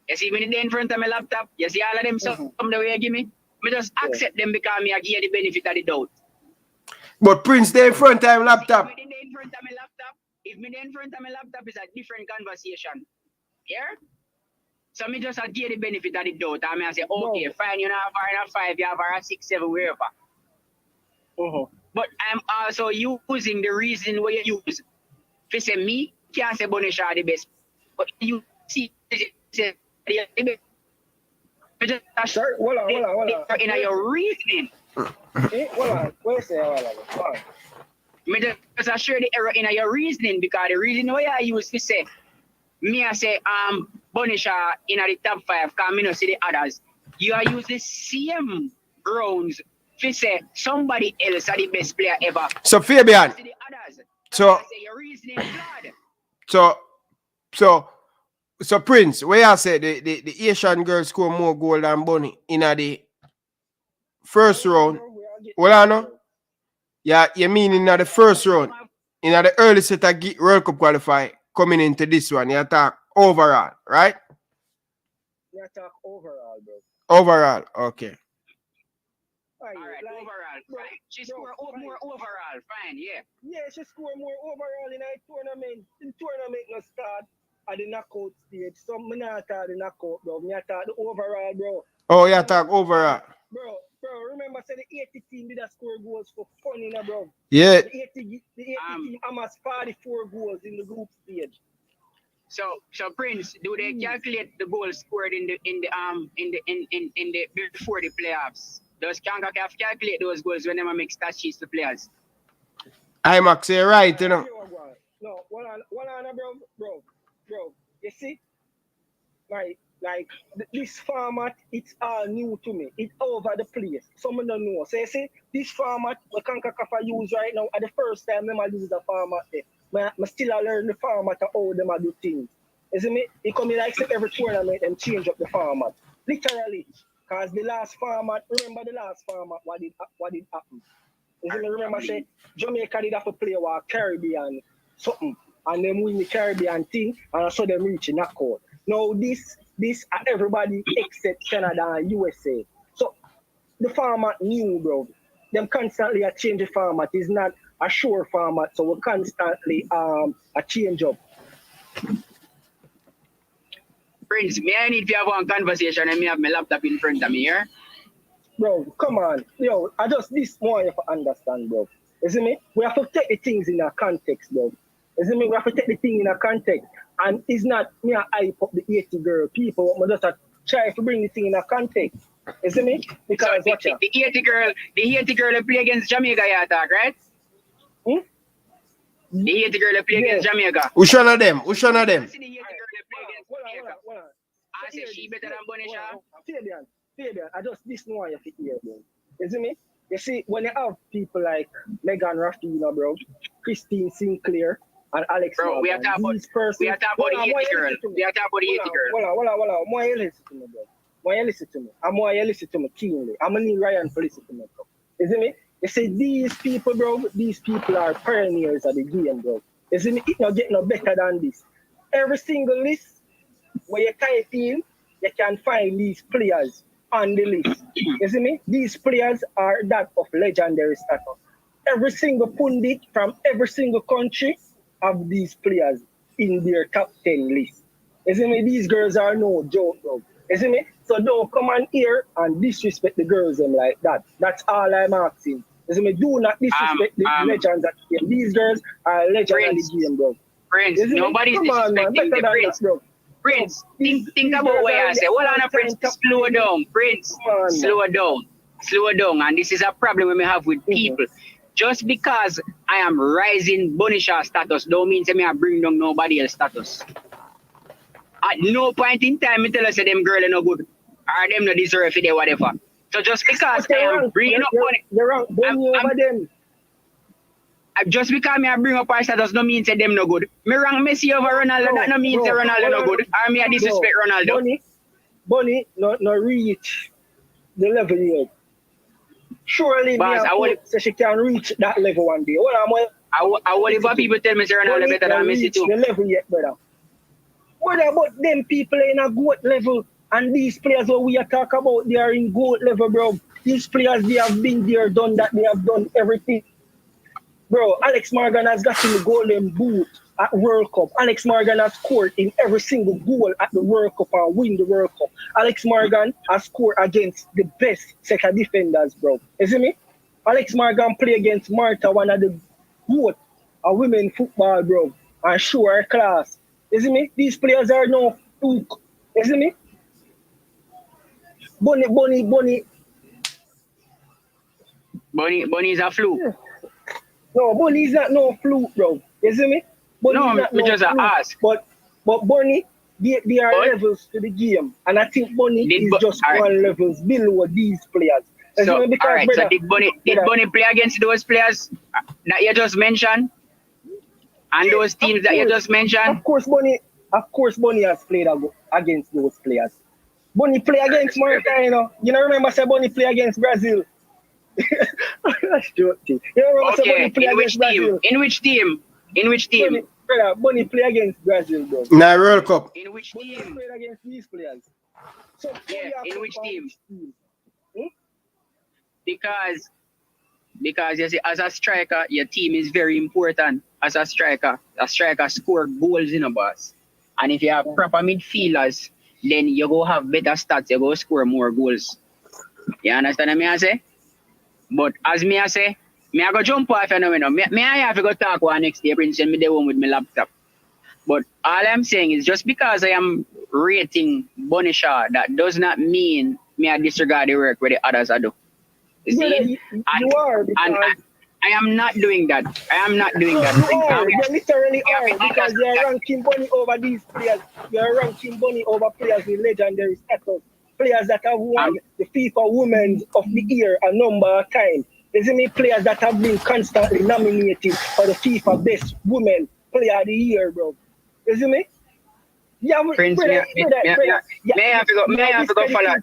S15: You see me in front of my laptop? You see all of them some the way you give me? I just accept them because I give you the benefit of the doubt.
S2: But Prince, they in front of my laptop.
S15: If me in front of my laptop, it's a different conversation. Yeah? So me just give the benefit of the doubt. I say, okay, fine, you know, have a 5, you have a 6, 7, wherever. But I'm also using the reason where you use. If you say me, can't say Bunny Shaw the best. But you see, say
S13: sir, hold on.
S15: In your reasoning.
S13: Hold on.
S15: Me just assure the error in your reasoning because the reason why I use to say me I say Bunny Shaw in the top 5 because me no see the others. You are using the same grounds to say somebody else are the best player ever.
S2: So Fabian. So Prince, where I said the Asian girl score more goal than Bunny in the first round. Well, I know. Yeah, you mean in the first round, in the early set of World Cup qualify coming into this one, you talk overall, right?
S13: You talk overall, bro.
S2: Overall, okay.
S15: All right, overall, fine. She scored more overall, fine, yeah.
S13: Yeah, she scored more overall in a tournament. The tournament no start at the knockout stage. So me not talk the knockout, bro. Me talk the overall, bro.
S2: Oh, you talk overall.
S13: Bro, remember say the 80 team did a score goals for fun, you know, bro.
S2: Yeah.
S13: The 80 team amassed 44 goals in the group stage.
S15: So Prince, do they calculate the goals scored in the before the playoffs? Does Concacaf calculate those goals when they make stat sheets to players?
S2: I'm actually right, you know.
S13: No, one on, bro. You see, like this format, it's all new to me. It's over the place. Someone don't know. So you see, this format the Concacaf use right now at the first time them use the format there. I still learn the format of how them do things. You see me? It come in like every tournament and change up the format. Literally. Because the last format, remember the last format, what did happen? You see me? Remember say Jamaica did have to play with Caribbean something. And then win the Caribbean thing and so them reach a knockout. Now this everybody except Canada and USA. So the format new, bro. Them constantly a change the format. It's not a sure format, so we constantly a change up.
S15: Prince, may I need to have one conversation and me have my laptop in front of me here?
S13: Bro, come on. Yo, I just this more you have to understand, bro. You see me? We have to take the things in a context, bro. You see me? We have to take the thing in a context. And it's not me a hype up the 80 girl people, but just try to bring the thing in a context. You see me? Because
S15: so the 80 girl that play against Jamaica, you talk, right? The 80 girl that play against Jamaica.
S2: Which one of them?
S13: Hold on.
S15: say she better than Bunny Shaw?
S13: Fabian, I just this know you fit here, bro. You see me? You see, when you have people like Megan Rafina, bro, Christine Sinclair, and Alex
S15: Bro,
S13: Morgan,
S15: we are talking about the Haiti girl. We are talking about the Haiti girl.
S13: Hold on. Why you listen to me, bro? Why you listen to me? I'm why you listen to me keenly. I'm gonna need Ryan to listen to me, bro. You see me? You see, these people, bro, these people are pioneers of the game, bro. You see me? It not get no better than this. Every single list where you type in, you can find these players on the list. You see me? These players are that of legendary status. Every single pundit from every single country have these players in their top 10 list. You see me? These girls are no joke, bro. You see me? So don't come on here and disrespect the girls them like that. That's all I'm asking. You see me? Do not disrespect the legends at the game. These girls are legends at the game, bro.
S15: Prince, nobody's disrespecting the Prince.
S13: Bro.
S15: Prince, think about what I say. Hold on, Prince, slow down. Prince, slow down. And this is a problem we have with people. Just because I am rising Bunny Shaw status don't mean to me I bring down nobody else status. At no point in time, I tell us that them girl are no good or them no deserve it or whatever. So just because I am bringing up Bunny,
S13: over them.
S15: Just because I bring up our status don't mean to them no good. Me rank Messi over Ronaldo, that no mean to Ronaldo no good. Or me I disrespect Ronaldo.
S13: Bunny not reach the level yet. Surely so she can reach that level one day.
S15: I will if people tell me say Ronaldo better than Messi too.
S13: The level yet, brother. What about them people in a GOAT level and these players what we are talking about, they are in GOAT level, bro. These players, they have been there, done that, they have done everything. Bro, Alex Morgan has gotten the golden boot at World Cup. Alex Morgan has scored in every single goal at the World Cup and win the World Cup. Alex Morgan has scored against the best second defenders, bro. You see me? Alex Morgan play against Marta, one of the GOAT of women football, bro. And show her class. You see me? These players are no fluke. You see me? Bunny
S15: is a fluke.
S13: Yeah. No, Bunny is not no fluke, bro. You see me? Bunny
S15: no, just ask.
S13: But Bunny, they are levels to the game. And I think Bunny is just one levels below these players.
S15: So, all right, brother, so did Bunny play against those players that you just mentioned? And those teams that you just mentioned?
S13: Of course, Bunny has played against those players. Bunny play against Morocco, you know. You know, remember say Bunny play against Brazil. That's joking. You know, remember say Bunny play against Brazil.
S15: In which team?
S13: Bunny play against Brazil, bro.
S2: Nah, World Cup.
S15: In which team?
S13: Bunny played against these players. So
S15: yeah, in which team? Because you see, as a striker, your team is very important. As a striker score goals in a boss. And if you have proper midfielders, then you go have better stats, you go score more goals. You understand what I say? But as me I say, I go jump off and me I have to go talk one next day, Prince, and me the one with my laptop. But all I'm saying is just because I am rating Bunny Shaw, that does not mean me I disregard the work where the others are do. You see?
S13: You are, because
S15: I am not doing that. I am not doing that.
S13: You literally are, because you are ranking Bunny over these players. You are ranking Bunny over players with legendary status. Players that have won the FIFA Women of the Year a number of times. You see me? Players that have been constantly nominated for the FIFA Best Women Player of the Year, bro. You see me? Yeah,
S15: Prince, may I have to go follow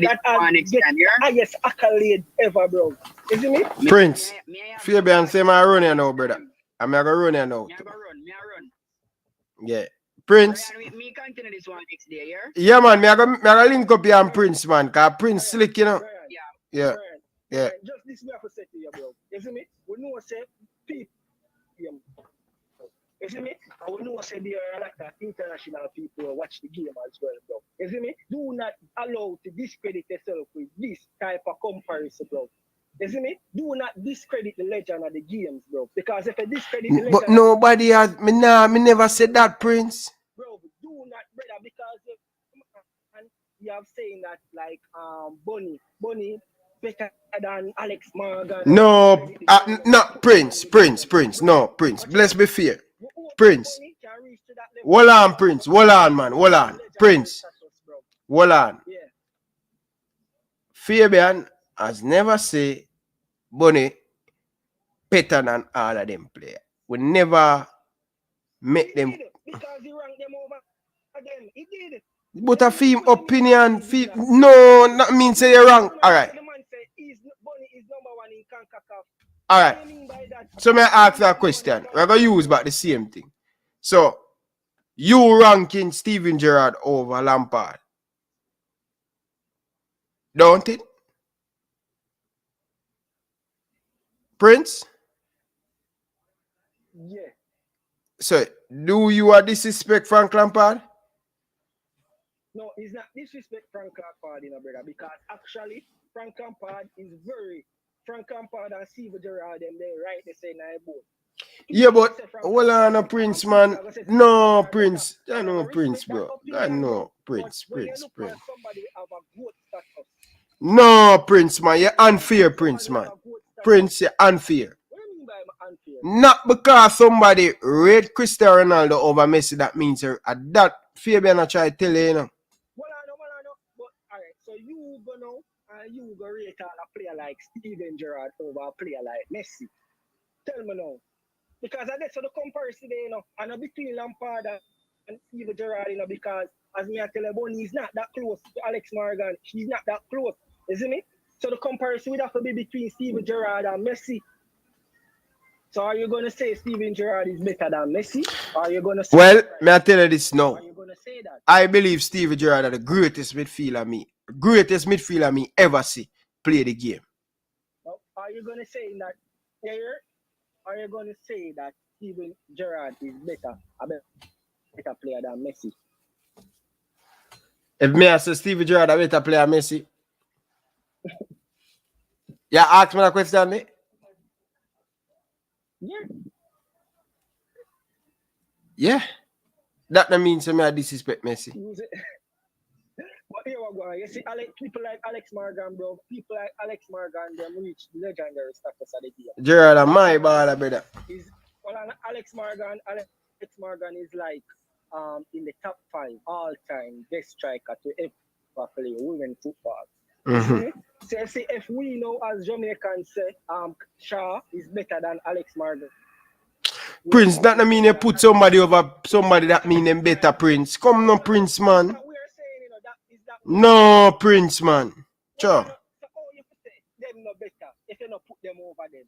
S15: this one next time, yeah?
S13: Highest accolade ever, bro. You see me?
S2: Prince, Fabian say my run here now, brother. I'm gonna run here now.
S15: Me I run.
S2: Yeah. Prince.
S15: Me continue this one next day, yeah?
S2: Yeah, man, me I go link up here and Prince, man, cause Prince slick, you know. Yeah.
S13: Just this way I have to say to you, bro. You see me? We know say people. You see me? I will know say there are a lot of international people who watch the game as well, bro. You see me? Do not allow to discredit yourself with this type of comparison, bro. You see me? Do not discredit the legend of the games, bro. Because if you discredit the legend,
S2: but nobody has me never said that, Prince.
S13: Bro, do not, brother, because you have saying that like Bunny better than Alex Morgan.
S2: No, Prince. No, Prince. Let's be fair. Prince. Hold on, Prince. Hold on, man. Hold on. Prince. Hold on.
S13: Yeah.
S2: Fabian has never said Bunny better than all of them players. We never make them.
S13: Because he ranked them over again. He did.
S2: But a film opinion, no, not mean say you're wrong. All right.
S13: The man said Bunny is number one in Concacaf.
S2: All right.
S13: What do you mean by that?
S2: So may I ask you a question? We're going to use about the same thing. So, you ranking Steven Gerrard over Lampard? Don't it? Prince?
S13: Yeah.
S2: So, do you disrespect Frank Lampard?
S13: No, it's not disrespect Frank Lampard, brother, because actually Frank Lampard is Frank Lampard and Steven Gerrard, them they right, they say nine both.
S2: Yeah, but hold on, no Prince, man. No, Prince. I know Prince, bro. I know Prince. No, Prince, man. You're unfair, Prince, man. Prince, you're unfair. Not because somebody rate Cristiano Ronaldo over Messi, that means that Fabian I try to tell you, you know.
S13: But alright, so you go now and you go rate a player like Steven Gerrard over a player like Messi. Tell me now. Because I guess so the comparison there, and between Lampard and Steven Gerrard, because as me I tell you, Bunny is not that close to Alex Morgan. She's not that close, isn't it? So the comparison would have to be between Steven Gerrard and Messi. So are you going to say Steven Gerrard is better than Messi? Or are you going to say...
S2: Well, may I tell you this now.
S13: Are you going to say that?
S2: I believe Steven Gerrard is the greatest midfielder me ever see play the game.
S13: Are you going to say that here? Are you going to say that Steven Gerrard is a better player than Messi?
S2: If me I say Steven Gerrard a better player than Messi, you ask me a question, me?
S13: Yeah.
S2: Yeah. That don't mean I disrespect Messi.
S13: But here we go. You see, people like Alex Morgan, bro. People like Alex Morgan, them reach legendary status of the game.
S2: Gerrard a my baller, brother.
S13: Alex Morgan is like in the top 5 all-time best striker to ever play women football.
S2: Mm-hmm.
S13: So see, if we know as Jamaicans say, Shaw is better than Alex Morgan.
S2: Prince, that don't mean you put somebody over somebody that mean them better, Prince. Come no, Prince, man. No, Prince, man. Sure.
S13: So how you say them no better if you not put them over them?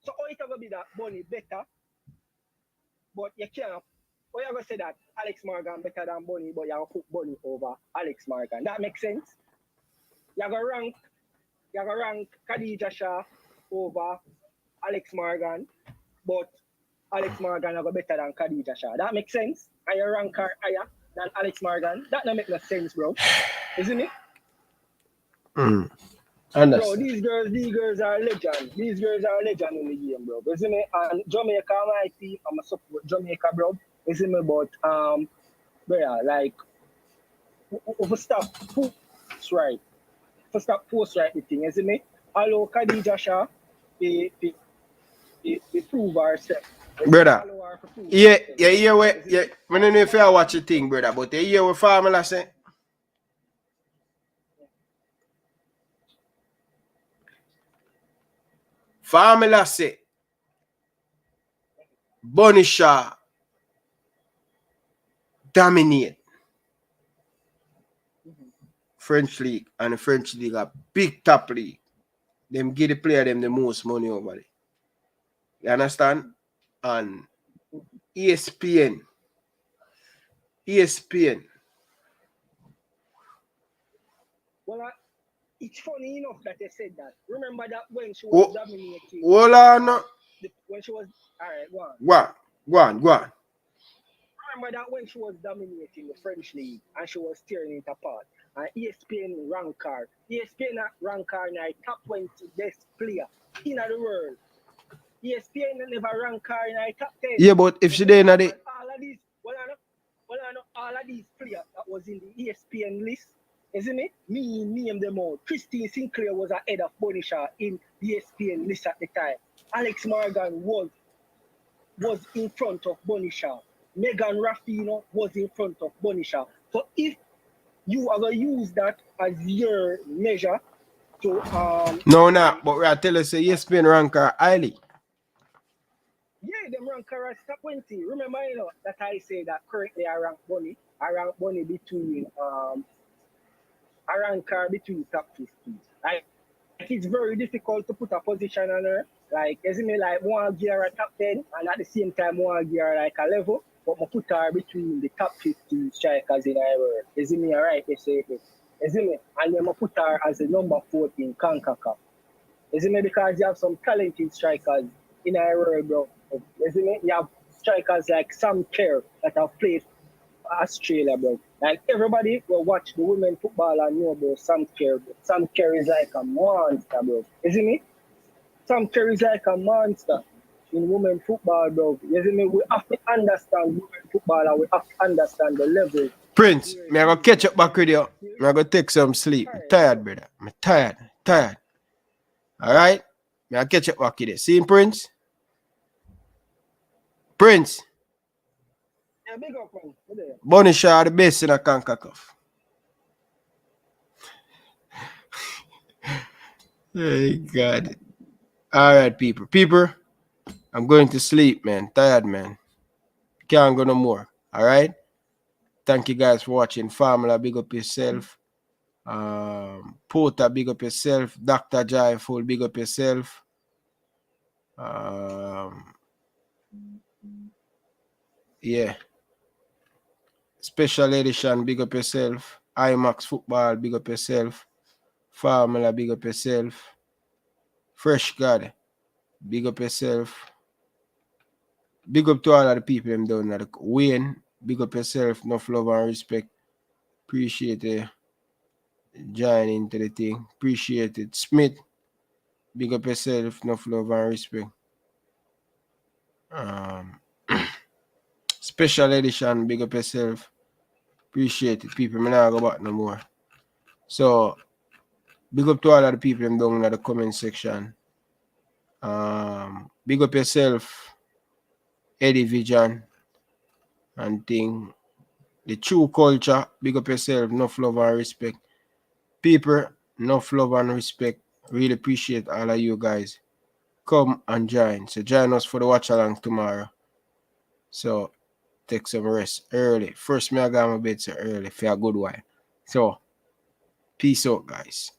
S13: So how it ever be that Bunny better, but you can't. Or you ever say that Alex Morgan better than Bunny, but you put Bunny over Alex Morgan? That makes sense. You go rank Khadija Shaw over Alex Morgan, but Alex Morgan go better than Khadija Shaw. That makes sense. And you rank her higher than Alex Morgan. That don't make no sense, bro. Isn't it? Bro, these girls are legend. These girls are legend in the game, bro. Isn't it? And Jamaica, my team, I'm a support Jamaica, bro. Isn't it? But bro, like, for stop post right. For stop post right the thing, isn't it? Allow Khadija Shaw to prove herself.
S2: Brother, yeah, I don't know if I watch the thing, brother, but you hear what Formula say? Formula say, Bunny Shaw dominate French league, and the French league a big top league. Them give the player them the most money over there. You understand? And ESPN.
S13: Well, it's funny enough that they said that. Remember that when she was dominating.
S2: Hold on.
S13: When she was alright, go
S2: on.
S13: Remember that when she was dominating the French league and she was tearing it apart. And ESPN ranked her. ESPN ranked her in the top 20 best player in the world. ESPN never ranked her in the top 10.
S2: Yeah, but if she didn't have it.
S13: All of these players that was in the ESPN list, isn't it? Me name them all. Christine Sinclair was ahead of Bunny Shaw in the ESPN list at the time. Alex Morgan was in front of Bunny Shaw. Megan Raffino was in front of Bunny Shaw. So if you are gonna use that as your measure to
S2: No, but we are telling say yes, been ranker highly.
S13: yeah, them rank her as top 20. Remember, you know, that I say that currently I rank Bunny between I rank her between top 50. Like it's very difficult to put a position on her. Like, isn't it like one gear a top 10 and at the same time one gear like a level, but I put her between the top 50 strikers in our world. Isn't it alright? Isn't it? And then I put her as the number 14 Concacaf. Isn't it? Because you have some talented strikers in our world, bro. Isn't it? You have strikers like Sam Kerr that have played for Australia, bro. Like everybody will watch the women football and know about Sam Kerr. Sam Kerr is like a monster, bro. Isn't it? Sam Kerr is like a monster in women football, bro. Isn't it? We have to understand women football and we have to understand the level.
S2: Prince, me I go catch up back with you. Me I go take some sleep. I'm tired, brother. I'm tired. All right? Me I catch up back with you. See him, Prince? Prince.
S13: Yeah, big up, man.
S2: Bunny Shaw the best in a Concacaf. Hey, God. All right, people. I'm going to sleep, man. Tired, man. Can't go no more. All right? Thank you guys for watching. Family, big up yourself. Porter, big up yourself. Dr. Joyful, big up yourself. Yeah. Special edition, big up yourself. IMAX Football, big up yourself. Family, big up yourself. Fresh God, big up yourself. Big up to all of the people them down there. Wayne, big up yourself. Enough love and respect. Appreciate it. Joining into the thing. Appreciate it. Smith, big up yourself. Enough love and respect. Special edition, big up yourself. Appreciate it, people. I'm not go back no more. So, big up to all of the people them down in the comment section. Big up yourself, Eddie Vision and thing. The true culture, big up yourself, enough love and respect. People, enough love and respect. Really appreciate all of you guys. Come and join. So join us for the watch along tomorrow. So take some rest early. First, me I got my bed so early for a good while. So peace out, guys.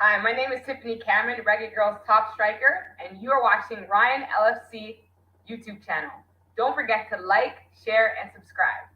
S1: Hi, my name is Tiffany Cameron, Reggae Girlz top striker, and you are watching Ryan LFC YouTube channel. Don't forget to like, share, and subscribe.